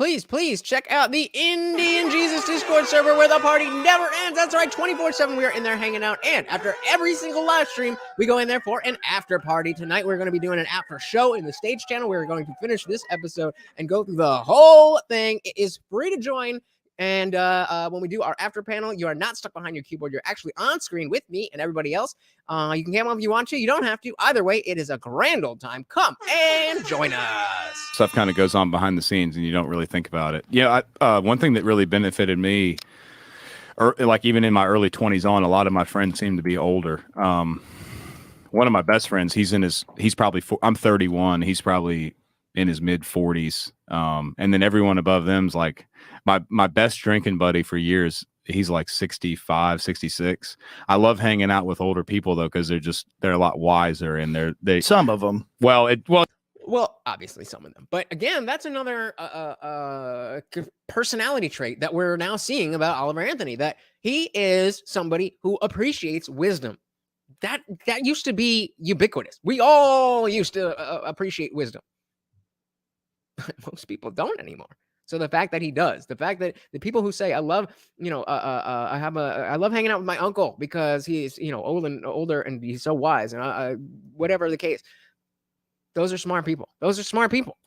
check out the Indian Jesus Discord server where the party never ends. That's right, 24/7 we are in there hanging out. And after every single live stream, we go in there for an after party. Tonight, we're going to be doing an after show in the stage channel. We're going to finish this episode and go through the whole thing. It is free to join. And when we do our after panel, you are not stuck behind your keyboard. You're actually on screen with me and everybody else. You can come on if you want to. You don't have to. Either way, it is a grand old time. Come and join us. Stuff kind of goes on behind the scenes and you don't really think about it. Yeah, one thing that really benefited me, or like even in my early 20s on, a lot of my friends seem to be older. One of my best friends, he's probably, I'm 31. He's probably in his mid 40s. And then everyone above them's like, my best drinking buddy for years he's like 65, 66. I love hanging out with older people though, because they're a lot wiser, and they Some of them. well, obviously some of them, but again, that's another personality trait that we're now seeing about Oliver Anthony, that he is somebody who appreciates wisdom. That used to be ubiquitous. We all used to appreciate wisdom. Most people don't anymore. So the fact that he does, the fact that the people who say, I love, I love hanging out with my uncle because he's, older and he's so wise, and whatever the case, those are smart people. Those are smart people.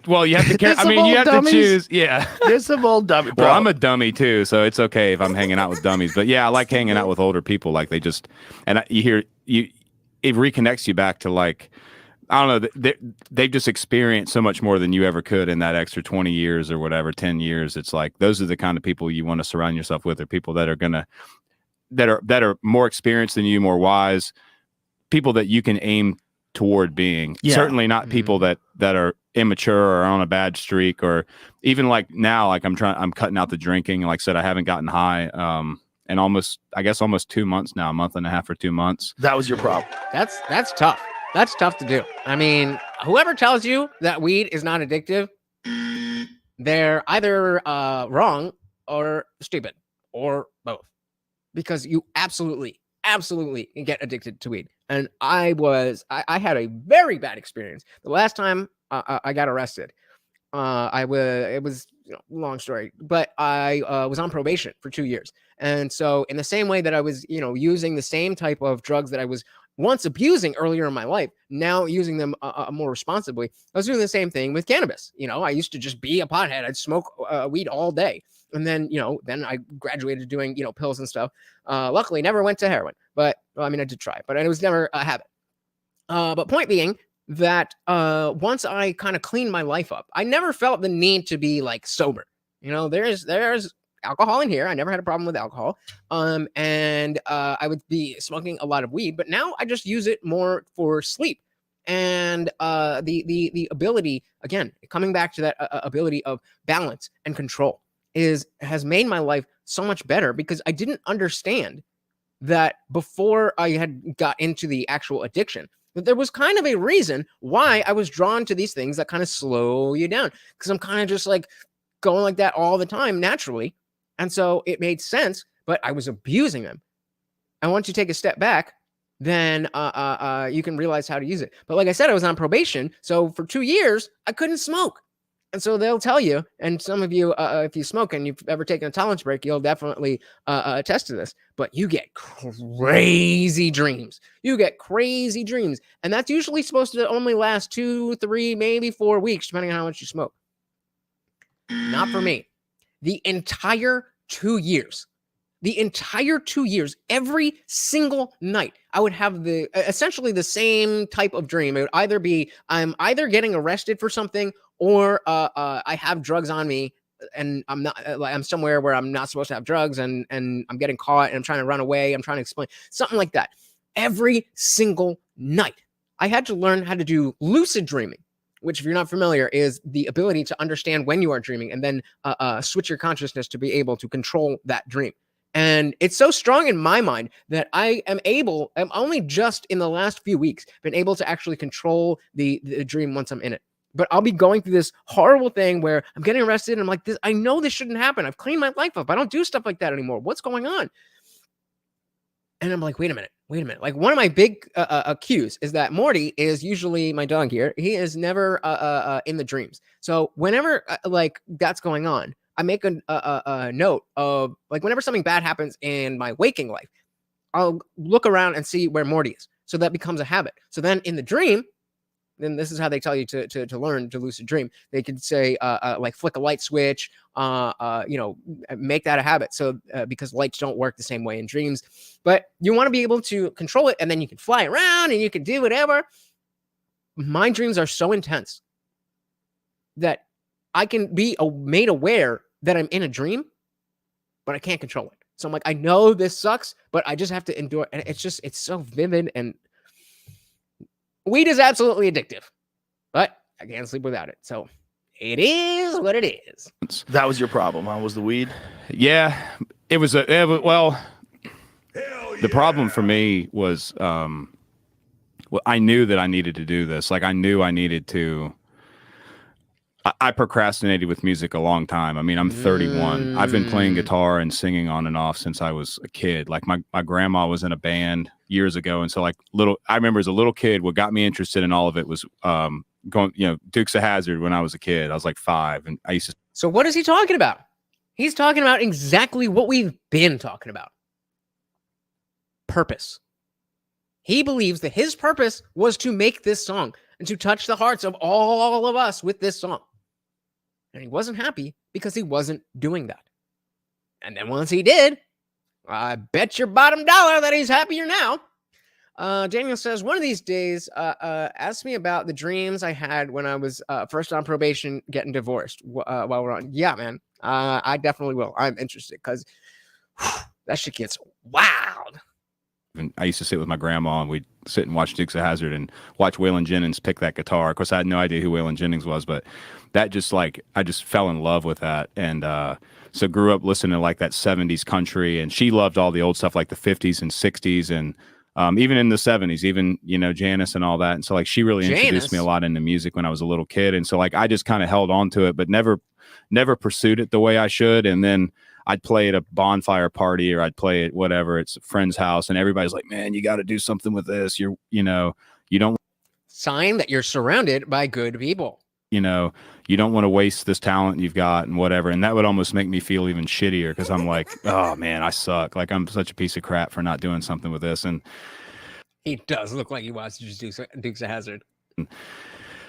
Well, you have to care. There's I mean, some you have old to dummies. choose. Yeah. There's some old dummy. Well, I'm a dummy too, so it's okay if I'm hanging out with dummies. But yeah, I like hanging out with older people. Like it reconnects you back to, like, I don't know, they've just experienced so much more than you ever could in that extra 20 years or whatever, 10 years. It's like those are the kind of people you want to surround yourself with, or people that are more experienced than you, more wise, people that you can aim toward being. Yeah. Certainly not people that are immature or on a bad streak, or even like now, like I'm cutting out the drinking. Like I said, I haven't gotten high and almost 2 months now, a month and a half or 2 months. That was your problem. That's tough. That's tough to do. I mean, whoever tells you that weed is not addictive, they're either wrong or stupid, or both, because you absolutely get addicted to weed. And I had a very bad experience the last time I got arrested. It was long story, but I was on probation for 2 years. And so in the same way that I was, using the same type of drugs that I was once abusing earlier in my life, now using them more responsibly, I was doing the same thing with cannabis. I used to just be a pothead. I'd smoke weed all day. And then, then I graduated doing, pills and stuff. Luckily, never went to heroin, but I did try, but it was never a habit. But point being that once I kind of cleaned my life up, I never felt the need to be like sober. There's alcohol in here. I never had a problem with alcohol. And I would be smoking a lot of weed, but now I just use it more for sleep. And the ability, again, coming back to that ability of balance and control, has made my life so much better, because I didn't understand that before I had got into the actual addiction, that there was kind of a reason why I was drawn to these things that kind of slow you down, because I'm kind of just like going like that all the time naturally. And so it made sense, but I was abusing them. And once you take a step back, then you can realize how to use it. But like I said, I was on probation. So for 2 years, I couldn't smoke. And so they'll tell you, and some of you, if you smoke and you've ever taken a tolerance break, you'll definitely attest to this, but you get crazy dreams. You get crazy dreams. And that's usually supposed to only last 2, 3, maybe 4 weeks, depending on how much you smoke. Not for me. The entire 2 years, every single night, I would have essentially the same type of dream. It would either be, I'm either getting arrested for something, or I have drugs on me, and I'm not, I'm somewhere where I'm not supposed to have drugs, and I'm getting caught, and I'm trying to run away. I'm trying to explain something like that. Every single night, I had to learn how to do lucid dreaming, which, if you're not familiar, is the ability to understand when you are dreaming and then switch your consciousness to be able to control that dream. And it's so strong in my mind that I'm only just in the last few weeks been able to actually control the dream once I'm in it. But I'll be going through this horrible thing where I'm getting arrested, and I'm like, I know this shouldn't happen. I've cleaned my life up. I don't do stuff like that anymore. What's going on? And I'm like, wait a minute. Like, one of my big cues is that Morty is usually my dog here. He is never in the dreams. So whenever like that's going on, I make a note of, like, whenever something bad happens in my waking life, I'll look around and see where Morty is. So that becomes a habit. So then in the dream, then this is how they tell you to learn to lucid dream. They could say like flick a light switch, make that a habit. So because lights don't work the same way in dreams, but you want to be able to control it, and then you can fly around and you can do whatever. My dreams are so intense that I can be made aware that I'm in a dream, but I can't control it. So I'm like, I know this sucks, but I just have to endure. And it's so vivid, and weed is absolutely addictive, but I can't sleep without it. So it is what it is. That was your problem, huh? Was the weed? Yeah. well, the problem for me was well, I knew that I needed to do this. Like I knew I needed to. I procrastinated with music a long time. I mean, I'm 31. I've been playing guitar and singing on and off since I was a kid. Like my grandma was in a band years ago. And so like I remember as a little kid, what got me interested in all of it was going, Dukes of Hazzard when I was a kid. I was like 5 and I used to. So what is he talking about? He's talking about exactly what we've been talking about. Purpose. He believes that his purpose was to make this song and to touch the hearts of all of us with this song. And he wasn't happy because he wasn't doing that. And then once he did, I bet your bottom dollar that he's happier now. Daniel says, one of these days, ask me about the dreams I had when I was first on probation getting divorced while we're on. Yeah, man, I definitely will. I'm interested because that shit gets wild. And I used to sit with my grandma and we'd sit and watch Dukes of Hazzard and watch Waylon Jennings pick that guitar. Of course, I had no idea who Waylon Jennings was, but that just like, I just fell in love with that. And so grew up listening to like that 70s country, and she loved all the old stuff like the 50s and 60s and even in the 70s, even, Janice and all that. And so like she really introduced me a lot into music when I was a little kid. And so like I just kind of held on to it, but never pursued it the way I should. And then I'd play at a bonfire party or I'd play at whatever, it's a friend's house, and everybody's like, man, you got to do something with this. You don't sign that you're surrounded by good people. You don't want to waste this talent you've got and whatever. And that would almost make me feel even shittier because I'm like, oh man, I suck. Like I'm such a piece of crap for not doing something with this. And he does look like he wants to just do Dukes of Hazzard.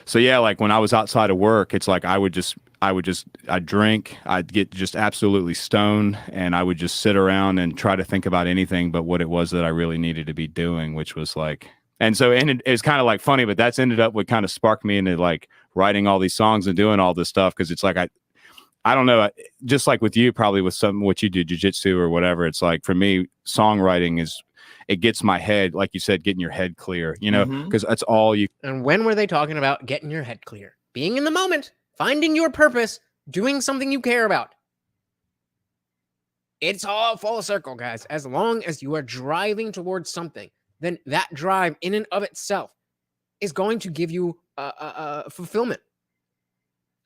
So yeah, like when I was outside of work, it's like I'd drink, I'd get just absolutely stoned, and I would just sit around and try to think about anything but what it was that I really needed to be doing, which was like, and so it's kind of like funny, but that's ended up what kind of sparked me into like writing all these songs and doing all this stuff. Cause it's like, I don't know, just like with you, probably with what you do, jiu-jitsu or whatever. It's like, for me, songwriting it gets my head, like you said, getting your head clear, because that's all you. And when were they talking about getting your head clear? Being in the moment, finding your purpose, doing something you care about. It's all full circle, guys. As long as you are driving towards something, then that drive in and of itself is going to give you fulfillment.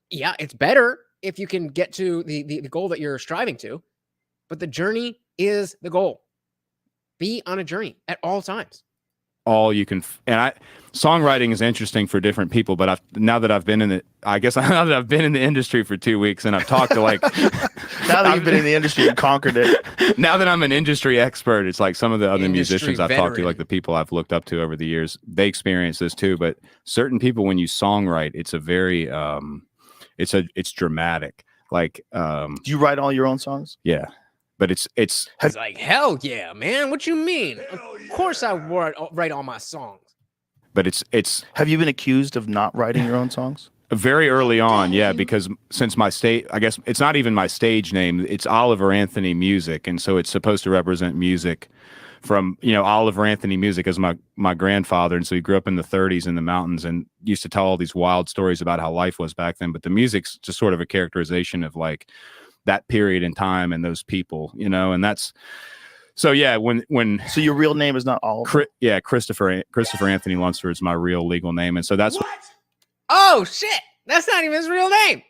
Yeah, it's better if you can get to the goal that you're striving to, but the journey is the goal. Be on a journey at all times. All you can, and songwriting is interesting for different people, but now that I've been in the industry for 2 weeks and I've talked to like, now that you've been in the industry and conquered it, now that I'm an industry expert, it's like some of the other musicians I've talked to, veteran. like the people I've looked up to over the years, they experience this too. But certain people, when you songwrite, it's a very, it's dramatic. Like, do you write all your own songs? Yeah. But it's like, hell yeah, man. What you mean? Of course I write all my songs. But it's have you been accused of not writing your own songs? Very early on, yeah, because since my I guess it's not even my stage name, it's Oliver Anthony Music, and so it's supposed to represent music from, Oliver Anthony Music as my grandfather, and so he grew up in the 30s in the mountains and used to tell all these wild stories about how life was back then, but the music's just sort of a characterization of like that period in time and those people, and that's so yeah. So your real name is not Oliver? Yeah, Christopher Anthony Lunsford is my real legal name, and so that's What? Oh shit! That's not even his real name.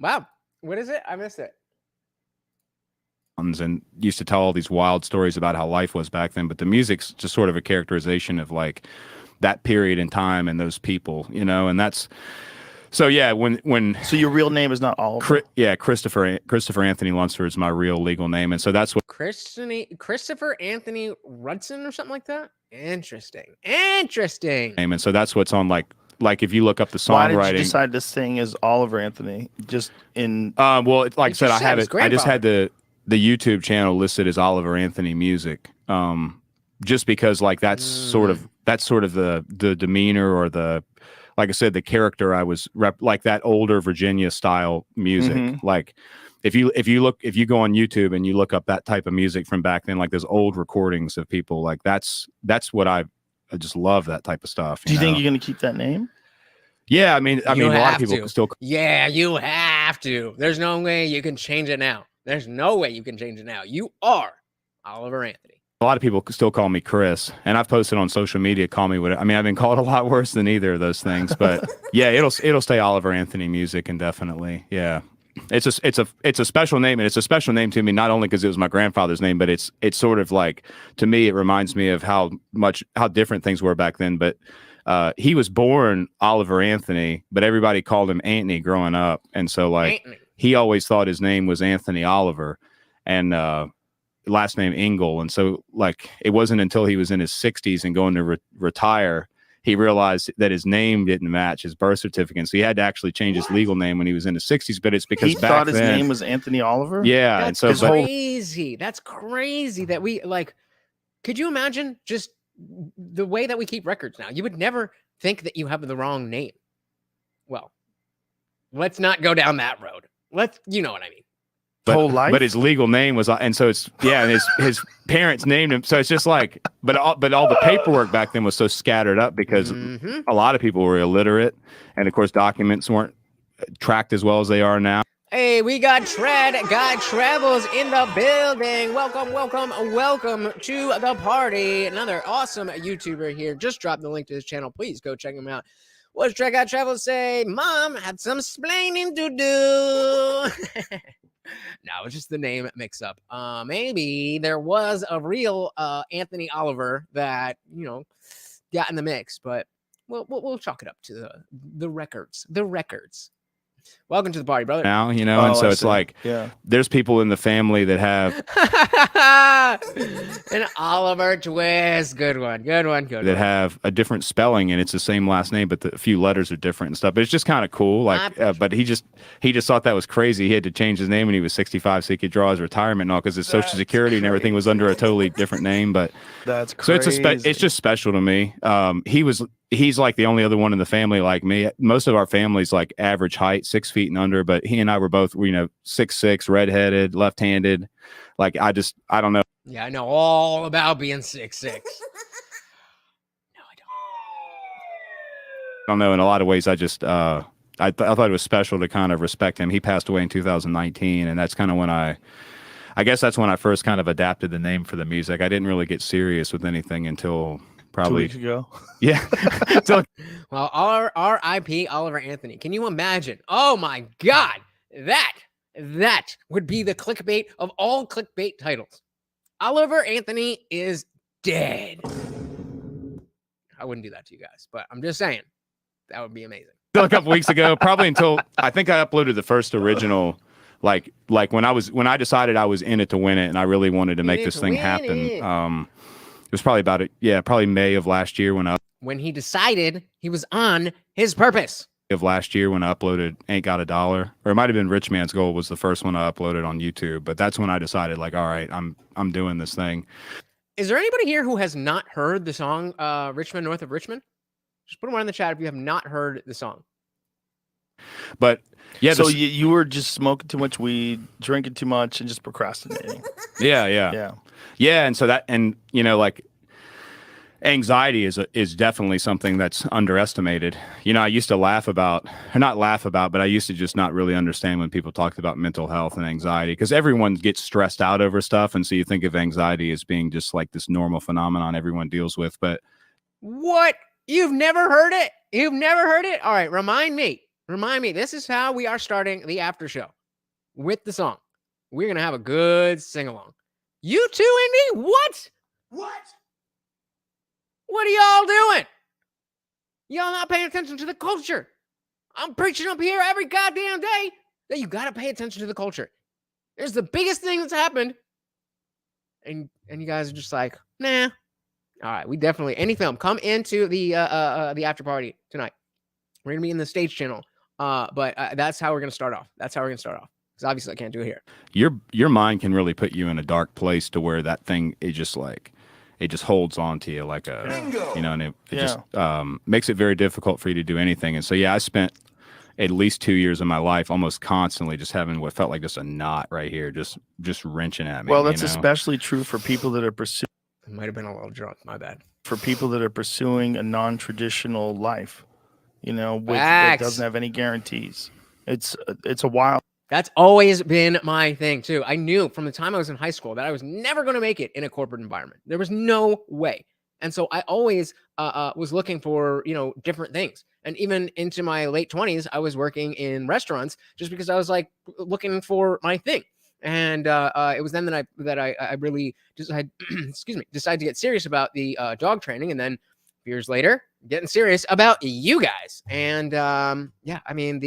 Wow, what is it? I missed it. And used to tell all these wild stories about how life was back then, but the music's just sort of a characterization of like that period in time and those people, and that's. So yeah, so your real name is not Oliver? Christopher Anthony Lunsford is my real legal name, and so that's what Christopher Anthony Rudson or something like that. Interesting. And so that's what's on like if you look up the songwriting. Why did you decide to sing as Oliver Anthony? Just in well, like I said, I have it. I just had grandfather. the YouTube channel listed as Oliver Anthony Music, just because like that's sort of the demeanor or the. Like I said, the character I was like that older Virginia style music. Mm-hmm. Like if you go on YouTube and you look up that type of music from back then, like those old recordings of people, like that's what I just love that type of stuff. Do you think you're going to keep that name? Yeah, I mean, a lot of people still. Yeah, you have to. There's no way you can change it now. There's no way you can change it now. You are Oliver Anthony. A lot of people still call me Chris, and I've posted on social media, call me what I mean. I've been called a lot worse than either of those things, but yeah, it'll stay Oliver Anthony Music indefinitely. Yeah, it's a special name, and it's a special name to me not only because it was my grandfather's name, but it's sort of like, to me, it reminds me of how different things were back then. But he was born Oliver Anthony, but everybody called him Anthony growing up, and so like Anthony. he always thought his name was Anthony Oliver, and last name Engel. And so like it wasn't until he was in his 60s and going to retire, he realized that his name didn't match his birth certificate. So he had to actually change his legal name when he was in his 60s. But it's because He back thought his then, name was Anthony Oliver? yeah. That's and so crazy. That's crazy that we like. Could you imagine just the way that we keep records now? You would never think that you have the wrong name. Well, let's not go down that road. You know what I mean. Whole life? But his legal name was, and so it's, yeah, and his parents named him. So it's just like, but all the paperwork back then was so scattered up because a lot of people were illiterate, and of course documents weren't tracked as well as they are now. Hey, we got Guy Travels in the building. Welcome to the party. Another awesome YouTuber here. Just dropped the link to his channel. Please go check him out. What's Guy Travels say? Mom had some splaining to do. No, it's just the name mix up. Maybe there was a real Anthony Oliver that, got in the mix, but we'll chalk it up to the records. The records. Welcome to the party, brother. Now, and so it's like, there's people in the family that have an Oliver twist. Good one. That have a different spelling, and it's the same last name, but a few letters are different and stuff. But it's just kind of cool. Like, but he just thought that was crazy. He had to change his name when he was 65 so he could draw his retirement and all, because his social security and everything was under a totally different name. But that's crazy. So it's just special to me. He's like the only other one in the family like me. Most of our family's like average height, 6 feet and under, but he and I were both, 6'6", redheaded, left-handed. Like, I don't know. Yeah, I know all about being 6'6". No, I don't know. In a lot of ways, I just, I thought it was special to kind of respect him. He passed away in 2019, and that's kind of when I guess that's when I first kind of adapted the name for the music. I didn't really get serious with anything until probably 2 weeks ago. Yeah. Well, R.I.P. Oliver Anthony. Can you imagine? Oh my God, that would be the clickbait of all clickbait titles. Oliver Anthony is dead. I wouldn't do that to you guys, but I'm just saying that would be amazing. A couple weeks ago, probably until I think I uploaded the first original. Like when I decided I was in it to win it, and I really wanted to make this thing happen. It was probably probably May of last year when he decided he was on his purpose. Of last year when I uploaded Ain't Got a Dollar, or it might have been Rich Man's Goal was the first one I uploaded on YouTube. But that's when I decided, like, all right, I'm doing this thing. Is there anybody here who has not heard the song Men North of Richmond? Just put one in the chat if you have not heard the song. But yeah, so you were just smoking too much weed, drinking too much, and just procrastinating. Yeah. And so like anxiety is definitely something that's underestimated. I used to but I used to just not really understand when people talked about mental health and anxiety, because everyone gets stressed out over stuff, and so you think of anxiety as being just like this normal phenomenon everyone deals with. But what? You've never heard it? You've never heard it? All right, remind me. This is how we are starting the after show with the song. We're gonna have a good sing along. You too, Indy? What? What are y'all doing? Y'all not paying attention to the culture. I'm preaching up here every goddamn day that you gotta pay attention to the culture. It's the biggest thing that's happened. And you guys are just like, nah. All right, we definitely, any film, come into the after party tonight. We're gonna be in the stage channel. But that's how we're gonna start off. Because obviously I can't do it here. Your mind can really put you in a dark place to where that thing is just like, it just holds on to you like a, and it just makes it very difficult for you to do anything. And so, I spent at least 2 years of my life almost constantly just having what felt like just a knot right here, just wrenching at me. Well, that's especially true for people that are pursuing. I might have been a little drunk. My bad. For people that are pursuing a non-traditional life, that doesn't have any guarantees. It's a wild. That's always been my thing too. I knew from the time I was in high school that I was never going to make it in a corporate environment. There was no way. And so I always was looking for, different things. And even into my late 20s, I was working in restaurants just because I was like looking for my thing. And it was then that I really decided, decided to get serious about the dog training. And then years later, getting serious about you guys. And yeah, I mean,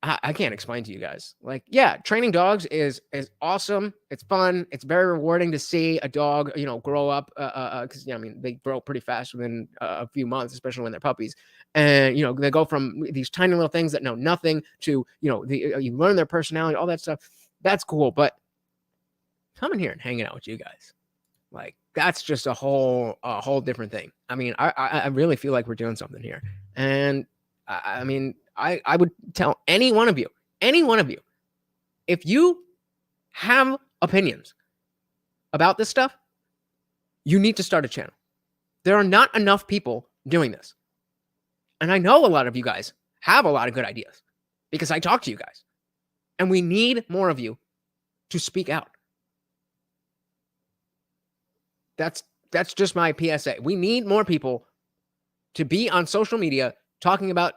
I can't explain to you guys. Like, yeah, training dogs is awesome. It's fun. It's very rewarding to see a dog, grow up. Because they grow pretty fast within a few months, especially when they're puppies. And they go from these tiny little things that know nothing to you learn their personality, all that stuff. That's cool. But coming here and hanging out with you guys, like that's just a whole different thing. I mean, I really feel like we're doing something here, and I mean. I would tell any one of you, if you have opinions about this stuff, you need to start a channel. There are not enough people doing this. And I know a lot of you guys have a lot of good ideas because I talk to you guys. And we need more of you to speak out. That's just my PSA. We need more people to be on social media talking about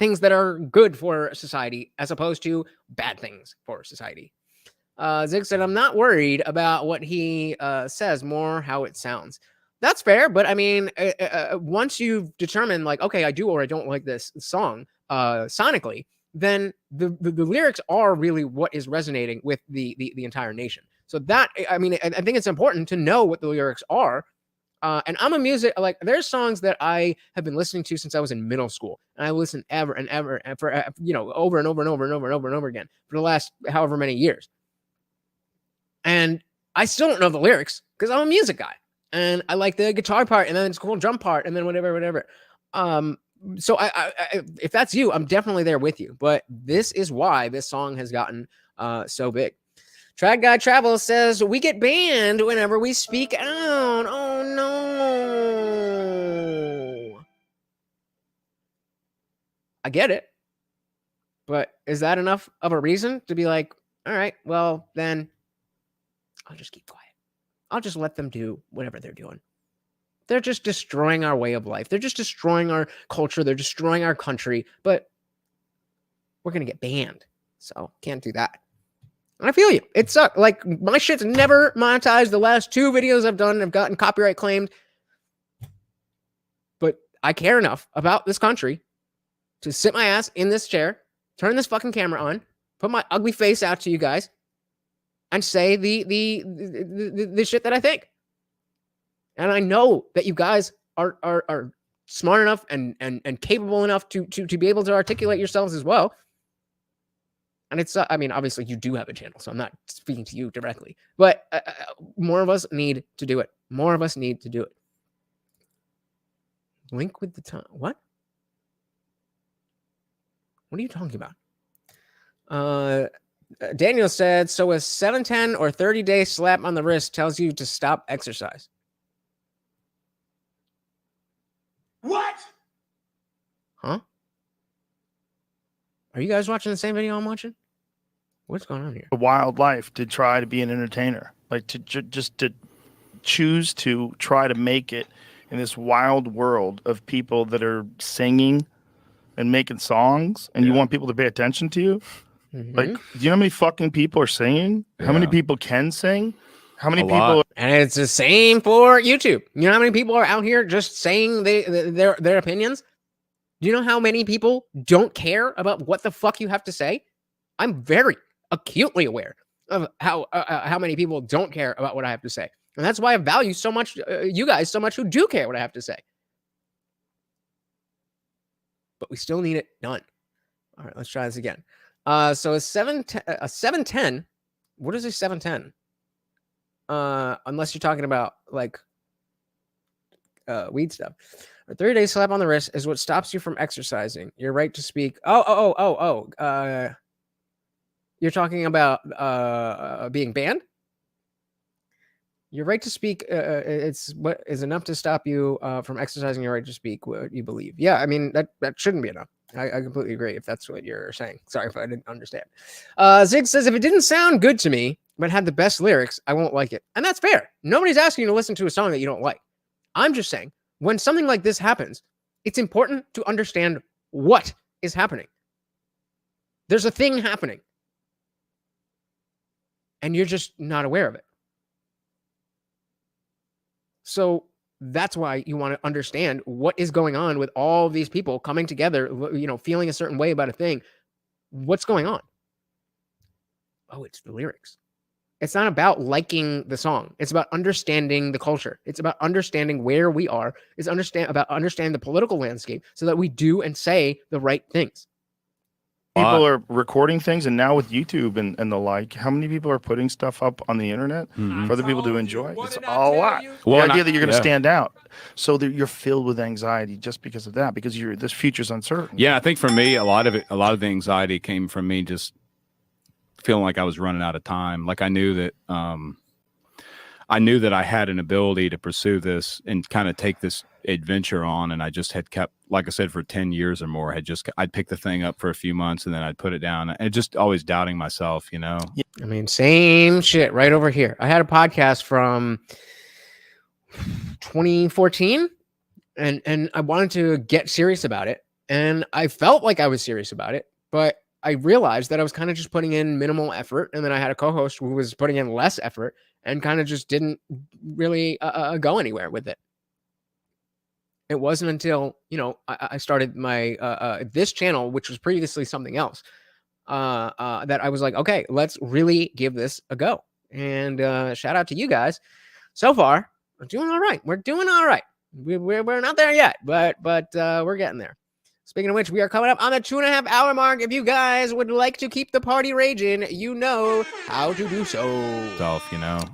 things that are good for society as opposed to bad things for society. Zig said, I'm not worried about what he says, more how it sounds. That's fair, but I mean, once you've determined, like, okay, I do or I don't like this song sonically, then the lyrics are really what is resonating with the entire nation. So that, I mean, I think it's important to know what the lyrics are. And I'm a music, like there's songs that I have been listening to since I was in middle school. And I listen ever and ever and for, over and over and over and over and over and over again for the last however many years. And I still don't know the lyrics because I'm a music guy and I like the guitar part and then it's cool drum part and then whatever. So I if that's you, I'm definitely there with you. But this is why this song has gotten so big. Trad Guy Travel says, we get banned whenever we speak out. Oh, no. I get it. But is that enough of a reason to be like, all right, well, then I'll just keep quiet. I'll just let them do whatever they're doing. They're just destroying our way of life. They're just destroying our culture. They're destroying our country. But we're going to get banned. So can't do that. I feel you. It sucks. Like, my shit's never monetized. The last 2 videos I've done have gotten copyright claimed. But I care enough about this country to sit my ass in this chair, turn this fucking camera on, put my ugly face out to you guys, and say the shit that I think. And I know that you guys are smart enough and capable enough to be able to articulate yourselves as well. And it's, I mean, obviously you do have a channel, so I'm not speaking to you directly, but more of us need to do it. More of us need to do it. Link with the time. What? What are you talking about? Daniel said, so a 7-10 or 30-day slap on the wrist tells you to stop exercise. What? Huh? Are you guys watching the same video I'm watching? What's going on here? A wild life to try to be an entertainer, like to just to choose to try to make it in this wild world of people that are singing and making songs, and you want people to pay attention to you. Mm-hmm. Like, do you know how many fucking people are singing? How many people can sing? How many people? Lot. And it's the same for YouTube. You know how many people are out here just saying their opinions? Do you know how many people don't care about what the fuck you have to say? I'm very acutely aware of how many people don't care about what I have to say. And that's why I value so much you guys so much who do care what I have to say. But we still need it done. All right, let's try this again. So a 710, what is a 710? Unless you're talking about like weed stuff. A 30-day slap on the wrist is what stops you from exercising. Your right to speak. You're talking about being banned? Your right to speak, it's what is enough to stop you from exercising your right to speak, what you believe. Yeah, I mean, that shouldn't be enough. I completely agree if that's what you're saying. Sorry if I didn't understand. Zig says, if it didn't sound good to me, but had the best lyrics, I won't like it. And that's fair. Nobody's asking you to listen to a song that you don't like. I'm just saying, when something like this happens, it's important to understand what is happening. There's a thing happening. And you're just not aware of it. So that's why you want to understand what is going on with all these people coming together, feeling a certain way about a thing. What's going on? Oh, it's the lyrics. It's not about liking the song. It's about understanding the culture. It's about understanding where we are. It's about understanding the political landscape so that we do and say the right things. People are recording things, and now with YouTube and the like, how many people are putting stuff up on the internet for other people to enjoy? It's a lot. Well, the idea that you're going to stand out, so that you're filled with anxiety just because of that, because this future's uncertain. Yeah, I think for me, a lot of the anxiety came from me just feeling like I was running out of time. Like I knew that I had an ability to pursue this and kind of take this adventure on, and I just had kept, like I said, for 10 years or more, I'd pick the thing up for a few months and then I'd put it down, and just always doubting myself, I mean, same shit right over here. I had a podcast from 2014 and I wanted to get serious about it, and I felt like I was serious about it, but I realized that I was kind of just putting in minimal effort, and then I had a co-host who was putting in less effort and kind of just didn't really go anywhere with it. It wasn't until, I started my this channel, which was previously something else, that I was like, okay, let's really give this a go. And shout out to you guys. So far, we're doing all right. We're doing all right. We're not there yet, but we're getting there. Speaking of which, we are coming up on the 2.5 hour mark. If you guys would like to keep the party raging, you know how to do so.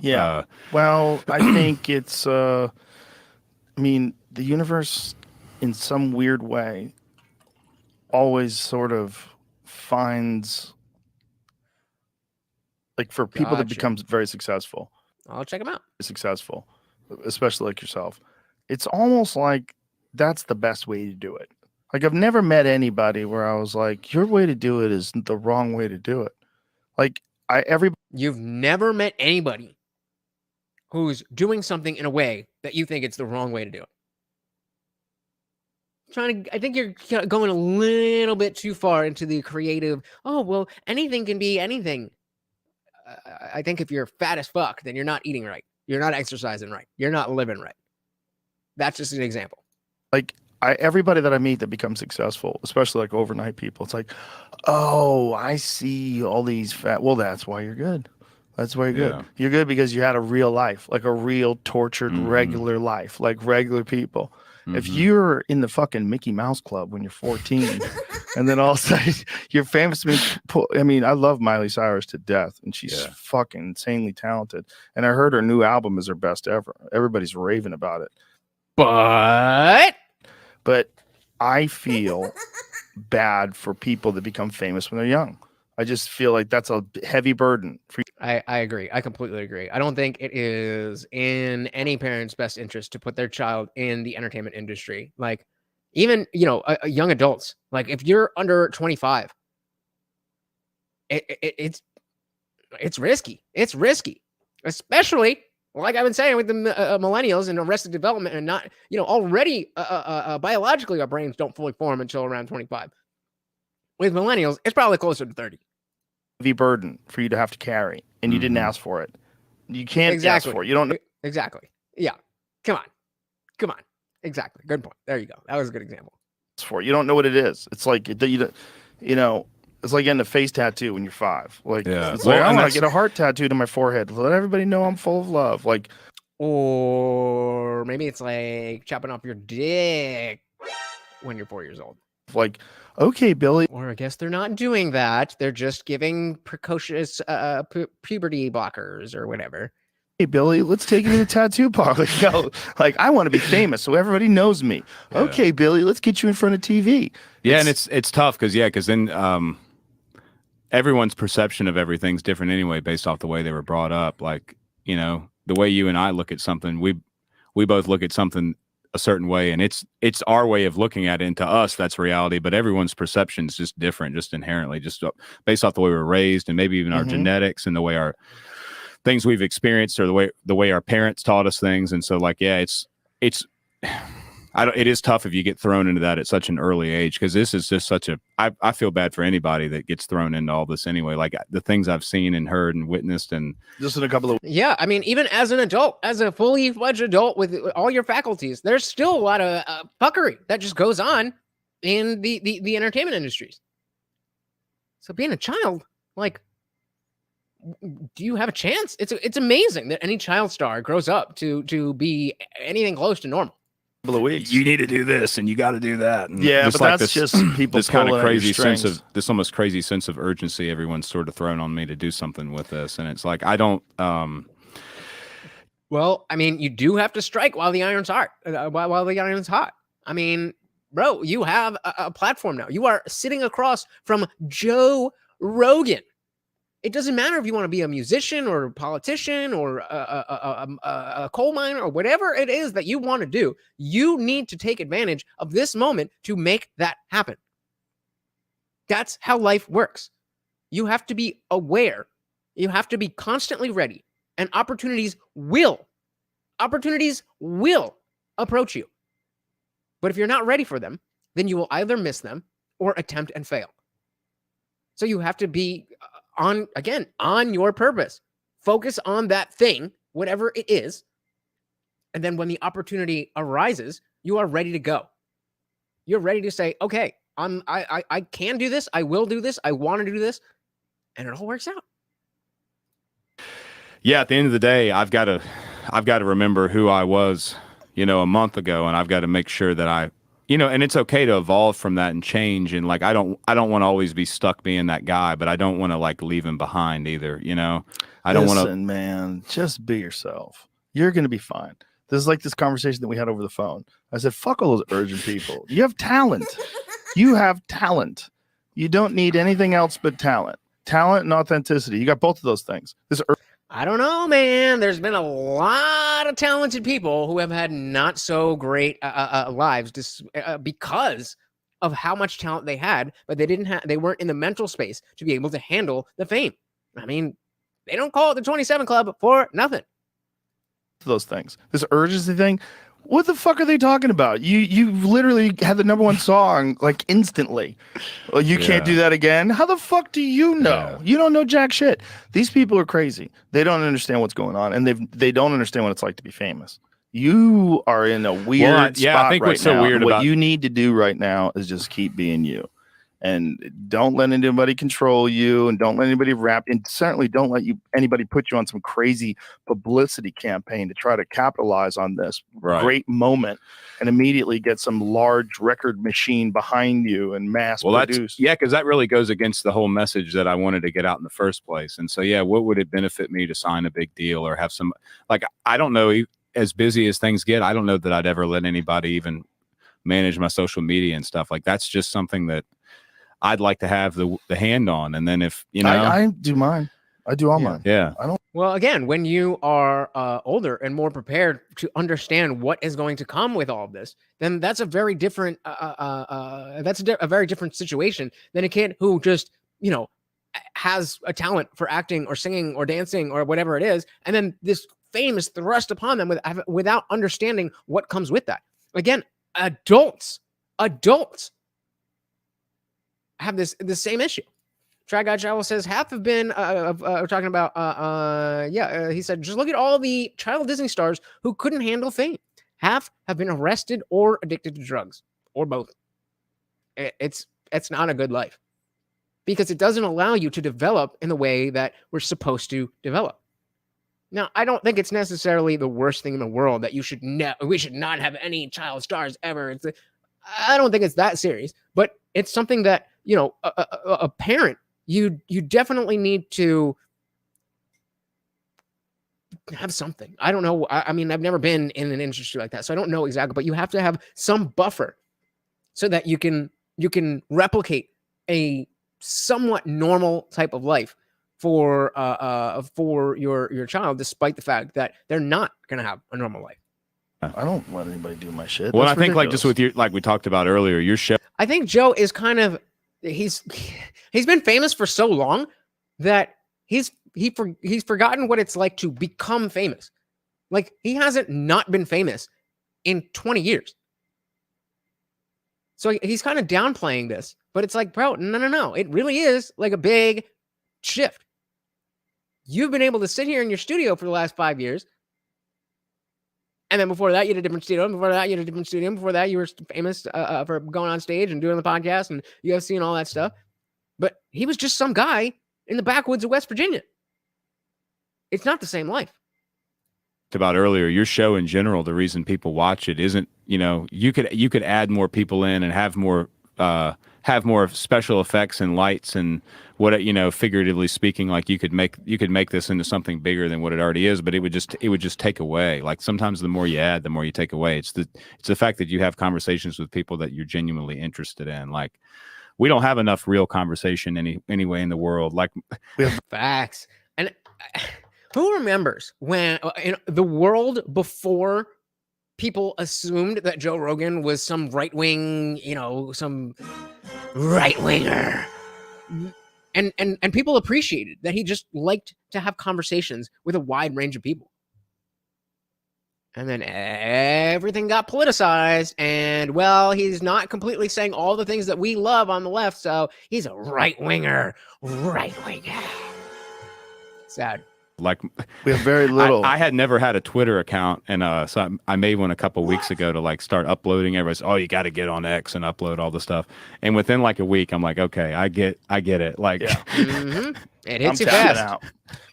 Yeah. Well, I think it's, the universe, in some weird way, always sort of finds, like, for people that become very successful. I'll check them out. Successful, especially like yourself. It's almost like that's the best way to do it. Like, I've never met anybody where I was like, your way to do it is the wrong way to do it. Like, You've never met anybody who's doing something in a way that you think it's the wrong way to do it. I think you're going a little bit too far into the creative. Oh, well, anything can be anything. I think if you're fat as fuck, then you're not eating right. You're not exercising right. You're not living right. That's just an example. Like, everybody that I meet that becomes successful, especially like overnight people, it's like, oh, I see all these fat. Well, that's why you're good. That's why you're good. Yeah. You're good because you had a real life, like a real tortured, regular life, like regular people. If you're in the fucking Mickey Mouse Club when you're 14, and then all of a sudden you're famous, I love Miley Cyrus to death, and she's fucking insanely talented. And I heard her new album is her best ever. Everybody's raving about it. But I feel bad for people that become famous when they're young. I just feel like that's a heavy burden for you. I agree. I completely agree. I don't think it is in any parent's best interest to put their child in the entertainment industry. Like, even, young adults, like if you're under 25, it's risky. It's risky, especially like I've been saying with the millennials and Arrested Development, and not, already biologically our brains don't fully form until around 25. With millennials, it's probably closer to 30. Heavy burden for you to have to carry, and you didn't ask for it. You can't ask for it. You don't know. Exactly. Yeah. Come on. Exactly. Good point. There you go. That was a good example. For you don't know what it is. It's like it's like getting a face tattoo when you're 5. Like, it's like, I want to get a heart tattooed to my forehead. Let everybody know I'm full of love. Like, or maybe it's like chopping off your dick when you're 4 years old. Like, okay, Billy. Or I guess they're not doing that. They're just giving precocious puberty blockers or whatever. Hey, Billy, let's take you to the tattoo parlor. Like, I want to be famous so everybody knows me. Yeah. Okay, Billy, let's get you in front of TV. Yeah, and it's tough because then everyone's perception of everything's different anyway, based off the way they were brought up. Like, the way you and I look at something, we both look at something a certain way, and it's our way of looking at it, and to us that's reality, but everyone's perception is just different, just inherently, just based off the way we were raised, and maybe even our genetics and the way our things we've experienced, or the way our parents taught us things. And so, like, yeah, it's it is tough if you get thrown into that at such an early age, because this is just such a I feel bad for anybody that gets thrown into all this anyway, like the things I've seen and heard and witnessed. And just in a couple of Yeah, I mean, even as an adult, as a fully fledged adult with all your faculties, there's still a lot of fuckery that just goes on in the entertainment industries. So being a child, like, do you have a chance? It's amazing that any child star grows up to be anything close to normal. couple of weeks. you need to do this and you got to do that. And Yeah, just but like that's this, just people this kind of pulling at your crazy sense strings. of this almost crazy sense of urgency everyone's sort of thrown on me to do something with this. And it's like, I don't, Well, I mean, you do have to strike while the iron's hot. While the iron's hot. I mean, bro, you have a platform now. You are sitting across from Joe Rogan. It doesn't matter if you want to be a musician or a politician or a coal miner or whatever it is that you want to do. You need to take advantage of this moment to make that happen. That's how life works. You have to be aware. You have to be constantly ready, and opportunities will approach you. But if you're not ready for them, then you will either miss them or attempt and fail. So you have to be on your purpose. Focus on that thing, whatever it is. And then when the opportunity arises, you are ready to go. You're ready to say, okay, I can do this. I will do this. I want to do this. And it all works out. yeah, at the end of the day, I've got to remember who I was, a month ago, and I've got to make sure that and it's okay to evolve from that and change. And like, I don't want to always be stuck being that guy, but I don't want to like leave him behind either. I don't want to. Listen, man, just be yourself. You're going to be fine. This is like this conversation that we had over the phone. I said, fuck all those urgent people. You have talent. You have talent. You don't need anything else but talent. Talent and authenticity. You got both of those things. I don't know, man. There's been a lot of talented people who have had not so great lives because of how much talent they had, but they weren't in the mental space to be able to handle the fame. I mean, they don't call it the 27 Club for nothing. Those things. This urgency thing. What the fuck are they talking about? You literally had the number one song like instantly. Well, you can't do that again. How the fuck do you know? You don't know jack shit. These people are crazy. They don't understand what's going on, and they don't understand what it's like to be famous. You are in a weird spot I think right what's so now. weird What about you need to do right now is just keep being you. And don't let anybody control you, and don't let anybody rap, and certainly don't let anybody put you on some crazy publicity campaign to try to capitalize on this great moment and immediately get some large record machine behind you and mass produce. Because that really goes against the whole message that I wanted to get out in the first place. And so, what would it benefit me to sign a big deal or have some, like, I don't know, as busy as things get, I don't know that I'd ever let anybody even manage my social media and stuff. Like, that's just something that I'd like to have the hand on. And then if, I do mine. I do all mine. Yeah. I don't. Well, again, when you are older and more prepared to understand what is going to come with all of this, then that's a very different a very different situation than a kid who just, has a talent for acting or singing or dancing or whatever it is, and then this fame is thrust upon them without understanding what comes with that. Again, adults have the same issue. Try Guy Travel says half have been we're talking about he said just look at all the child Disney stars who couldn't handle fame. Half have been arrested or addicted to drugs or both. It's not a good life because it doesn't allow you to develop in the way that we're supposed to develop. Now, I don't think it's necessarily the worst thing in the world that we should not have any child stars ever. I don't think it's that serious, but it's something that, a parent, you definitely need to have something. I don't know. I mean, I've never been in an industry like that, so I don't know exactly, but you have to have some buffer so that you can replicate a somewhat normal type of life for your child, despite the fact that they're not going to have a normal life. I don't let anybody do my shit. Well, That's I think like just ridiculous. with your, like we talked about earlier, your show. I think Joe is kind of he's been famous for so long that he's forgotten what it's like to become famous. Like he hasn't not been famous in 20 years. So he's kind of downplaying this, but it's like, bro, no. It really is like a big shift. You've been able to sit here in your studio for the last 5 years. And then before that, you did a different studio. And before that, you did a different studio. And before that, you were famous for going on stage and doing the podcast and UFC and all that stuff. But he was just some guy in the backwoods of West Virginia. It's not the same life. About earlier, your show in general, the reason people watch it isn't, you could add more people in and have more special effects and lights and what, figuratively speaking, like you could make this into something bigger than what it already is, but it would just take away. Like sometimes the more you add, the more you take away. It's the fact that you have conversations with people that you're genuinely interested in. Like we don't have enough real conversation anyway in the world. Like we have facts. And who remembers when in the world before people assumed that Joe Rogan was some right-wing, some right-winger. And people appreciated that he just liked to have conversations with a wide range of people. And then everything got politicized, and well, he's not completely saying all the things that we love on the left, so he's a right-winger. Sad. Like we have very little. I had never had a Twitter account, and so I made one a couple weeks ago to like start uploading. Everybody's, oh, you got to get on X and upload all the stuff. And within like a week, I'm like, okay, I get it. Like, yeah. It hits you fast. Out.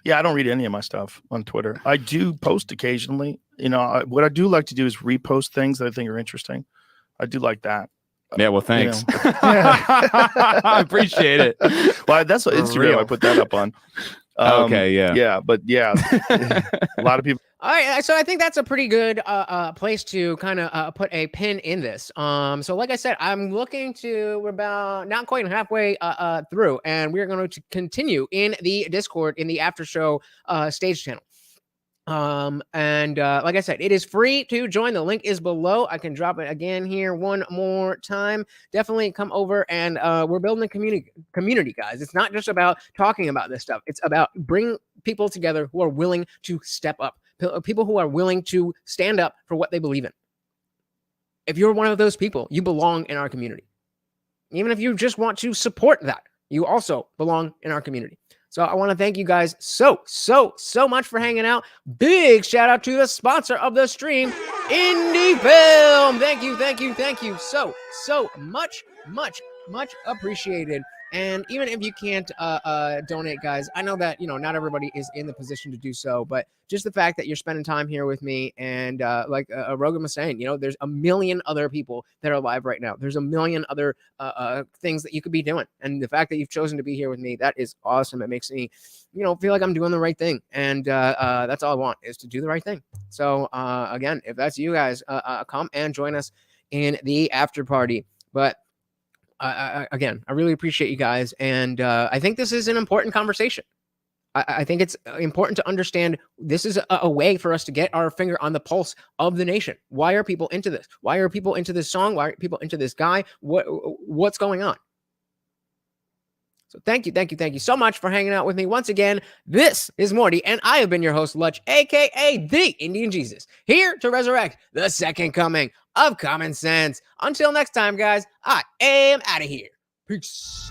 Yeah, I don't read any of my stuff on Twitter. I do post occasionally. What I do like to do is repost things that I think are interesting. I do like that. Yeah, well, thanks. I appreciate it. Well, that's what Instagram I put that up on. Okay, yeah. Yeah, but yeah, a lot of people. All right, so I think that's a pretty good place to kind of put a pin in this. So like I said, we're about not quite halfway through, and we're going to continue in the Discord in the after show stage channel. Like I said, it is free to join. The link is below. I can drop it again here one more time. Definitely come over, and we're building a community, guys. It's not just about talking about this stuff. It's about bringing people together who are willing to step up, people who are willing to stand up for what they believe in. If you're one of those people, you belong in our community. Even if you just want to support that, you also belong in our community. So I want to thank you guys so much for hanging out. Big shout out to the sponsor of the stream, Indie Film. Thank you so much appreciated. And even if you can't donate, guys, I know that, not everybody is in the position to do so, but just the fact that you're spending time here with me and like Rogan was saying, there's a million other people that are live right now. There's a million other things that you could be doing. And the fact that you've chosen to be here with me, that is awesome. It makes me, feel like I'm doing the right thing. And that's all I want, is to do the right thing. So again, if that's you guys, come and join us in the after party. But again, I really appreciate you guys. And I think this is an important conversation. I think it's important to understand this is a way for us to get our finger on the pulse of the nation. Why are people into this? Why are people into this song? Why are people into this guy? What's going on? So thank you so much for hanging out with me. Once again, this is Morty, and I have been your host, Lutch, aka the Indian Jesus, here to resurrect the second coming of common sense. Until next time, guys, I am out of here. Peace.